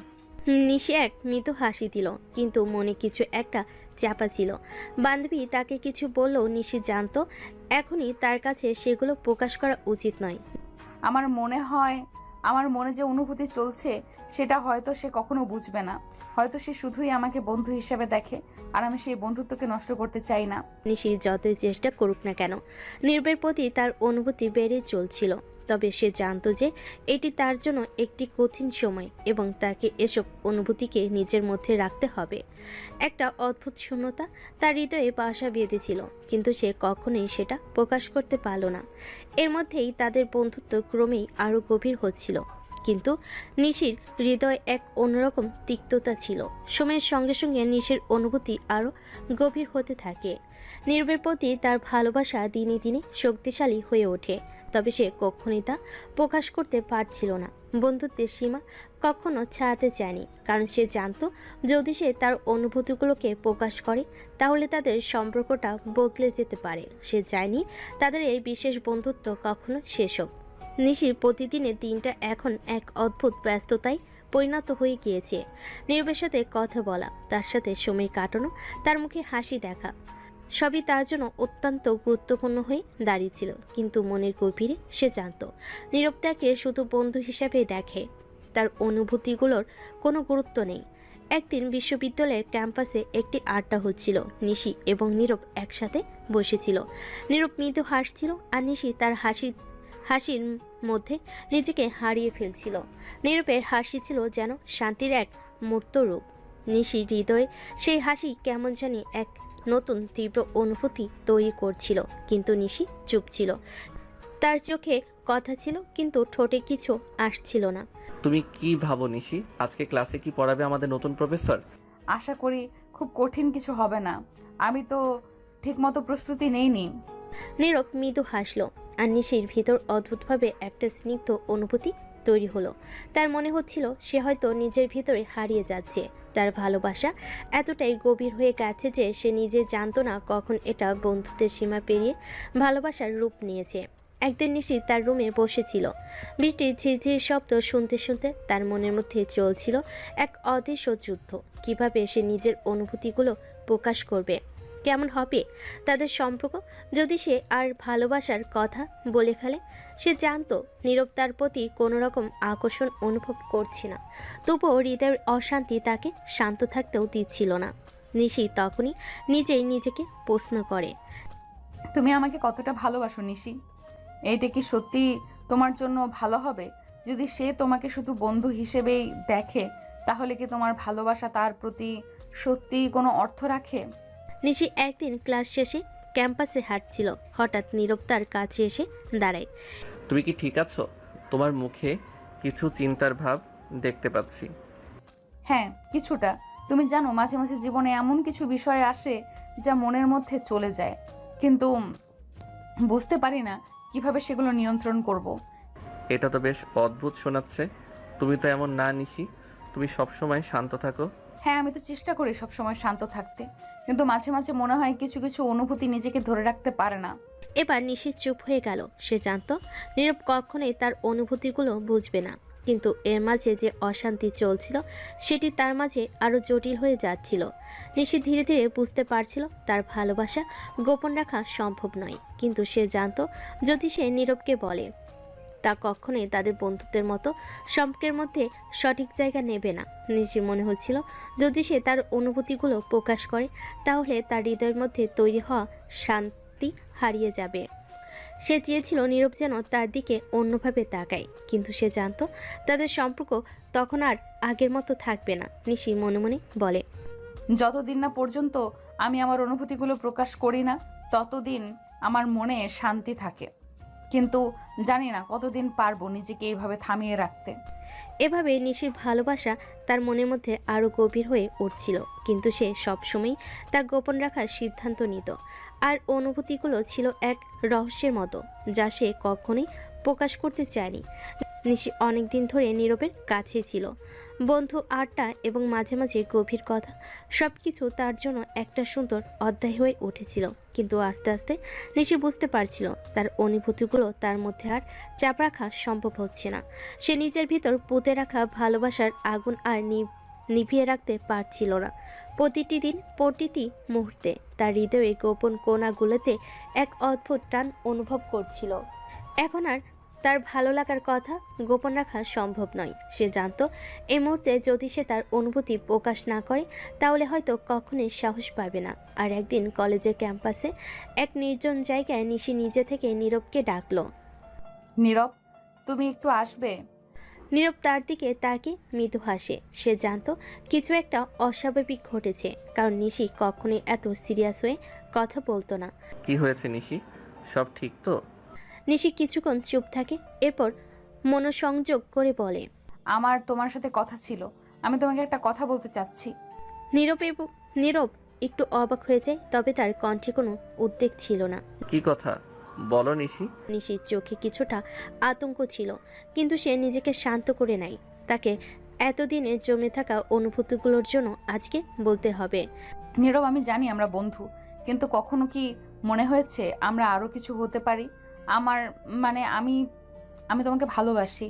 নিশি এক মৃদু হাসি দিল, কিন্তু মনে কিছু একটা চাপা ছিল। বান্ধবী তাকে কিছু বললেও নিশি জানতো এখনই তার কাছে সেগুলো প্রকাশ করা উচিত নয়। আমার মনে হয় আমার মনে যে অনুভূতি চলছে সেটা হয়তো সে কখনো বুঝবে না। হয়তো সে শুধুই আমাকে বন্ধু হিসেবে দেখে, আর আমি সেই বন্ধুত্বকে নষ্ট করতে চাই না। নিশি যতই চেষ্টা করুক না কেন, নীরবের প্রতি তার অনুভূতি বেড়ে চলছিল। তবে সে জানতো যে এটি তার জন্য একটি কঠিন সময় এবং তাকে এসব অনুভূতিকে নিজের মধ্যে রাখতে হবে। একটা অদ্ভুত শূন্যতা তার হৃদয়ে বাসা বেঁধেছিল, কিন্তু সে কখনোই সেটা প্রকাশ করতে পারল না। এর মধ্যেই তাদের বন্ধুত্ব ক্রমেই আরও গভীর হচ্ছিল, কিন্তু নিশির হৃদয়ে এক অন্যরকম তিক্ততা ছিল। সময়ের সঙ্গে সঙ্গে নিশির অনুভূতি আরও গভীর হতে থাকে। নীরবের প্রতি তার ভালোবাসা দিনে দিনে শক্তিশালী হয়ে ওঠে, তবে সে কখনোই তা প্রকাশ করতে পারছিল না। বন্ধুত্বের সীমা কখনো ছাড়াতে চায়নি, কারণ সে জানতো যদি সে তার অনুভূতিগুলোকে প্রকাশ করে তাহলে তাদের সম্পর্কটা বদলে যেতে পারে। সে চায়নি তাদের এই বিশেষ বন্ধুত্ব কখনো শেষ হোক। নিশির প্রতিদিনের দিনটা এখন এক অদ্ভুত ব্যস্ততায় পরিণত হয়ে গিয়েছে। নীরবের সাথে কথা বলা, তার সাথে সময় কাটানো, তার মুখে হাসি দেখা, সবই তার জন্য অত্যন্ত গুরুত্বপূর্ণ হয়ে দাঁড়িয়েছিল। কিন্তু মনের গভীরে সে জানত নীরব তাকে শুধু বন্ধু হিসাবে দেখে, তার অনুভূতিগুলোর কোনো গুরুত্ব নেই। একদিন বিশ্ববিদ্যালয়ের ক্যাম্পাসে একটি আড্ডা হচ্ছিল। নিশি এবং নীরব একসাথে বসেছিল। নীরব মৃদু হাসছিল আর নিশি তার হাসির মধ্যে নিজেকে হারিয়ে ফেলছিল। নীরবের হাসি ছিল যেন শান্তির এক মূর্ত রূপ। নিশির হৃদয়ে সেই হাসি কেমন জানি এক নতুন তীব্র অনুভূতি তৈরি করছিল, কিন্তু নিশি চুপ ছিল। তার চোখে কথা ছিল কিন্তু ঠোঁটে কিছু আসছিল না। তুমি কি ভাবো নিশি, আজকে ক্লাসে কি পড়াবে আমাদের নতুন প্রফেসর? আশা করি খুব কঠিন কিছু হবে না। আমি তো ঠিকমতো প্রস্তুতি নেইনি। নীরব মৃদু হাসলো, আর নিশির ভিতর অদ্ভুতভাবে একটা স্নিগ্ধ অনুভূতি তৈরি হলো। তার মনে হচ্ছিল সে হয়তো নিজের ভিতরে হারিয়ে যাচ্ছে। তার ভালোবাসা এতটাই গভীর হয়ে গেছে যে সে নিজে জানতো না কখন এটা বন্ধুত্বের সীমা পেরিয়ে ভালোবাসার রূপ নিয়েছে। একদিন নিশি তার রুমে বসেছিল। বৃষ্টির ঝিরঝির শব্দ শুনতে শুনতে তার মনের মধ্যে চলছিল এক অদৃশ্য যুদ্ধ। কিভাবে সে নিজের অনুভূতিগুলো প্রকাশ করবে? কেমন হবে তাদের সম্পর্ক যদি সে আর ভালোবাসার কথা বলে ফেলে? সে জানতো নীরব তার প্রতি কোনো রকম আকর্ষণ অনুভব করছে না, তবুও হৃদয়ের অশান্তি তাকে শান্ত থাকতেও দিচ্ছিল না। নিশি তখনই নিজেই নিজেকে প্রশ্ন করে, তুমি আমাকে কতটা ভালোবাসো নিশি? এইটা কি সত্যি তোমার জন্য ভালো হবে? যদি সে তোমাকে শুধু বন্ধু হিসেবেই দেখে তাহলে কি তোমার ভালোবাসা তার প্রতি সত্যি কোনো অর্থ রাখে? নিশি একদিন ক্লাস শেষে ক্যাম্পাসে হাঁটছিল। হঠাৎ নীরব তার কাছে এসে দাঁড়ায়। তুমি কি ঠিক আছো? তোমার মুখে কিছু চিন্তার ভাব দেখতে পাচ্ছি। হ্যাঁ, কিছুটা। তুমি জানো মাঝে মাঝে জীবনে এমন কিছু বিষয় আসে যা মনের মধ্যে চলে যায়, কিন্তু বুঝতে পারি না কিভাবে সেগুলো নিয়ন্ত্রণ করব। এটা তো বেশ অদ্ভুত শোনাচ্ছে। তুমি তো এমন না নিশি, তুমি সবসময় শান্ত থাকো। হ্যাঁ, আমি তো চেষ্টা করি সবসময় শান্ত থাকতে, কিন্তু মাঝে মাঝে মনে হয় কিছু কিছু অনুভূতি নিজেকে ধরে রাখতে পারে না। এবার নিশি চুপ হয়ে গেল। সে জানতো নীরব কখনোই তার অনুভূতিগুলো বুঝবে না, কিন্তু এর মাঝে যে অশান্তি চলছিল সেটি তার মাঝে আরও জটিল হয়ে যাচ্ছিল। নিশি ধীরে ধীরে বুঝতে পারছিল তার ভালোবাসা গোপন রাখা সম্ভব নয়, কিন্তু সে জানতো যদি সে নীরবকে বলে তা কখনোই তাদের বন্ধুত্বের মতো সম্পর্কের মধ্যে সঠিক জায়গা নেবে না। নিশির মনে হচ্ছিল যদি সে তার অনুভূতিগুলো প্রকাশ করে তাহলে তার হৃদয়ের মধ্যে তৈরি হওয়া শান্তি হারিয়ে যাবে। সে চেয়েছিল নীরব যেন তার দিকে অন্যভাবে তাকায়, কিন্তু সে জানতো তাদের সম্পর্ক তখন আর আগের মতো থাকবে না। নিশি মনে মনে বলে, যতদিন না পর্যন্ত আমি আমার অনুভূতিগুলো প্রকাশ করি না ততদিন আমার মনে শান্তি থাকে, কিন্তু জানি না কতদিন পারবো নিজেকে এইভাবে থামিয়ে রাখতে। এভাবে নিশির ভালোবাসা তার মনের মধ্যে আরও গভীর হয়ে উঠছিল, কিন্তু সে সবসময় তা গোপন রাখার সিদ্ধান্ত নিত। আর অনুভূতিগুলো ছিল এক রহস্যের মতো, যা সে কখনোই প্রকাশ করতে চায়নি। নিশি অনেকদিন ধরে নীরবের কাছে ছিল। বন্ধু আড্ডা এবং মাঝে মাঝে গভীর কথা, সব কিছু তার জন্য একটা সুন্দর অধ্যায় হয়ে উঠেছিল। কিন্তু আস্তে আস্তে নিশি বুঝতে পারছিল তার অনুভূতিগুলো তার মধ্যে আর চাপ রাখা সম্ভব হচ্ছে না। সে নিজের ভিতর পুঁতে রাখা ভালোবাসার আগুন আর নিভিয়ে রাখতে পারছিল না। প্রতিটি দিন, প্রতিটি মুহূর্তে তার হৃদয়ে গোপন কোণাগুলোতে এক অদ্ভুত টান অনুভব করছিল। এখন আর তার ভালো লাগার কথা গোপন রাখা সম্ভব নয়। সে জানতো এই মুহূর্তে যদি সে তার অনুভূতি প্রকাশ না করে তাহলে হয়তো কখনোই সাহস পাবে না। আর একদিন কলেজের ক্যাম্পাসে এক নির্জন জায়গায় নিশি নিজে থেকে নীরবকে ডাকলো। নীরব, তুমি একটু আসবে? নীরব তার দিকে তাকিয়ে মৃদু হাসে। সে জানতো কিছু একটা অস্বাভাবিক ঘটেছে, কারণ নিশি কখনোই এত সিরিয়াস হয়ে কথা বলতো না। কি হয়েছে নিশি, সব ঠিক তো? নিশি কিছুক্ষণ চুপ থাকে, এরপর মনোসংযোগ করে বলে, আমার তোমার সাথে কথা ছিল, আমি তোমাকে একটা কথা বলতে চাচ্ছি। নীরব একটু অবাক হয়ে যায়, তবে তার কণ্ঠে কোনো উদ্বেগ ছিল না। কি কথা বলো নিশি। নিশির চোখে কিছুটা আতঙ্ক ছিল, কিন্তু সে নিজেকে শান্ত করে নেয়। তাকে এতদিনে জমে থাকা অনুভূতিগুলোর জন্য আজকে বলতে হবে। নীরব, আমি জানি আমরা বন্ধু, কিন্তু কখনো কি মনে হয়েছে আমরা আরো কিছু হতে পারি? আমি তোমাকে ভালোবাসি।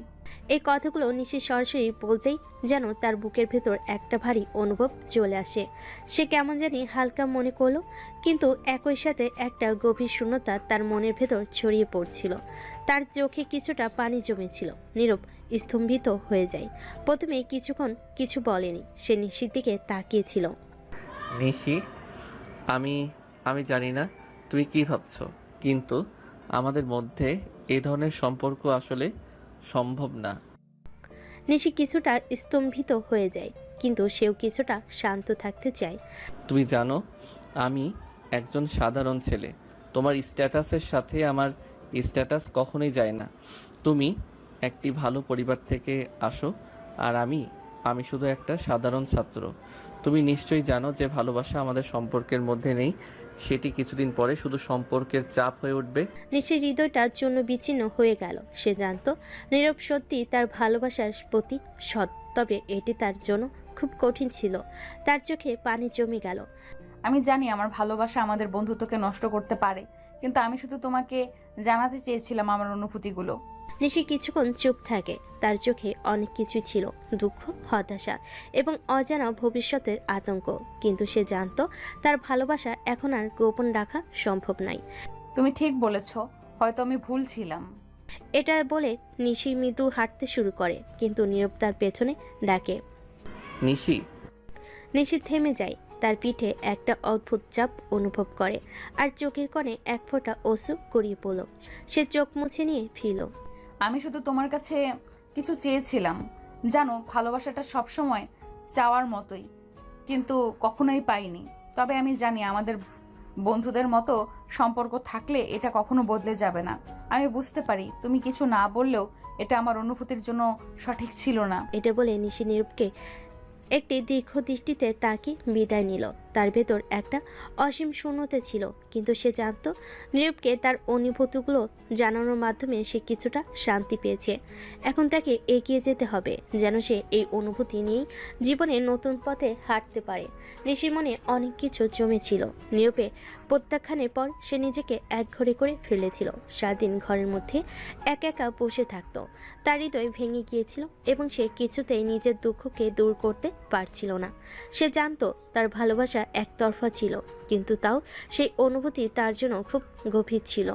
এই কথাগুলো নিশি সরাসরি বলতেই যেন তার বুকের ভেতর একটা ভারী অনুভব চলে আসে। সে কেমন জানি হালকা মনে করলো, কিন্তু একই সাথে একটা গভীর শূন্যতা তার মনের ভেতর ছড়িয়ে পড়ছিল। তার চোখে কিছুটা পানি জমেছিল। নীরব স্তম্ভিত হয়ে যায়। প্রথমে কিছুক্ষণ কিছু বলেনি, সে নিশির দিকে তাকিয়েছিল। নিশি, আমি জানি না তুমি কি ভাবছো, কিন্তু আমাদের মধ্যে এই ধরনের সম্পর্ক আসলে সম্ভব না। নিশি কিছুটা স্তম্ভিত হয়ে যায়, কিন্তু সেও কিছুটা শান্ত থাকতে চায়। তুমি জানো আমি একজন সাধারণ ছেলে, তোমার স্ট্যাটাসের সাথে আমার স্ট্যাটাস কখনোই যায় না। তুমি একটি ভালো পরিবার থেকে আসো, আর আমি শুধু একটা সাধারণ ছাত্র। তুমি নিশ্চয়ই জানো যে ভালোবাসা আমাদের সম্পর্কের মধ্যে নেই, সেটি কিছুদিন পরে শুধু সম্পর্কের চাপ হয়ে উঠবে। নিশির হৃদয়টা চূর্ণ বিচ্ছিন্ন হয়ে গেল। সে জানতো নীরব সত্যি তার ভালোবাসার প্রতি সৎ, তবে এটি তার জন্য খুব কঠিন ছিল। তার চোখে পানি জমে গেল। আমি জানি আমার ভালোবাসা আমাদের বন্ধুত্বকে নষ্ট করতে পারে, কিন্তু আমি শুধু তোমাকে জানাতে চেয়েছিলাম আমার অনুভূতিগুলো। নিশি কিছুক্ষণ চুপ থাকে। তার চোখে অনেক কিছু ছিল, দুঃখ, হতাশা এবং অজানা ভবিষ্যতের আতঙ্ক। কিন্তু সে জানতো তার ভালোবাসা এখন আর গোপন রাখা সম্ভব নয়। তুমি ঠিক বলেছ, হয়তো আমি ভুল ছিলাম। এটা বলে নিশি মৃদু হাঁটতে শুরু করে, কিন্তু নীরব তার পেছনে ডাকে। নিশি। নিশি থেমে যায়। তার পিঠে একটা অদ্ভুত চাপ অনুভব করে, আর চোখের কোণে এক ফোঁটা অশ্রু গড়িয়ে পড়ল। সে চোখ মুছে নিয়ে ফিরল। আমি শুধু তোমার কাছে কিছু চেয়েছিলাম। জানো, ভালোবাসাটা সবসময় চাওয়ার মতোই, কিন্তু কখনোই পাইনি। তবে আমি জানি আমাদের বন্ধুদের মতো সম্পর্ক থাকলে এটা কখনো বদলে যাবে না। আমি বুঝতে পারি তুমি কিছু না বললেও এটা আমার অনুভূতির জন্য সঠিক ছিল না। এটা বলে নিশি নীরবকে একটি দীর্ঘ দৃষ্টিতে তাকিয়ে বিদায় নিল। তার ভেতর একটা অসীম শূন্যতা ছিল, কিন্তু সে জানতো নীরবকে তার অনুভূতিগুলো জানানোর মাধ্যমে সে কিছুটা শান্তি পেয়েছে। এখন তাকে এগিয়ে যেতে হবে, যেন সে এই অনুভূতি নিয়েই জীবনে নতুন পথে হাঁটতে পারে। নিশির মনে অনেক কিছু জমেছিল। নীরবে প্রত্যাখ্যানের পর সে নিজেকে একঘরে করে ফেলেছিল। সারাদিন ঘরের মধ্যে একা একা বসে থাকতো। তার হৃদয় ভেঙে গিয়েছিল এবং সে কিছুতেই নিজের দুঃখকে দূর করতে পারছিল না। সে জানতো তার ভালোবাসা একতরফা ছিল, কিন্তু তাও সেই অনুভূতি তার জন্য খুব গভীর ছিল।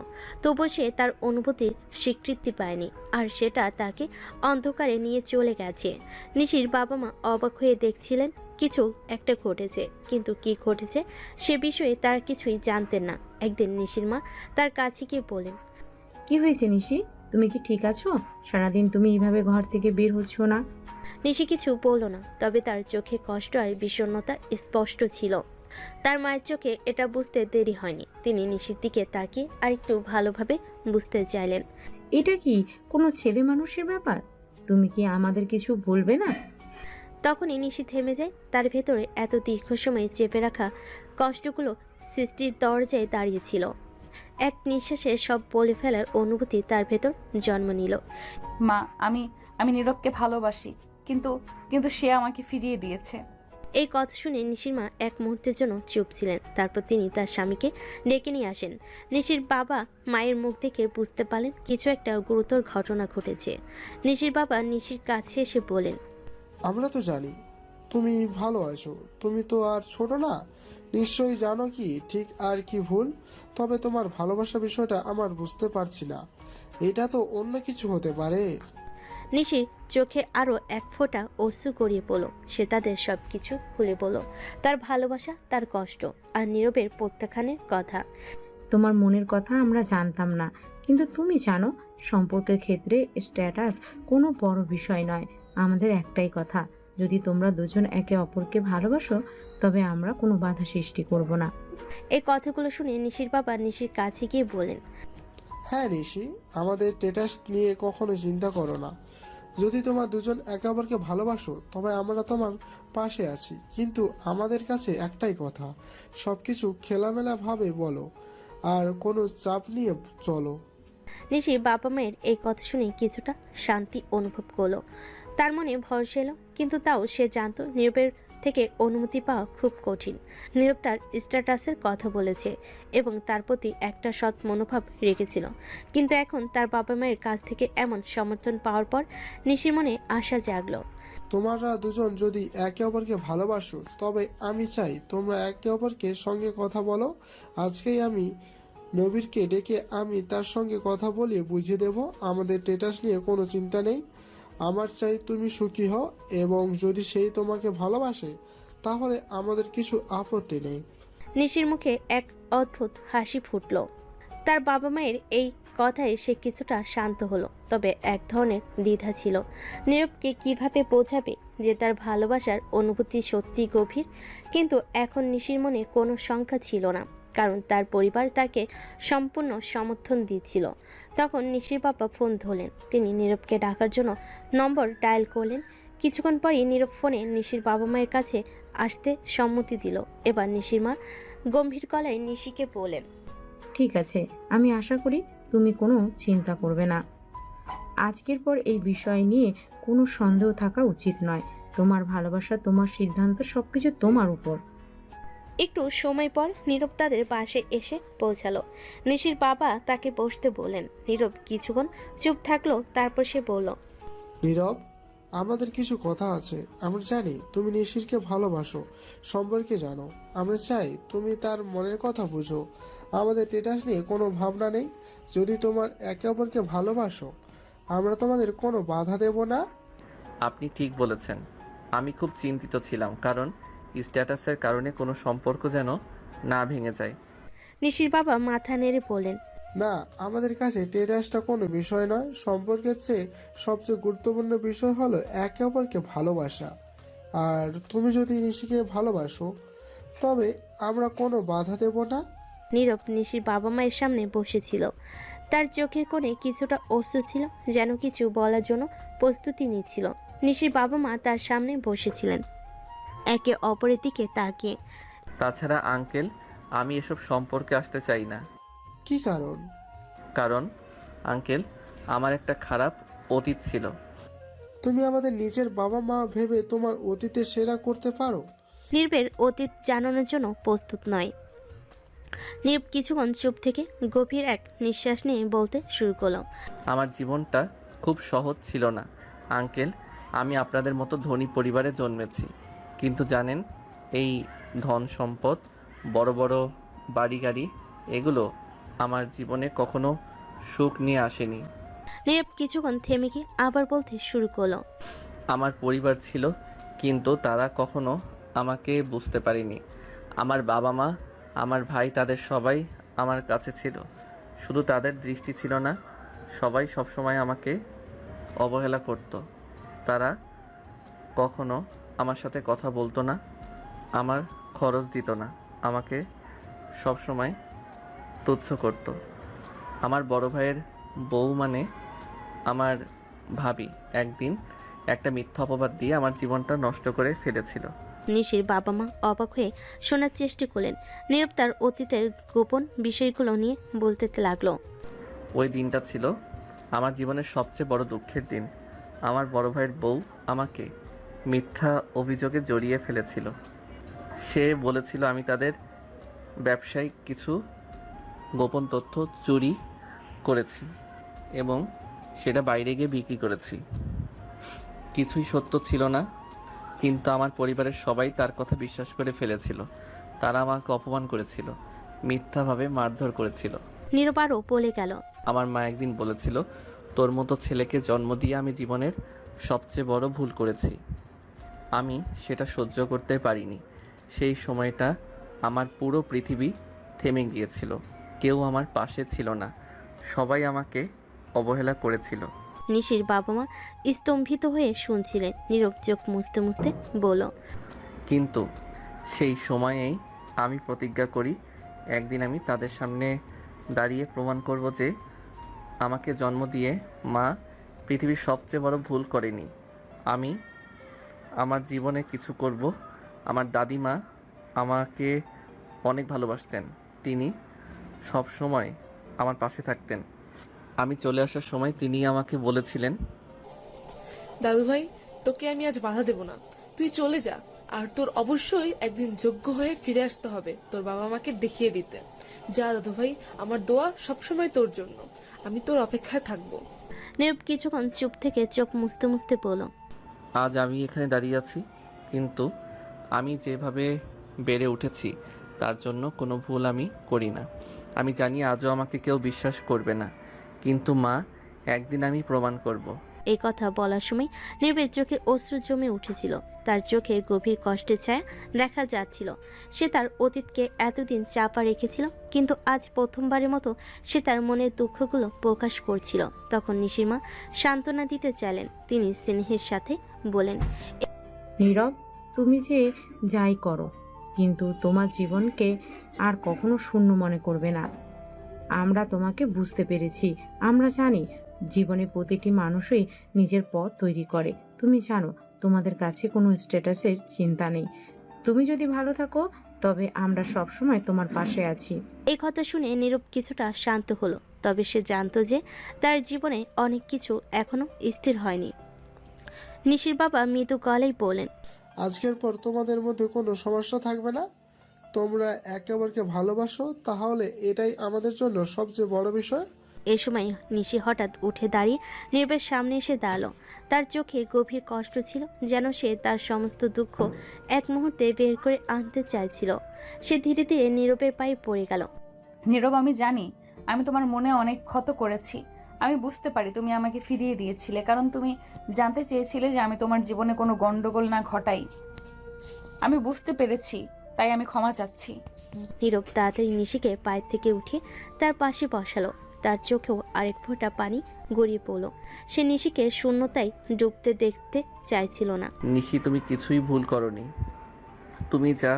তবুও সে তার অনুভূতির স্বীকৃতি পায়নি, আর সেটা তাকে অন্ধকারে নিয়ে চলে গেছে। নিশির বাবা মা অবাক হয়ে দেখছিলেন কিছু একটা ঘটেছে, কিন্তু কি ঘটেছে সে বিষয়ে তারা কিছুই জানতেন না। একদিন নিশির মা তার কাছে গিয়ে বলেন, কি হয়েছে নিশি, তুমি কি ঠিক আছো? সারাদিন তুমি এইভাবে ঘর থেকে বের হচ্ছ না। নিশি কিছু বলল না, তবে তার চোখে কষ্ট আর বিষণ্ণতা স্পষ্ট ছিল। তার মায়ের চোখে এটা বুঝতে দেরি হয়নি। তিনি নিশির দিকে তাকিয়ে আর একটু ভালোভাবে বুঝতে চাইলেন। এটা কি কোনো ছেলে মানুষের ব্যাপার? তুমি কি আমাদের কিছু বলবে না? তখনই নিশি থেমে যায়। তার ভেতরে এত দীর্ঘ সময় চেপে রাখা কষ্টগুলো সৃষ্টির দরজায় দাঁড়িয়েছিল। এক নিঃশ্বাসে সব বলে ফেলার অনুভূতি তার ভেতর জন্ম নিল। মা, আমি আমি নীরবকে ভালোবাসি, কিন্তু কিন্তু সে আমাকে ফিরিয়ে দিয়েছে। এই কথা শুনে নিশির মা এক মুহূর্তের জন্য চুপ ছিলেন। তারপর তিনি তার স্বামীকে ডেকে নিয়ে আসেন। নিশির বাবা মায়ের মুখ দেখে বুঝতে পারলেন কিছু একটা গুরুতর ঘটনা ঘটেছে। নিশির বাবা নিশির কাছে এসে বলেন, আমরা তো জানি তুমি ভালো আছো, তুমি তো আর ছোট না, নিশ্চয়ই জানো কি ঠিক আর কি ভুল। তবে তোমার ভালোবাসা বিষয়টা আমার বুঝতে পারছি না, এটা তো অন্য কিছু হতে পারে। নিশির চোখে আরো এক ফোঁটা অশ্রু গড়িয়ে পড়ল। সে তাদের সবকিছু খুলে বলল, তার ভালোবাসা, তার কষ্ট আর নীরবের প্রত্যাখ্যানের কথা। তোমার মনের কথা আমরা জানতাম না, কিন্তু তুমি জানো সম্পর্কের ক্ষেত্রে স্ট্যাটাস কোনো বড় বিষয় নয়। আমাদের একটাই কথা, যদি তোমরা দুজন একে অপরকে ভালোবাসো তবে আমরা কোনো বাধা সৃষ্টি করব না। এই কথাগুলো শুনে নিশির বাবা নিশির কাছে গিয়ে বলেন, হ্যাঁ নিশি, আমাদের স্ট্যাটাস নিয়ে কখনো চিন্তা করো না। যদি তোমার দুজন একে অপরকে ভালোবাসো তবে আমরা তোমার পাশে আছি, কিন্তু আমাদের কাছে একটাই কথা, সবকিছু খোলামেলা ভাবে বলো আর কোনো চাপ নিয়ে চলো। নিশির বাবা মায়ের এই কথা শুনে কিছুটা শান্তি অনুভব করলো। তার মনে ভরসা এলো, কিন্তু তাও সে জানতো নীরবের থেকে অনুমতি পাওয়া খুব কঠিন। নীরব তার স্ট্যাটাসের কথা বলেছে এবং তার প্রতি একটা সৎ মনোভাব রেখেছিল, কিন্তু এখন তার বাবা মায়ের কাছ থেকে এমন সমর্থন পাওয়ার পর নিশির মনে আশা জাগলো। তোমরা দুজন যদি একে অপরকে ভালোবাসো তবে আমি চাই তোমরা একে অপরকে সঙ্গে কথা বলো। আজকেই আমি নবীরকে ডেকে আমি তার সঙ্গে কথা বলিয়ে বুঝিয়ে দেব আমাদের স্ট্যাটাস নিয়ে কোনো চিন্তা নেই। আমার চাই তুমি সুখী হও, এবং যদি সেই তোমাকে ভালোবাসে তাহলে আমাদের কিছু আপত্তি নেই। নিশির মুখে এক অদ্ভুত হাসি ফুটল। তার বাবা মায়ের এই কথায় সে কিছুটা শান্ত হলো, তবে এক ধরনের দ্বিধা ছিল। নীরবকে কিভাবে বোঝাবে যে তার ভালোবাসার অনুভূতি সত্যি গভীর, কিন্তু এখন নিশির মনে কোনো শঙ্কা ছিল না, কারণ তার পরিবার তাকে সম্পূর্ণ সমর্থন দিচ্ছিল। তখন নিশির বাবা ফোন ধরলেন। তিনি নীরবকে ডাকার জন্য নম্বর ডায়াল করলেন। কিছুক্ষণ পরই নীরব ফোনে নিশির বাবা মায়ের কাছে আসতে সম্মতি দিল। এবার নিশির মা গম্ভীর গলায় নিশিকে বলেন, ঠিক আছে, আমি আশা করি তুমি কোনো চিন্তা করবে না। আজকের পর এই বিষয় নিয়ে কোনো সন্দেহ থাকা উচিত নয়। তোমার ভালোবাসা, তোমার সিদ্ধান্ত, সবকিছু তোমার উপর। একটু সময় পর নীরব তাদের বাসে এসে পৌঁছালো। নিশির বাবা তাকে বসতে বললেন। নীরব কিছুক্ষণ চুপ থাকলো, তারপর সে বলল, নীরব, আমাদের কিছু কথা আছে। আমরা জানি তুমি নিশিরকে ভালোবাসো, সম্পর্কে জানো। আমরা চাই তুমি তার মনের কথা বুঝো। আমাদের স্ট্যাটাস নিয়ে কোনো ভাবনা নেই। যদি তোমার একে অপরকে ভালোবাসো আমরা তোমাদের কোনো বাধা দেব না। আপনি ঠিক বলেছেন। আমি খুব চিন্তিত ছিলাম, কারণ স্ট্যাটাসের কারণে কোনো সম্পর্ক যেন না ভেঙে যায়। নিশির বাবা মাথা নেড়ে বললেন, না, আমাদের কাছে স্ট্যাটাসটা কোনো বিষয় নয়। সম্পর্কের চেয়ে সবচেয়ে গুরুত্বপূর্ণ বিষয় হলো একে অপরকে ভালোবাসা। আর তুমি যদি নিশিকে ভালোবাসো তবে আমরা কোনো বাধা দেব না। নীরব নিশির বাবা মায়ের সামনে বসেছিল। তার চোখের কোণে কিছুটা অশ্রু ছিল, যেন কিছু বলার জন্য প্রস্তুতি নিচ্ছিল। নিশির বাবা মা তার সামনে বসেছিলেন, একে অপরের দিকে তাকিয়ে। তাছাড়া আঙ্কেল, আমি এসব সম্পর্কে আসতে চাই না। কি কারণ? কারণ আঙ্কেল, আমার একটা খারাপ অতীত ছিল। তুমি আমাদের নিজের বাবা মা ভেবে তোমার অতীতে সেরা করতে পারো? নীরবের অতীত জানানোর জন্য প্রস্তুত নয়। নীরব কিছুক্ষণ চুপ থেকে গভীর এক নিঃশ্বাস নিয়ে বলতে শুরু করলো, আমার জীবনটা খুব সহজ ছিল না আঙ্কেল। আমি আপনাদের মতো ধনী পরিবারে জন্মেছি, কিন্তু জানেন, এই ধন সম্পদ, বড় বড় বাড়ি গাড়ি, এগুলো আমার জীবনে কখনো সুখ নিয়ে আসেনি। নীরব কিছুক্ষণ থেমে গিয়ে আবার বলতে শুরু করলো, আমার পরিবার ছিল, কিন্তু তারা কখনো আমাকে বুঝতে পারেনি। আমার বাবা মা, আমার ভাই, তাদের সবাই আমার কাছে ছিল। শুধু তাদের দৃষ্টি ছিল না, সবাই সবসময় আমাকে অবহেলা করত। তারা কখনো আমার সাথে কথা বলতো না, আমার খরচ দিত না, আমাকে সবসময় তুচ্ছ করত। আমার বড় ভাইয়ের বউ, মানে আমার ভাবি, একদিন একটা মিথ্যা অপবাদ দিয়ে আমার জীবনটা নষ্ট করে ফেলেছিল। নিশির বাবা মা অবাক হয়ে শোনার চেষ্টা করলেন। নীরব তার অতীতের গোপন বিষয়গুলো নিয়ে বলতে লাগলো। ওই দিনটা ছিল আমার জীবনের সবচেয়ে বড় দুঃখের দিন। আমার বড় ভাইয়ের বউ আমাকে মিথ্যা অভিযোগে জড়িয়ে ফেলেছিল। সে বলেছিল আমি তাদের ব্যবসায়িক কিছু গোপন তথ্য চুরি করেছি এবং সেটা বাইরে গিয়ে বিক্রি করেছি। কিছুই সত্য ছিল না, কিন্তু আমার পরিবারের সবাই তার কথা বিশ্বাস করে ফেলেছিল। তারা আমাকে অপমান করেছিল, মিথ্যাভাবে মারধর করেছিল। নীরব আরও বলে গেল। আমার মা একদিন বলেছিল, তোর মতো ছেলেকে জন্ম দিয়ে আমি জীবনের সবচেয়ে বড় ভুল করেছি। আমি সেটা সহ্য করতে পারিনি। সেই সময়টা আমার পুরো পৃথিবী থেমে গিয়েছিল। কেউ আমার পাশে ছিল না, সবাই আমাকে অবহেলা করেছিল। নিশির বাবা মা স্তম্ভিত হয়ে শুনছিলেন। নীরব চোখ মুছতে মুছতে বলল, কিন্তু সেই সময়েই আমি প্রতিজ্ঞা করি, একদিন আমি তাদের সামনে দাঁড়িয়ে প্রমাণ করব যে আমাকে জন্ম দিয়ে মা পৃথিবীর সবচেয়ে বড় ভুল করেনি। আমি আমার জীবনে কিছু করব। আমার দাদিমা আমাকে অনেক ভালোবাসতেন, তিনি সব সময় আমার পাশে থাকতেন। আমি চলে আসার সময় তিনি আমাকে বলেছিলেন, দাদু ভাই, তোকে আমি আজ বাধা দেব না, তুই চলে যা। আর তোর অবশ্যই একদিন যোগ্য হয়ে ফিরে আসতে হবে তোর বাবা মাকে দেখিয়ে দিতে। যা দাদু ভাই, আমার দোয়া সবসময় তোর জন্য, আমি তোর অপেক্ষায় থাকবো। নীরব কিছুক্ষণ চুপ থেকে চোখ মুছতে মুছতে বলল, আজ আমি এখানে দাঁড়িয়ে আছি, কিন্তু আমি যেভাবে বেড়ে উঠেছি তার জন্য কোনো ভুল আমি করি না। আমি জানি আজও আমাকে কেউ বিশ্বাস করবে না, কিন্তু মা, একদিন আমি প্রমাণ করব। এই কথা বলার সময় নীরবের চোখে অশ্রু জমে উঠেছিল। তার চোখে গভীর কষ্টের ছায়া দেখা যাচ্ছিল। সে তার অতীতকে এতদিন চাপা রেখেছিল, কিন্তু আজ প্রথমবারের মতো সে তার মনের দুঃখগুলো প্রকাশ করছিল। তখন নিশির মা সান্ত্বনা দিতে চাইলেন। তিনি স্নেহের সাথে বলেন, নীরব, তুমি যে যাই করো, কিন্তু তোমার জীবনকে আর কখনো শূন্য মনে করবে না। আমরা তোমাকে বুঝতে পেরেছি। আমরা জানি জীবনে প্রতিটি মানুষই নিজের পথ তৈরি করে। তুমি জানো তোমাদের কাছে কোনো স্ট্যাটাসের চিন্তা নেই। তুমি যদি ভালো থাকো তবে আমরা সবসময় তোমার পাশে আছি। এই কথা শুনে নীরব কিছুটা শান্ত হলো। তবে সে জানতো যে তার জীবনে অনেক কিছু এখনো স্থির হয়নি। নিশির বাবা মৃদু গলায় বলেন, আজকের পর তোমাদের মধ্যে কোনো সমস্যা থাকবে না। তোমরা একে অপরকে ভালোবাসো, তাহলে এটাই আমাদের জন্য সবচেয়ে বড় বিষয়। এই সময় নিশি হঠাৎ উঠে দাঁড়িয়ে নীরবের সামনে এসে দাঁড়ালো। তার চোখে গভীর কষ্ট ছিল, যেন সে তার সমস্ত দুঃখ এক মুহূর্তে বের করে আনতে চাইছিল। সে ধীরে ধীরে নীরবের পায়ে পড়ে গেল। নীরব, আমি জানি আমি তোমার মনে অনেক ক্ষত করেছি। আমি বুঝতে পারি তুমি আমাকে ফিরিয়ে দিয়েছিলে, কারণ তুমি জানতে চেয়েছিলে যে আমি তোমার জীবনে কোনো গন্ডগোল না ঘটাই। আমি বুঝতে পেরেছি, তাই আমি ক্ষমা চাচ্ছি। নীরব তাড়াতাড়ি নিশিকে পায়ের থেকে উঠে তার পাশে বসালো। তার চোখেও আরেক ফোঁটা পানি গড়িয়ে পড়ল। সে নিশিকে শূন্যতায় ডুবতে দেখতে চাইছিল না। নিশি, তুমি কিছুই ভুল করনি। তুমি যা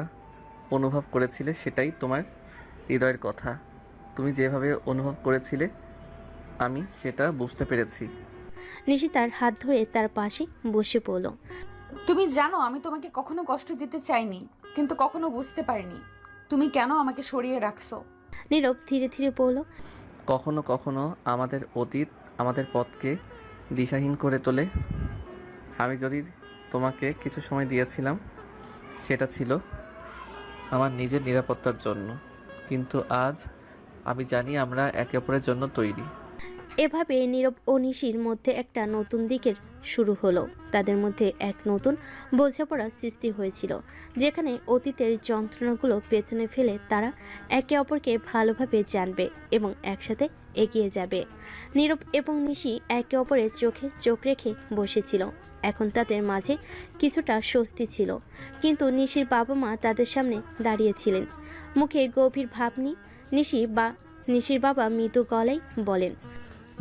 অনুভব করেছিলে সেটাই তোমার হৃদয়ের কথা। তুমি যেভাবে অনুভব করেছিলে আমি সেটা বুঝতে পেরেছি। নিশি তার হাত ধরে তার পাশে বসে পড়ল। তুমি জানো আমি তোমাকে কখনো কষ্ট দিতে চাইনি, কিন্তু কখনো বুঝতে পারিনি তুমি কেন আমাকে সরিয়ে রাখছো। নীরব ধীরে ধীরে বলল, কখনো কখনো আমাদের অতীত আমাদের পথকে দিশাহীন করে তোলে। আমি যদি তোমাকে কিছু সময় দিয়েছিলাম সেটা ছিল আমার নিজের নিরাপত্তার জন্য, কিন্তু আজ আমি জানি আমরা একে অপরের জন্য তৈরি। এভাবে নীরব ও নিশির মধ্যে একটা নতুন দিকের শুরু হলো। তাদের মধ্যে এক নতুন বোঝাপড়ার সৃষ্টি হয়েছিল, যেখানে অতীতের যন্ত্রণাগুলো পেছনে ফেলে তারা একে অপরকে ভালোভাবে জানবে এবং একসাথে এগিয়ে যাবে। নীরব এবং নিশি একে অপরের চোখে চোখ রেখে বসেছিল। এখন তাদের মাঝে কিছুটা স্বস্তি ছিল, কিন্তু নিশির বাবা মা তাদের সামনে দাঁড়িয়েছিলেন, মুখে গভীর ভাব নিয়ে। নিশির বাবা মৃদু গলায় বলেন,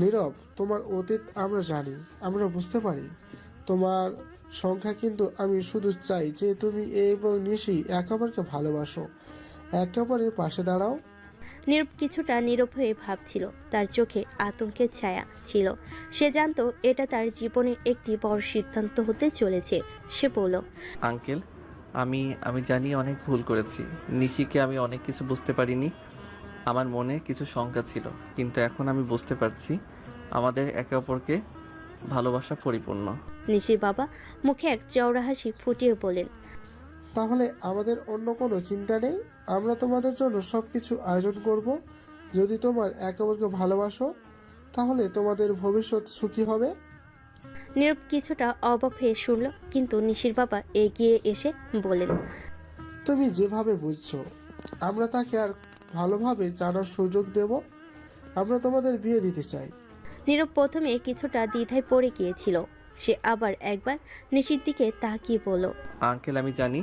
নীরব, তোমার অতীত আমরা জানি, আমরা বুঝতে পারি তোমার সংখ্যা, কিন্তু আমি শুধু চাই যে তুমি এবং নিশি একে অপরকে ভালোবাসো, একে অপরের পাশে দাঁড়াও। নীরব কিছুটা নীরব হয়ে ভাবছিল। তার চোখে আতঙ্কের ছায়া ছিল। সে জানতো এটা তার জীবনে একটি বড় সিদ্ধান্ত হতে চলেছে। সে বলল, আঙ্কেল, আমি জানি অনেক ভুল করেছি। নিশিকে আমি অনেক কিছু বুঝতে পারিনি। আমার মনে কিছু শঙ্কা ছিল, কিন্তু এখন আমি বুঝতে পারছি আমাদের একে অপরকে ভালোবাসা পরিপূর্ণ। নিশির বাবা মুখে এক চওড়া হাসি ফুটিয়ে বলেন, তাহলে আমাদের অন্য কোনো চিন্তা নেই। আমরা তোমাদের জন্য সব কিছু আয়োজন করব। যদি তোমার একে অপরকে ভালোবাসো তাহলে তোমাদের ভবিষ্যৎ সুখী হবে। নীরব কিছুটা অবাক হয়ে শুনল, কিন্তু নিশির বাবা এগিয়ে এসে বলেন, তুমি যেভাবে বুঝছো আমরা তাকে আর ভালোভাবে জানার সুযোগ দেব। আমরা তোমাদের বিয়ে দিতে চাই। নীরব প্রথমে কিছুটা দ্বিধায় পড়ে গিয়েছিল। সে আবার একবার নিশির দিকে তাকিয়ে বলল, আঙ্কেল, আমি জানি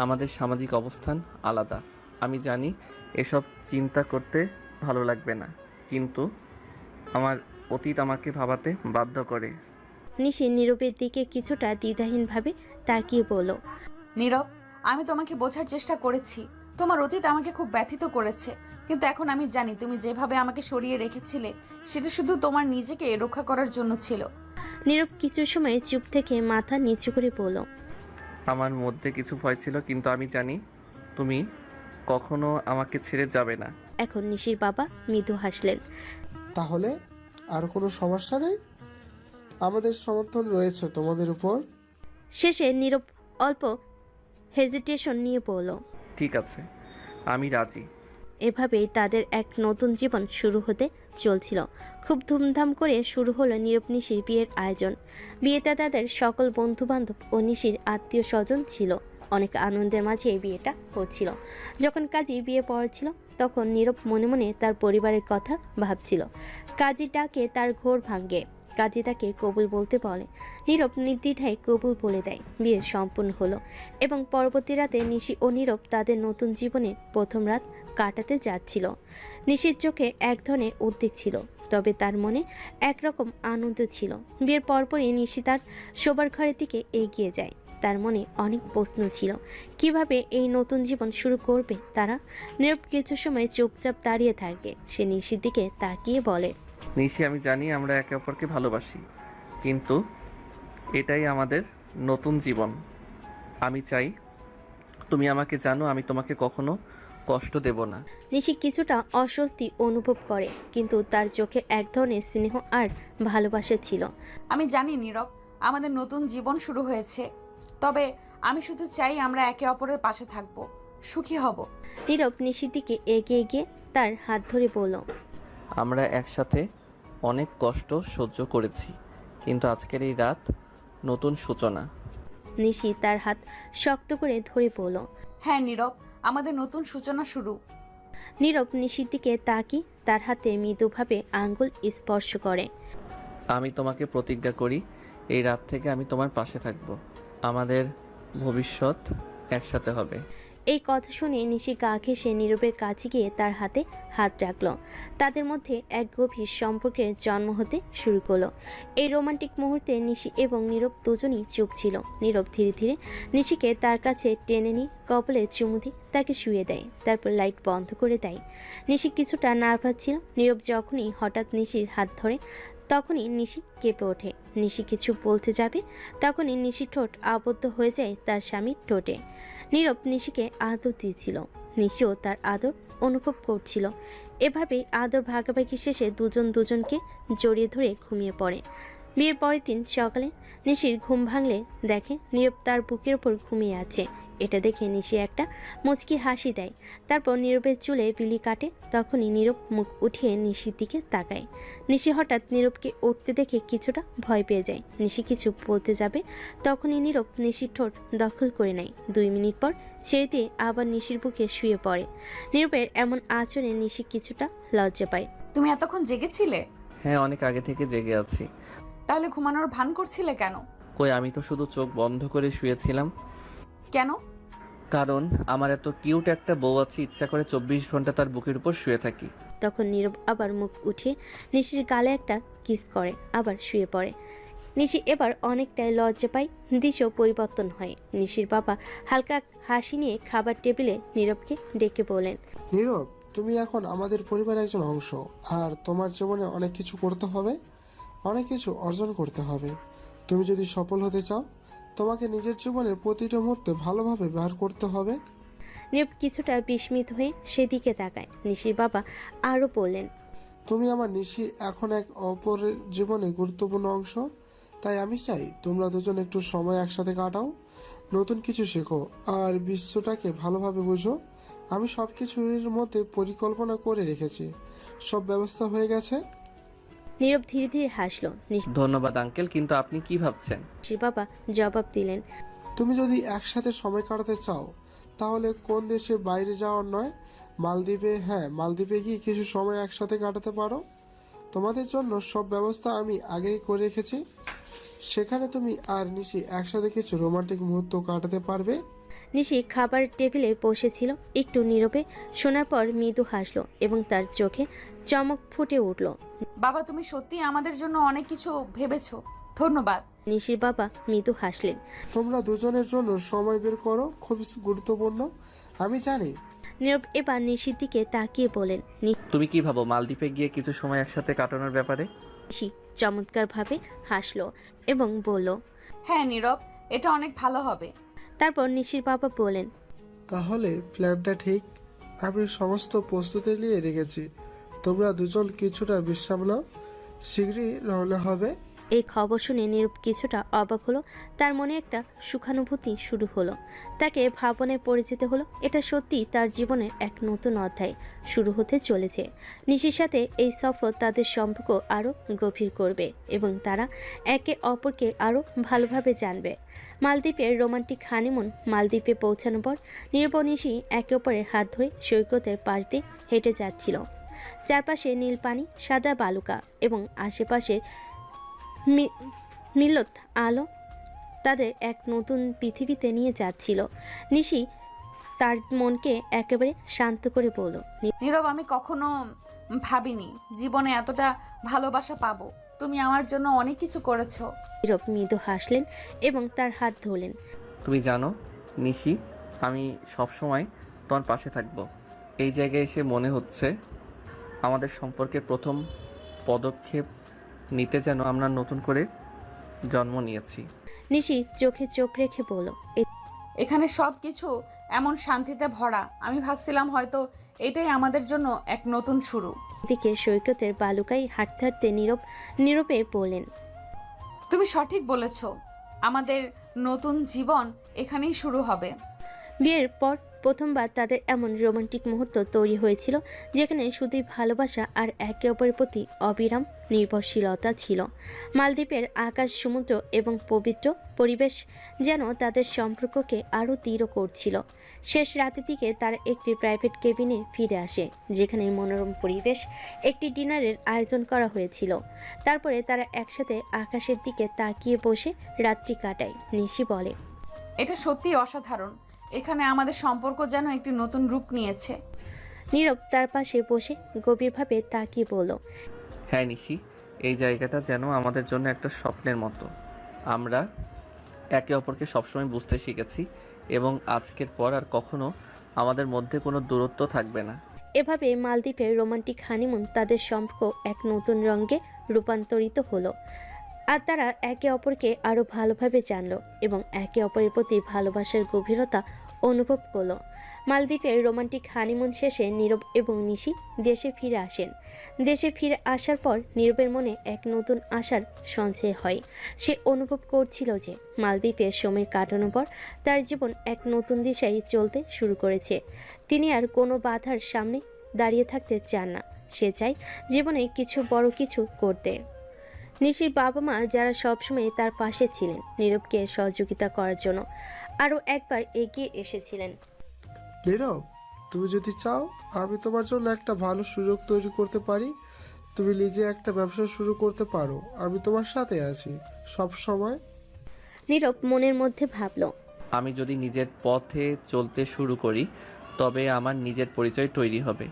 আমাদের সামাজিক অবস্থান আলাদা। আমি জানি এসব চিন্তা করতে ভালো লাগবে না, কিন্তু আমার অতীত আমাকে ভাবাতে বাধ্য করে। নিশি নীরবের দিকে কিছুটা দ্বিধাহীনভাবে তাকিয়ে বলল, নীরব, আমি তোমাকে বোঝার চেষ্টা করেছি। তোমার অতীত আমাকে খুব ব্যথিত করেছে, কিন্তু এখন আমি জানি তুমি যেভাবে আমাকে সরিয়ে রেখেছিলে সেটা শুধু তোমার নিজেকে রক্ষা করার জন্য ছিল। নীরব কিছু সময় চুপ থেকে মাথা নিচু করে বলল, আমার মধ্যে কিছু ভয় ছিল, কিন্তু আমি জানি তুমি কখনো আমাকে ছেড়ে যাবে না। এখন নিশির বাবা মৃদু হাসলেন। তাহলে আর কোনো সমস্যা নেই, আমাদের সমর্থন রয়েছে তোমাদের উপর। শেষে নীরব অল্প হেজিটেশন নিয়ে বলল, ঠিক আছে, আমি রাজি। এভাবেই তাদের এক নতুন জীবন শুরু হতে চলছিল। খুব ধুমধাম করে শুরু হলো নীরব নিশির বিয়ের আয়োজন। বিয়েতে তাদের সকল বন্ধু বান্ধব ও নিশির আত্মীয় স্বজন ছিল। অনেক আনন্দের মাঝে এই বিয়েটা হচ্ছিল। যখন কাজী বিয়ে পড়ছিল তখন নীরব মনে মনে তার পরিবারের কথা ভাবছিল। কাজী ডাকে তার ঘোর ভাঙ্গে। কাজী তাকে কবুল বলতে বলে। নীরব নির্দ্বিধায় কবুল বলে দেয়। বিয়ে সম্পূর্ণ হলো এবং পরবর্তী রাতে নিশি ও নীরব তাদের নতুন জীবনে প্রথম রাত কাটাতে যাচ্ছিল। নিশির চোখে এক ধরনের উদ্বেগ ছিল, তবে তার মনে একরকম আনন্দ ছিল। বিয়ের পরপরই নিশি তার শোবার ঘরের দিকে এগিয়ে যায়। তার মনে অনেক প্রশ্ন ছিল, কিভাবে এই নতুন জীবন শুরু করবে তারা। নীরব কিছু সময় চুপচাপ দাঁড়িয়ে থাকে। সে নিশির দিকে তাকিয়ে বলে, নিশি, আমি জানি আমরা একে অপরকে ভালোবাসি, কিন্তু এটাই আমাদের নতুন জীবন। আমি চাই তুমি আমাকে জানো, আমি তোমাকে কখনো কষ্ট দেব না। নিশি কিছুটা অস্বস্তি অনুভব করে, কিন্তু তার চোখে এক ধরনের স্নেহ আর ভালোবাসা ছিল। আমি জানি নীরব, আমাদের নতুন জীবন শুরু হয়েছে, তবে আমি শুধু চাই আমরা একে অপরের পাশে থাকব, সুখী হব। নীরব নিশির দিকে এগিয়ে গিয়ে তার হাত ধরে বলল, আমরা একসাথে অনেক কষ্ট সহ্য করেছি, কিন্তু আজকের এই রাত নতুন সূচনা। নিশি তার হাত শক্ত করে ধরে বলল, হ্যাঁ নীরব, আমাদের নতুন সূচনা শুরু। নীরব নিশির দিকে তাকিয়ে তার হাতে মৃদুভাবে আঙ্গুল স্পর্শ করে। আমি তোমাকে প্রতিজ্ঞা করি, এই রাত থেকে আমি তোমার পাশে থাকব। আমাদের ভবিষ্যৎ একসাথে হবে। এই কথা শুনে নিশি গা ঘেঁষে নীরবের কাছে গিয়ে তার হাতে হাত রাখল। তাদের মধ্যে এক গভীর সম্পর্কের জন্ম হতে শুরু করলো। এই রোমান্টিক মুহূর্তে নিশি এবং নীরব দুজনই চুপ ছিল। নীরব ধীরে ধীরে নিশিকে তার কাছে টেনে নিয়ে কপালে চুমু দিয়ে তাকে শুয়ে দেয়, তারপর লাইট বন্ধ করে দেয়। নিশি কিছুটা নার্ভাস ছিল। নীরব যখনই হঠাৎ নিশির হাত ধরে তখনই নিশি কেঁপে ওঠে। নিশি কিছু বলতে যাবে, তখনই নিশি ঠোঁট আবদ্ধ হয়ে যায় তার স্বামীর ঠোঁটে। নীরব নিশিকে আদর দিয়েছিল, নিশিও তার আদর অনুভব করছিল। এভাবেই আদর ভাগাভাগি শেষে দুজন দুজনকে জড়িয়ে ধরে ঘুমিয়ে পড়ে। বিয়ের পরের দিন সকালে নিশির ঘুম ভাঙলে দেখে নীরব তার বুকের ওপর ঘুমিয়ে আছে। এটা দেখে নিশি একটা মুচকি হাসি দেয়, তারপর নীরবের চুলে বিলি কাটে। তখনই নীরব মুখ উঠিয়ে নিশির দিকে তাকায়। নিশি হঠাৎ নীরবকে উঠতে দেখে কিছুটা ভয় পেয়ে যায়। নিশি কিছু বলতে যাবে, তখনই নীরব নিশির ঠোঁট দখল করে নেয়। 2 মিনিট পর ছেড়ে দিয়ে আবার নিশির বুকে শুয়ে পড়ে। নীরবের এমন আচরণে নিশি কিছুটা লজ্জা পায়। তুমি এতক্ষণ জেগেছিলে? হ্যাঁ, অনেক আগে থেকে জেগে আছি। তাহলে ঘুমানোর ভান করছিলে কেন? কই, আমি তো শুধু চোখ বন্ধ করে শুয়েছিলাম। কেন? কারণ আমার এত কিউট একটা বউ আছে, ইচ্ছা করে 24 ঘন্টা তার বুকের উপর শুয়ে থাকি। তখন নীরব আবার মুখ উঠিয়ে নিশির গালে একটা কিস করে আবার শুয়ে পড়ে। নিশি এবার অনেকটাই লজ্জা পায়, দিশও পরিবর্তন হয়। নিশির বাবা হালকা হাসি নিয়ে খাবার টেবিলে নীরবকে ডেকে বলেন, নীরব, তুমি এখন আমাদের পরিবারের একজন অংশ, আর তোমার জীবনে অনেক কিছু করতে হবে, অনেক কিছু অর্জন করতে হবে। তুমি যদি সফল হতে চাও তোমাকে নিজের জীবনের প্রতিটা মুহূর্তে ভালোভাবে ব্যবহার করতে হবে। নীরব কিছুটা বিস্মিত হয়ে সেদিকে তাকায়। নিশির বাবা আরও বললেন, তুমি আমার নিশি এখন এক অপরের জীবনে গুরুত্বপূর্ণ অংশ। তাই আমি চাই তোমরা দুজন একটু সময় একসাথে কাটাও, নতুন কিছু শেখো আর বিশ্বটাকে ভালোভাবে বুঝো। আমি সব কিছুর মধ্যে পরিকল্পনা করে রেখেছি, সব ব্যবস্থা হয়ে গেছে। নীরব ধীরে ধীরে হাসলো। ধন্যবাদ আঙ্কেল, কিন্তু আপনি কি ভাবছেন? নিশির বাবা জবাব দিলেন, তুমি যদি একসাথে সময় কাটাতে চাও তাহলে কোন দেশে বাইরে যাওয়ার নয়, মালদ্বীপে, হ্যাঁ মালদ্বীপে গিয়ে কিছু সময় একসাথে কাটাতে পারো। তোমাদের জন্য সব ব্যবস্থা আমি আগেই করে রেখেছি। সেখানে তুমি আর নিশি একসাথে কিছু রোমান্টিক মুহূর্ত কাটাতে পারবে। নিশি খাবার টেবিলে বসেছিল, একটু নীরবে শোনার পর মৃদু হাসলো এবং তার চোখে চমক ফুটে উঠল। বাবা, তুমি সত্যি আমাদের জন্য অনেক কিছু ভেবেছো, ধন্যবাদ। নিশির বাবা মৃদু হাসলেন। তোমরা দুজনের জন্য সময় বের করো, খুবই গুরুত্বপূর্ণ। আমি জানি। নীরব এবার নিশির দিকে তাকিয়ে বলেন, তুমি কি ভাবো মালদ্বীপে গিয়ে কিছু সময় একসাথে কাটানোর ব্যাপারে? নিশি চমৎকারভাবে হাসলো এবং বলল, হ্যাঁ নীরব, এটা অনেক ভালো হবে। তারপর নিশির বাবা বলেন, তাহলে প্ল্যানটা ঠিক। আমি সমস্ত প্রস্তুতি নিয়ে রেখেছি। তোমরা দুজন কিছুটা বিশ্রাম নাও, শীঘ্রই রওনা হবে। এই খবর শুনে নীরব কিছুটা অবাক হলো। তার মনে একটা সুখানুভূতি শুরু হলো। তাকে ভাবনায় পড়ে যেতে হলো। এটা সত্যি তার জীবনের এক নতুন অধ্যায় শুরু হতে চলেছে। নিশির সাথে এই সফর তাদের সম্পর্ক আরও গভীর করবে এবং তারা একে অপরকে আরও ভালোভাবে জানবে। মালদ্বীপের রোমান্টিক হানিমুন। মালদ্বীপে পৌঁছানোর পর নীরব ও নিশি একে অপরের হাত ধরে সৈকতের পাশ দিয়ে হেঁটে যাচ্ছিল। চারপাশে নীল পানি, সাদা বালুকা এবং আশেপাশে মিলত আলো তাদের এক নতুন পৃথিবীতে নিয়ে যাচ্ছিল। নিশি তার মনকে একেবারে শান্ত করে বলল, নীরব, আমি কখনো ভাবিনি জীবনে এতটা ভালোবাসা পাবো। তুমি আমার জন্য অনেক কিছু করেছো। নীরব মৃদু হাসলেন এবং তার হাত ধরলেন। তুমি জানো নিশি, আমি সব সময় তোমার পাশে থাকবো। এই জায়গায় এসে মনে হচ্ছে আমাদের সম্পর্কের প্রথম পদক্ষেপ নিতে যেন আমরা নতুন করে জন্ম নিয়েছি। নিশি চোখে চোখ রেখে বলল, এখানে সব কিছু এমন শান্তিতে ভরা, আমি ভাবছিলাম হয়তো এটাই আমাদের জন্য এক নতুন শুরু। এদিকে সৈকতের বালুকায় হাঁটতে হাঁটতে নীরবে বললেন, তুমি সঠিক বলেছো, আমাদের নতুন জীবন এখানেই শুরু হবে। বিয়ের পর প্রথমবার তাদের এমন রোমান্টিক মুহূর্ত তৈরি হয়েছিল যেখানে শুধুই ভালোবাসা আর একে অপরের প্রতি অবিরাম নির্ভরশীলতা ছিল। মালদ্বীপের আকাশ, সমুদ্র এবং পবিত্র পরিবেশ যেন তাদের সম্পর্ককে আরও দৃঢ় করছিল। শেষ রাতের দিকে তারা একটি প্রাইভেট কেবিনে ফিরে আসে, যেখানে মনোরম পরিবেশ একটি ডিনারের আয়োজন করা হয়েছিল। তারপরে তারা একসাথে আকাশের দিকে তাকিয়ে বসে রাত্রি কাটায়। নিশি বলে, এটা সত্যিই অসাধারণ, এখানে আমাদের সম্পর্ক যেন একটি নতুন রূপ নিয়েছে। নীরব তার পাশে বসে গভীরভাবে তাকিয়ে বলল, হ্যাঁ নিশি, এই জায়গাটা যেন আমাদের জন্য একটা স্বপ্নের মতো। আমরা একে অপরকে সবসময় বুঝতে শিখেছি এবং আজকের পর আর কখনো আমাদের মধ্যে কোনো দূরত্ব থাকবে না। এভাবে মালদ্বীপের রোমান্টিক হানিমুন তাদের সম্পর্ক এক নতুন রঙে রূপান্তরিত হলো আর তারা একে অপরকে আরও ভালোভাবে জানলো এবং একে অপরের প্রতি ভালোবাসার গভীরতা অনুভব করলো। মালদ্বীপের রোমান্টিক হানিমুন শেষে নীরব এবং নিশি দেশে ফিরে আসেন। দেশে ফিরে আসার পর নীরবের মনে এক নতুন আশার সঞ্চয় হয়। সে অনুভব করছিল যে মালদ্বীপে সময় কাটানোর পর তার জীবন এক নতুন দিশায় চলতে শুরু করেছে। তিনি আর কোনো বাধার সামনে দাঁড়িয়ে থাকতে চান না। সে চায় জীবনে কিছু বড় কিছু করতে। নিশির বাবা মা, যারা সবসময় তার পাশে ছিলেন নীরবকে সহযোগিতা করার জন্য, আরও একবার এগিয়ে এসেছিলেন। নীরব, তুমি যদি চাও আমি তোমার জন্য একটা ভালো সুযোগ তৈরি করতে পারি। তুমি নিজে একটা ব্যবসা শুরু করতে পারো, আমি তোমার সাথে আছি সব সময়। নীরব মনের মধ্যে ভাবল, আমি যদি নিজের পথে চলতে শুরু করি তবে আমার নিজের পরিচয় তৈরি হবে,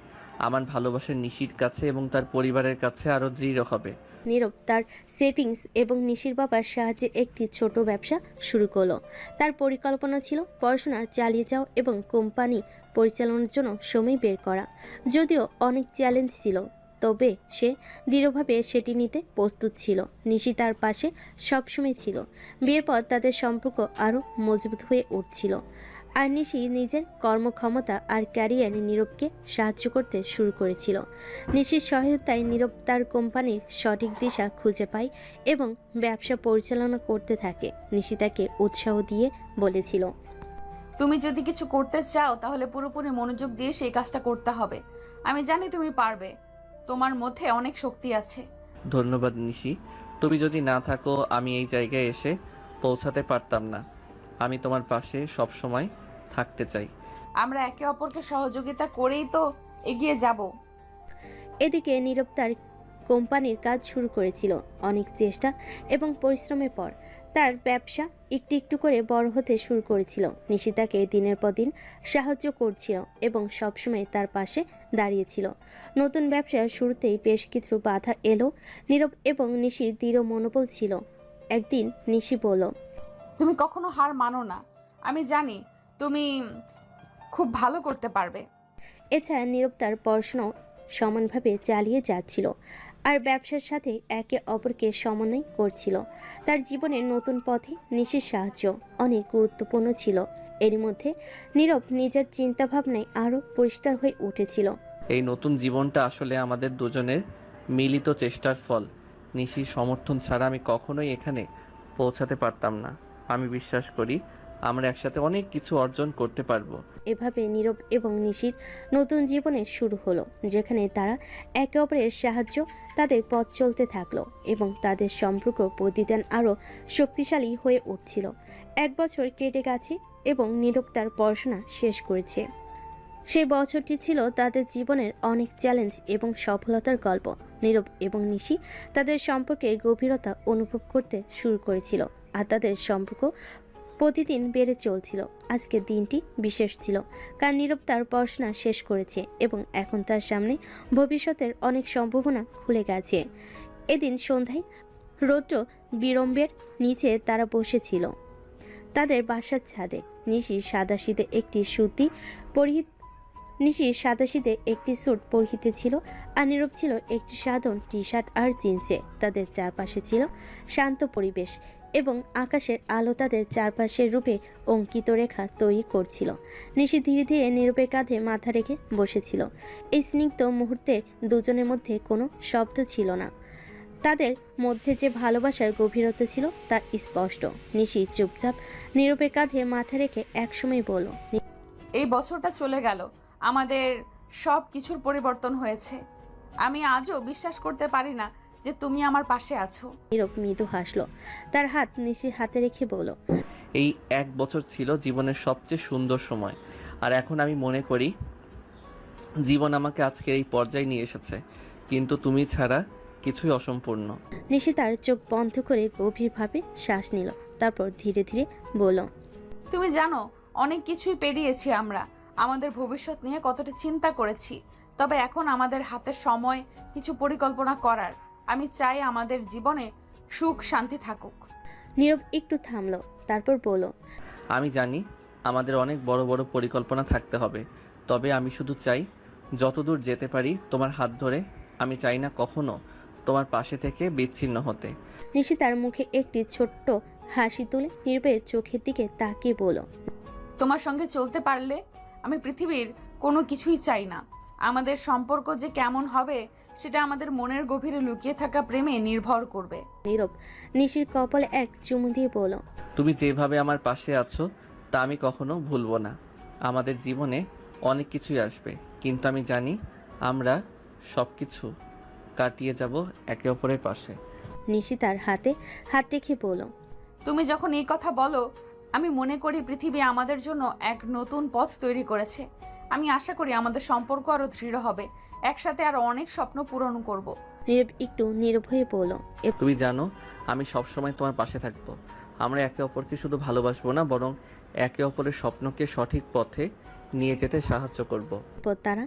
আমার ভালোবাসা নিশির কাছে এবং তার পরিবারের কাছে আরও দৃঢ় হবে। নীরব তার সেভিংস এবং নিশির বাবার সাহায্যে একটি ছোট ব্যবসা শুরু করলো। তার পরিকল্পনা ছিল পড়াশোনা চালিয়ে যাওয়া এবং কোম্পানি পরিচালনার জন্য সময় বের করা। যদিও অনেক চ্যালেঞ্জ ছিল, তবে সে দৃঢ়ভাবে সেটি নিতে প্রস্তুত ছিল। নিশি তার পাশে সবসময় ছিল। বিয়ের পর তাদের সম্পর্ক আরও মজবুত হয়ে উঠছিল। আর নিশি নিজের কর্মক্ষমতা আর ক্যারিয়ারে নীরবকে সাহায্য করতে শুরু করেছিল। নিশির সহায়তায় নীরব তার কোম্পানির সঠিক দিশা খুঁজে পায় এবং ব্যবসা পরিচালনা করতে থাকে। নিশি তাকে উৎসাহ দিয়ে বলেছিল, তুমি যদি কিছু করতে চাও তাহলে পুরোপুরি মনোযোগ দিয়ে সেই কাজটা করতে হবে। আমি জানি তুমি পারবে, তোমার মধ্যে অনেক শক্তি আছে। ধন্যবাদ নিশি, তুমি যদি না থাকো আমি এই জায়গায় এসে পৌঁছাতে পারতাম না। আমি তোমার পাশে সব সময় থাকতে চাই। আমরা একে অপরকে সহযোগিতা করেই তো এগিয়ে যাব। এদিকে নীরব তার কোম্পানির কাজ শুরু করেছিল। অনেক চেষ্টা এবং পরিশ্রমের পর তার ব্যবসা একটু একটু করে বড় হতে শুরু করেছিল। নিশি তাকে দিনের পর দিন সাহায্য করছিল এবং সবসময় তার পাশে দাঁড়িয়েছিল। নতুন ব্যবসার শুরুতেই বেশ কিছু বাধা এলো। নীরব এবং নিশির দৃঢ় মনোবল ছিল। একদিন নিশি বলল, তুমি কখনো হার মানো না, আমি জানি তুমি খুব ভালো করতে পারবে। এছাড়া নীরব তার পড়াশোনাও সমানভাবে চালিয়ে যাচ্ছিল আর ব্যবসার সাথে একে অপরকে সমন্বয় করছিল। তার জীবনের নতুন পথে নিশির সাহায্য অনেক গুরুত্বপূর্ণ ছিল। এরই মধ্যে নীরব নিজের চিন্তাভাবনায় আরও পরিষ্কার হয়ে উঠেছিল। এই নতুন জীবনটা আসলে আমাদের দুজনের মিলিত চেষ্টার ফল। নিশির সমর্থন ছাড়া আমি কখনোই এখানে পৌঁছাতে পারতাম না। আমি বিশ্বাস করি আমরা একসাথে অনেক কিছু অর্জন করতে পারবো। এভাবে নীরব এবং নিশির নতুন জীবনের শুরু হলো, যেখানে তারা একে অপরের সাহায্য তাদের পথ চলতে থাকলো এবং তাদের সম্পর্ক প্রতিদিন আরও শক্তিশালী হয়ে উঠছিল। 1 বছর কেটে গেছে এবং নীরব তার পড়াশোনা শেষ করেছে। সেই বছরটি ছিল তাদের জীবনের অনেক চ্যালেঞ্জ এবং সফলতার গল্প। নীরব এবং নিশি তাদের সম্পর্কে গভীরতা অনুভব করতে শুরু করেছিল আর তাদের সম্পর্ক প্রতিদিন বেড়ে চলছিল। আজকের দিনটি বিশেষ ছিল কারণ নীরব তার পড়াশোনা শেষ করেছে এবং এখন তার সামনে ভবিষ্যতের অনেক সম্ভাবনা খুলে গেছে। এদিন সন্ধ্যায় রৌদ্র বিড়ম্বের নিচে তারা বসেছিল তাদের বাসার ছাদে। নিশির সাদাসিধে একটি স্যুট পরিহিতে ছিল আর নীরব ছিল একটি সাধারণ টি শার্ট আর জিন্সে। তাদের চারপাশে ছিল শান্ত পরিবেশ এবং আকাশের আলো তাদের চারপাশের রূপে অঙ্কিত রেখা তৈরি করছিল। নিশি ধীরে ধীরে নীরবের কাঁধে মাথা রেখে বসেছিল। এই স্নিগ্ধ মুহূর্তে দুজনের মধ্যে কোনো শব্দ ছিল না। তাদের মধ্যে যে ভালোবাসার গভীরতা ছিল তা স্পষ্ট। নিশি চুপচাপ নীরবের কাঁধে মাথা রেখে একসময় বলল, এই বছরটা চলে গেল, আমাদের সব কিছুর পরিবর্তন হয়েছে। আমি আজও বিশ্বাস করতে পারি না যে তুমি আমার পাশে আছো। নীরব মৃদু হাসলো, তার হাত নিশির হাতে রেখে বলল, এই 1 বছর ছিল জীবনের সবচেয়ে সুন্দর সময়। আর এখন আমি মনে করি জীবন আমাকে আজকের এই পর্যায়ে নিয়ে এসেছে, কিন্তু তুমি ছাড়া কিছুই অসম্পূর্ণ। নিশি তার চোখ বন্ধ করে গভীরভাবে শ্বাস নিল, তারপর ধীরে ধীরে বলল, তুমি জানো অনেক কিছুই পেরিয়েছি আমরা, আমাদের ভবিষ্যৎ নিয়ে কতটা চিন্তা করেছি। তবে এখন আমাদের হাতে সময় কিছু পরিকল্পনা করার। আমি চাই আমাদের জীবনে সুখ শান্তি থাকুক। নীরব একটু থামলো, তারপর বলল, আমি জানি আমাদের অনেক বড় বড় পরিকল্পনা থাকতে হবে, তবে আমি শুধু চাই যতদূর যেতে পারি তোমার হাত ধরে। আমি চাই না কখনো তোমার পাশে থেকে বিচ্ছিন্ন হতে। নিশি তার মুখে একটি ছোট্ট হাসি তুলে নীরবের চোখের দিকে তাকিয়ে বলল, তোমার সঙ্গে চলতে পারলে আমি পৃথিবীর কোনো কিছুই চাই না। আমাদের সম্পর্ক যে কেমন হবে সেটা আমাদের মনের গভীরে লুকিয়ে থাকা প্রেমে নির্ভর করবে। নীরব নিশির কপালে এক চুমু দিয়ে বলল, তুমি যেভাবে আমার পাশে আছো তা আমি কখনো ভুলবো না। আমাদের জীবনে অনেক কিছুই আসবে, কিন্তু আমি জানি আমরা সব কিছু কাটিয়ে যাব একে অপরের পাশে। নিশি তার হাতে হাত রেখে বলল, তুমি যখন এই কথা বলো আমি মনে করি পৃথিবী আমাদের জন্য এক নতুন পথ তৈরি করেছে। আমি আশা করি আমাদের সম্পর্ক আরো দৃঢ় হবে, একসাথে আরো অনেক স্বপ্ন পূরণ করব। নীরব একটু নীরব হয়ে বলল, তুমি জানো আমি সবসময় তোমার পাশে থাকবো। আমরা একে অপরকে শুধু ভালোবাসবো না, বরং একে অপরের স্বপ্নকে সঠিক পথে নিয়ে যেতে সাহায্য করব। পর তারা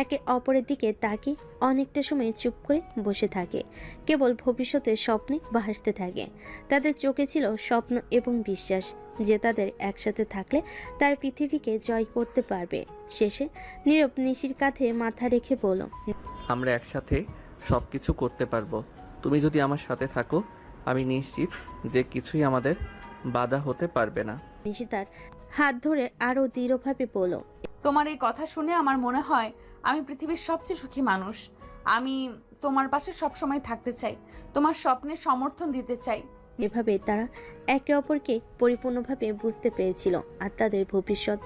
একে অপরের দিকে তাকিয়ে অনেকটা সময় চুপ করে বসে থাকে, কেবল ভবিষ্যতের স্বপ্নে ভাসতে থাকে। তাদের চোখে ছিল স্বপ্ন এবং বিশ্বাস যে তাদের একসাথে থাকলে তার পৃথিবীকে জয় করতে পারবে। শেষে নীরব নিশির কাঁধে মাথা রেখে বলল, আমরা একসাথে সব কিছু করতে পারবো। তুমি যদি আমার সাথে থাকো, আমি নিশ্চিত যে কিছুই আমাদের বাধা হতে পারবে না। নিশি তার হাত ধরে আরো দৃঢ়ভাবে বলল, তোমার এই কথা শুনে আমার মনে হয় আমি পৃথিবীর সবচেয়ে সুখী মানুষ। আমি তোমার পাশে সবসময় থাকতে চাই, তোমার স্বপ্নের সমর্থন দিতে চাই। এভাবে তারা একে অপরকে পরিপূর্ণভাবে বুঝতে পেরেছিল আর তাদের ভবিষ্যৎ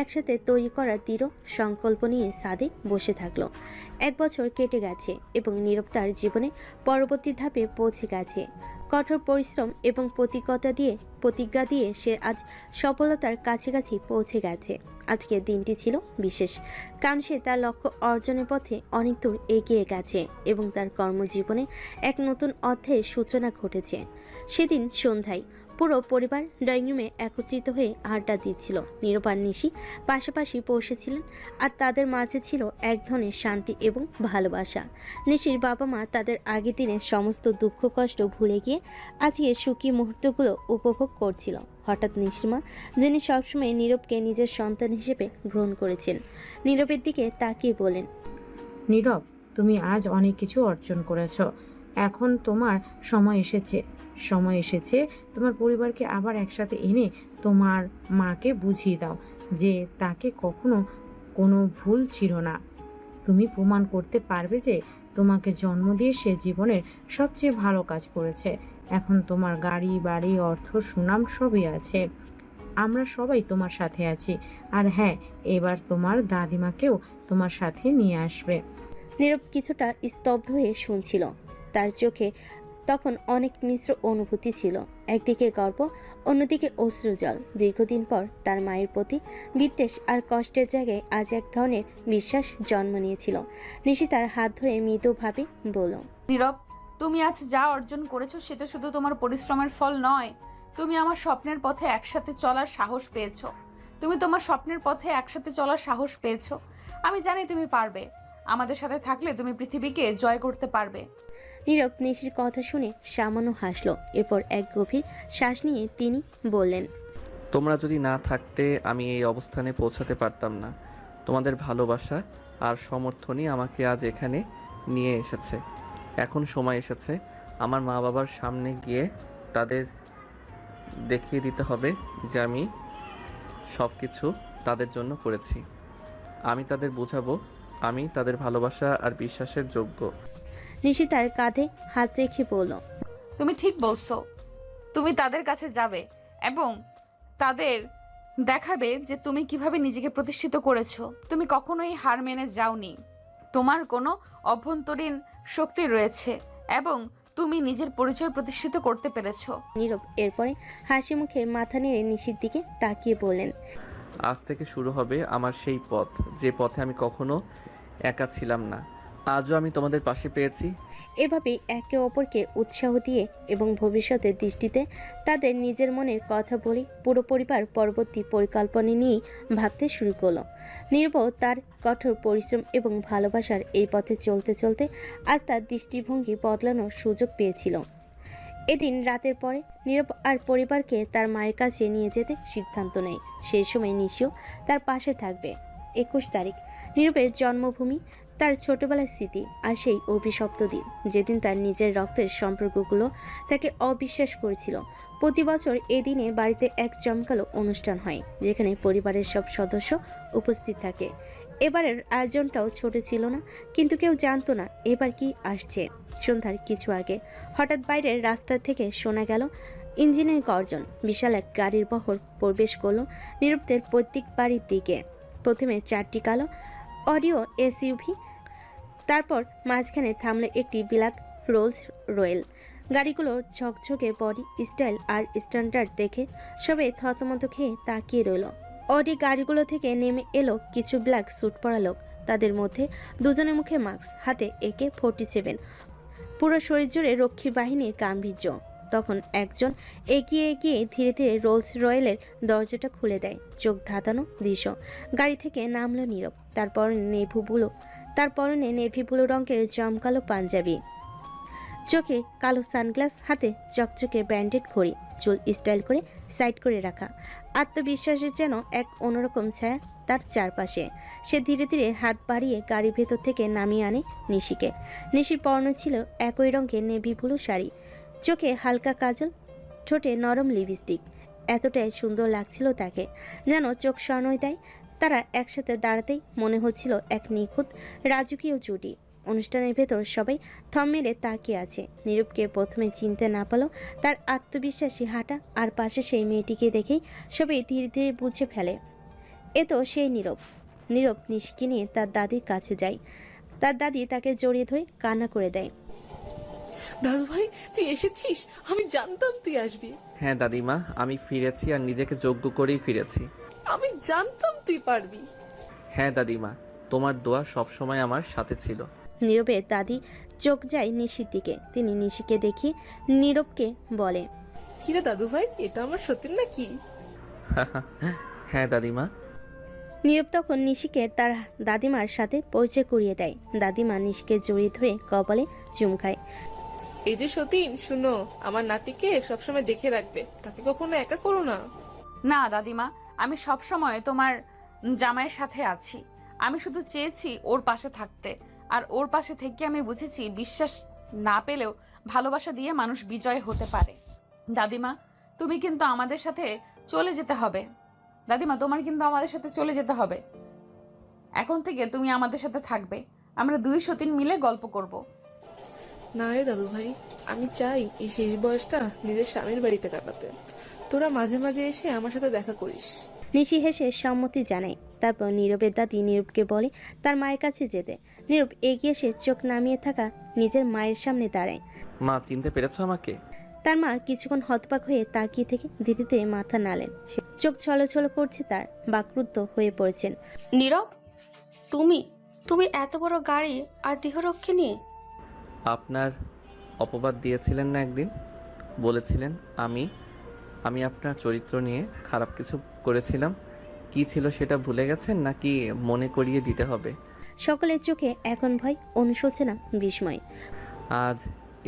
একসাথে তৈরি করার দৃঢ় সংকল্প নিয়ে সাদে বসে থাকলো। 1 বছর কেটে গেছে এবং নীরব তার জীবনে পরবর্তী ধাপে পৌঁছে গেছে। কঠোর পরিশ্রম এবং প্রতিজ্ঞা দিয়ে সে আজ সফলতার কাছাকাছি পৌঁছে গেছে। আজকের দিনটি ছিল বিশেষ, কারণ সে তার লক্ষ্য অর্জনের পথে অনেক দূর এগিয়ে গেছে এবং তার কর্মজীবনে এক নতুন অধ্যায়ের সূচনা ঘটেছে। সেদিন সন্ধ্যায় পুরো পরিবার ড্রয়িং রুমে একত্রিত হয়ে আড্ডা দিচ্ছিল। নীরব আর নিশি পাশাপাশি বসেছিলেন আর তাদের মাঝে ছিল এক ধরনের শান্তি এবং ভালোবাসা। নিশির বাবা মা তাদের আগের দিনের সমস্ত দুঃখ কষ্ট ভুলে গিয়ে আজকে সুখী মুহূর্তগুলো উপভোগ করছিল। হঠাৎ নিশির মা, যিনি সবসময় নীরবকে নিজের সন্তান হিসেবে গ্রহণ করেছেন, নীরবের দিকে তাকিয়ে বলেন, নীরব, তুমি আজ অনেক কিছু অর্জন করেছো। এখন তোমার সময় এসেছে তোমার পরিবারকে আবার একসাথে এনে তোমার মাকে বুঝিয়ে দাও যে তাকে কখনো কোনো ভুল ছিল না। তুমি প্রমাণ করতে পারবে যে তোমাকে জন্ম দিয়ে সে জীবনের সবচেয়ে ভালো কাজ করেছে। এখন তোমার গাড়ি, বাড়ি, অর্থ, সুনাম সবই আছে। আমরা সবাই তোমার সাথে আছি। আর হ্যাঁ, এবার তোমার দাদিমাকেও তোমার সাথে নিয়ে আসবে। নীরব কিছুটা স্তব্ধ হয়ে শুনছিল। তার চোখে তখন অনেক মিশ্র অনুভূতি ছিল, একদিকে গর্ব, অন্যদিকে অশ্রুজল। দীর্ঘদিন পর তার মায়ের প্রতি বিদ্বেষ আর কষ্টের জায়গায় আজ এক ধরনের বিশ্বাস জন্ম নিয়েছিল। নিশি তার হাত ধরে মৃদুভাবে বলল, নীরব, তুমি আজ যা অর্জন করেছো সেটা শুধু তোমার পরিশ্রমের ফল নয়, তুমি আমার স্বপ্নের পথে একসাথে চলার সাহস পেয়েছো। তুমি তোমার স্বপ্নের পথে একসাথে চলার সাহস পেয়েছো। আমি জানি তুমি পারবে। আমাদের সাথে থাকলে তুমি পৃথিবীকে জয় করতে পারবে। নীরব নিশির কথা শুনে সামান্য হাসল। এরপর এক গভীর শ্বাস নিয়ে তিনি বললেন, তোমরা যদি না থাকতে আমি এই অবস্থানে পৌঁছাতে পারতাম না। তোমাদের ভালোবাসা আর সমর্থনই আমাকে আজ এখানে নিয়ে এসেছে। এখন সময় এসেছে আমার মা বাবার সামনে গিয়ে তাদের দেখিয়ে দিতে হবে যে আমি সব কিছু তাদের জন্য করেছি। আমি তাদের বোঝাবো আমি তাদের ভালোবাসা আর বিশ্বাসের যোগ্য। নিশি তার কাঁধে হাত রেখে বলল, তুমি ঠিক বলছো। তুমি তাদের কাছে যাবে এবং তাদের দেখাবে যে তুমি কিভাবে নিজেকে প্রতিষ্ঠিত করেছো। তুমি কখনোই হার মেনে যাওনি। তোমার কোনো অভ্যন্তরীণ শক্তি রয়েছে এবং তুমি নিজের পরিচয় প্রতিষ্ঠিত করতে পেরেছো। নীরব এরপরে হাসি মুখে মাথা নেড়ে নিশির দিকে তাকিয়ে বললেন, আজ থেকে শুরু হবে আমার সেই পথ, যে পথে আমি কখনো একা ছিলাম না। আজও আমি তোমাদের পাশে পেয়েছি। এভাবেই একে অপরকে উৎসাহ দিয়ে এবং ভবিষ্যতের দৃষ্টিতে তাদের নিজের মনের কথা বলে পুরো পরিবার পরবর্তী পরিকল্পনা নিয়ে ভাবতে শুরু করলো। নীরব তার কঠোর পরিশ্রম এবং ভালোবাসার এই পথে চলতে চলতে আজ তার দৃষ্টিভঙ্গি বদলানোর সুযোগ পেয়েছিল। এদিন রাতের পরে নীরব আর পরিবারকে তার মায়ের কাছে নিয়ে যেতে সিদ্ধান্ত নেয়। সেই সময় নিশিও তার পাশে থাকবে। 21 তারিখ, নীরবের জন্মভূমি, তার ছোটবেলার স্মৃতি আর সেই অভিশপ্ত দিন যেদিন তার নিজের রক্তের সম্পর্কগুলো তাকে অবিশ্বাস করেছিল। প্রতি বছর এই দিনে বাড়িতে এক জমকালো অনুষ্ঠান হয় যেখানে পরিবারের সব সদস্য উপস্থিত থাকে। এবারের আয়োজনটাও ছোট ছিল না, কিন্তু কেউ জানতো না এবার কি আসছে। সন্ধ্যার কিছু আগে হঠাৎ বাইরের রাস্তা থেকে শোনা গেল ইঞ্জিনের গর্জন। বিশাল এক গাড়ির বহর প্রবেশ করলো নীরবদের প্রত্যেক বাড়ির দিকে। প্রথমে 4টি কালো অডিও এসইউভি, তারপর মাঝখানে থামলে একটি ব্ল্যাক রোলস রয়েল। গাড়িগুলোর ঝকঝকে বডি স্টাইল আর স্ট্যান্ডার্ড দেখে সবাই থতমত খেয়ে তাকিয়ে রইল। অডি গাড়িগুলো থেকে নেমে এলো কিছু ব্ল্যাক স্যুট পরা লোক। তাদের মধ্যে দুজনের মুখে মাস্ক, হাতে AK-47, পুরো শরীর জুড়ে রক্ষী বাহিনীর গাম্ভীর্য। তখন একজন এগিয়ে গিয়ে ধীরে ধীরে রোলস রয়েলের দরজাটা খুলে দেয়। চোখ ধাঁধানো দৃশ্য। গাড়ি থেকে নামলো নীরব। তার পরনে নেভি ব্লু রঙের জমকালো পাঞ্জাবি, চোখে কালো সানগ্লাস, হাতে চকচকে ব্যান্ডেড ঘড়ি, চুল স্টাইল করে সাইড করে রাখা। আত্মবিশ্বাসের যেন এক অন্যরকম ছায়া তার চারপাশে। সে ধীরে ধীরে হাত বাড়িয়ে গাড়ির ভেতর থেকে নামিয়ে আনে নিশিকে। নিশির পরনে ছিল একই রঙের নেভি ব্লু শাড়ি, চোখে হালকা কাজল, ঠোঁটে নরম লিপস্টিক। এতটাই সুন্দর লাগছিল তাকে, যেন চোখ সনয় দেয়। তারা একসাথে দাঁড়াতেই মনে হচ্ছিল এক নিখুঁত রাজকীয় জুটি। অনুষ্ঠানের ভেতর সবাই থম মেরে তাকিয়ে আছে। নীরবকে প্রথমে চিনতে না পারলেও তার আত্মবিশ্বাসী হাঁটা আর পাশে সেই মেয়েটিকে দেখেই সবাই ধীরে ধীরে বুঝে ফেলে এ তো সেই নীরব। নীরব নিশিকে নিয়ে তার দাদির কাছে যায়। তার দাদি তাকে জড়িয়ে ধরে কান্না করে দেয়। দাদু ভাই তুই এসেছিস, আমি জানতাম তুই আসবি। হ্যাঁ দাদিমা, আমি ফিরেছি আর নিজেকে যোগ্য করেই ফিরেছি। আমি জানতাম তুই পারবি। হ্যাঁ দাদিমা, তোমার দোয়া সবসময় আমার সাথে ছিল। নীরবের দাদি চোখ যায় নিশির দিকে। তিনি নিশিকে দেখিয়ে নীরবকে বলে, কিরে দাদু ভাই, এটা আমার সতীন নাকি? হ্যাঁ দাদিমা। নীরব তখন নিশিকে তার দাদিমার সাথে পরিচয় করিয়ে দেয়। দাদিমা নিশিকে জড়িয়ে ধরে কপালে চুম খায়। এই যে সতীন, শুনো, আমার নাতিকে সবসময় দেখে রাখবে, তাকে কখনো একা করো না। না দাদিমা, আমি সব সময় তোমার জামাইয়ের সাথে আছি। আমি শুধু চেয়েছি ওর পাশে থাকতে, আর ওর পাশে থেকে আমি বুঝেছি বিশ্বাস না পেলেও ভালোবাসা দিয়ে মানুষ বিজয় হতে পারে। দাদিমা, তুমি কিন্তু আমাদের সাথে চলে যেতে হবে। দাদিমা, তোমার কিন্তু আমাদের সাথে চলে যেতে হবে। এখন থেকে তুমি আমাদের সাথে থাকবে। আমরা দুই সতীন মিলে গল্প করব। না রে দাদু ভাই, আমি চাই এই শেষ বয়সটা নিজের স্বামীর বাড়িতে কাটাতে। তোরা মাঝে মাঝে এসে আমার সাথে দেখা করিস। নিশি হেসে সম্মতি জানায়। তারপর নীরবের দাদি নীরবকে বলে তার মায়ের কাছে যেতে। নীরব এগিয়ে এসে চোখ নামিয়ে থাকা নিজের মায়ের সামনে দাঁড়ায়। মা, চিনতে পেরেছো আমাকে? তার মা কিছুক্ষণ হতবাক হয়ে তাকিয়ে থেকে ধীরে ধীরে মাথা নাড়লেন। চোখ ছলছল করছে, তার বাকরুদ্ধ হয়ে পড়েছেন। নীরব, তুমি তুমি এত বড় গাড়ি আর দেহরক্ষী নিয়ে? আপনার অপবাদ দিয়েছিলেন না একদিন, বলেছিলেন আমি আপনার চরিত্র নিয়ে খারাপ কিছু করেছিলাম। কি ছিল সেটা ভুলে গেছেন নাকি মনে করিয়ে দিতে হবে? সকলের চোখে এখন ভয়, অনুশোচনা, বিস্ময়। আজ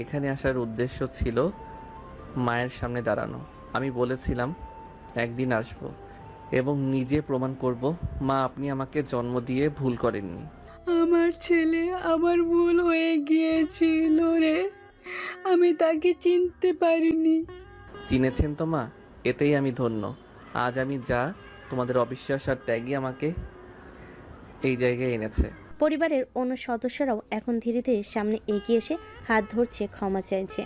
এখানে আসার উদ্দেশ্য ছিল মায়ের সামনে দাঁড়ানো। আমি বলেছিলাম একদিন আসব এবং নিজে প্রমাণ করব মা আপনি আমাকে জন্ম দিয়ে ভুল করেননি। আমার ছেলে আমার ভুল হয়ে গিয়েছিল রে, আমি তাকে চিনতে পারিনি। চিনেছেন তো মা, এতেই আমি ধন্য। আজ আমি যা, তোমাদের অবিশ্বাস আর ত্যাগই আমাকে এই জায়গায় এনেছে। পরিবারের অন্য সদস্যরাও এখন ধীরে ধীরে সামনে এগিয়ে এসে হাত ধরছে, ক্ষমা চাইছে।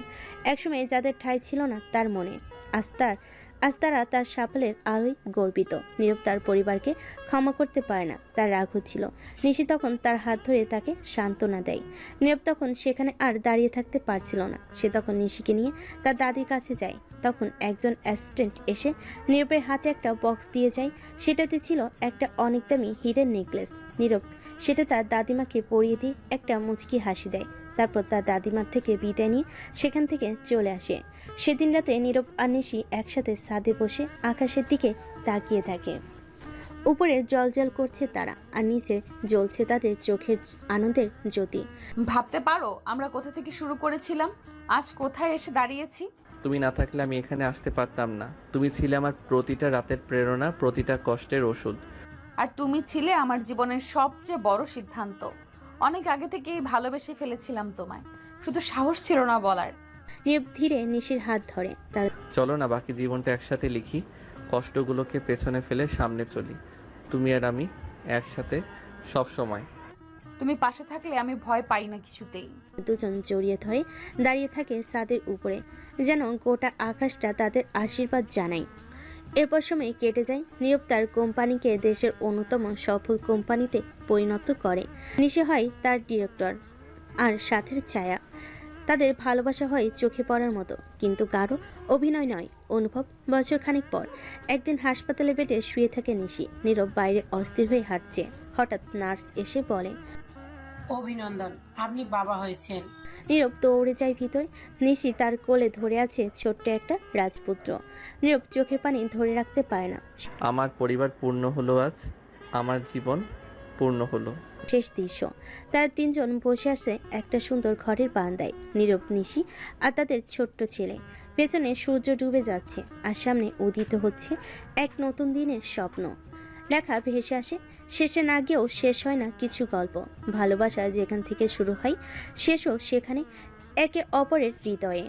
একসময় যাদের ঠাঁই ছিল না তার মনে, আজ তারা তার সাফল্যের আলোয় গর্বিত। নীরব তার পরিবারকে ক্ষমা করতে পারে না, তার রাগ হচ্ছিল। নিশি তখন তার হাত ধরে তাকে সান্ত্বনা দেয়। নীরব তখন সেখানে আর দাঁড়িয়ে থাকতে পারছিল না। সে তখন নিশিকে নিয়ে তার দাদির কাছে যায়। তখন একজন অ্যাসিস্ট্যান্ট এসে নীরবের হাতে একটা বক্স দিয়ে যায়। সেটাতে ছিল একটা অনেক দামি হীরের নেকলেস। নীরব সেটা তার দাদিমাকে পরিয়ে দিয়ে একটা মুচকি হাসি দেয়। তারপর তার দাদিমার থেকে বিদায় নিয়ে সেখান থেকে চলে আসে। সেদিন রাতে নীরব আর নিশি একসাথে ছাদে বসে আকাশের দিকে তাকিয়ে থাকে। উপরে জলজল করছে তারা, আর নিচে জ্বলছে তাদের চোখের আনন্দের জ্যোতি। ভাবতে পারো আমরা কোথা থেকে শুরু করেছিলাম, আজ কোথায় এসে দাঁড়িয়েছি। তুমি না থাকলে আমি এখানে আসতে পারতাম না। তুমি ছিলে আমার প্রতিটা রাতের প্রেরণা, প্রতিটা কষ্টের ওষুধ। আর তুমি ছিলে আমার জীবনের সবচেয়ে বড় সিদ্ধান্ত। অনেক আগে থেকেই ভালোবেসে ফেলেছিলাম তোমায়, শুধু সাহস ছিল না বলার। নীরব ধীরে নিশির হাত ধরে। তার চলো না বাকি জীবনটা একসাথে লিখি, কষ্টগুলোকে পেছনে ফেলে সামনে চলি, তুমি আর আমি একসাথে সব সময়। তুমি পাশে থাকলে আমি ভয় পাই না কিছুতেই। দুজন জড়িয়ে ধরে দাঁড়িয়ে থাকে ছাদের উপরে, যেন গোটা আকাশটা তাদের আশীর্বাদ জানায়। এরপর সময় কেটে যায়। নীরব তার কোম্পানিকে দেশের অন্যতম সফল কোম্পানিতে পরিণত করে। নিশি হয় তার ডিরেক্টর আর সাথের ছায়া। তাদের ভালোবাসা হয় চোখে পড়ার মতো, কিন্তু গাঢ় অভিনয় নয়, অনুভব। বছরখানেক পর একদিন হাসপাতালে বেডে শুয়ে থাকে নিশি। নীরব বাইরে অস্থির হয়ে হাঁটছে। হঠাৎ নার্স এসে বলে, অভিনন্দন, আপনি বাবা হয়েছেন। নীরব দৌড়ে যায় ভিতরে। নিশি তার কোলে ধরে আছে ছোট্ট একটা রাজপুত্র। নীরব চোখের পানি ধরে রাখতে পারে না। আমার পরিবার পূর্ণ হলো আজ, আমার জীবন পূর্ণ হলো। শেষ দৃশ্য, তারা তিনজন বসে আছে একটা সুন্দর ঘরের বারান্দায়। নীরব, নিশি আর তাদের ছোট্ট ছেলে। পেছনে সূর্য ডুবে যাচ্ছে আর সামনে উদিত হচ্ছে এক নতুন দিনের স্বপ্ন। লেখা ভেসে আসে, শেষে না গিয়েও শেষ হয় না কিছু গল্প। ভালোবাসা যেখান থেকে শুরু হয় শেষও সেখানে, একে অপরের হৃদয়ে।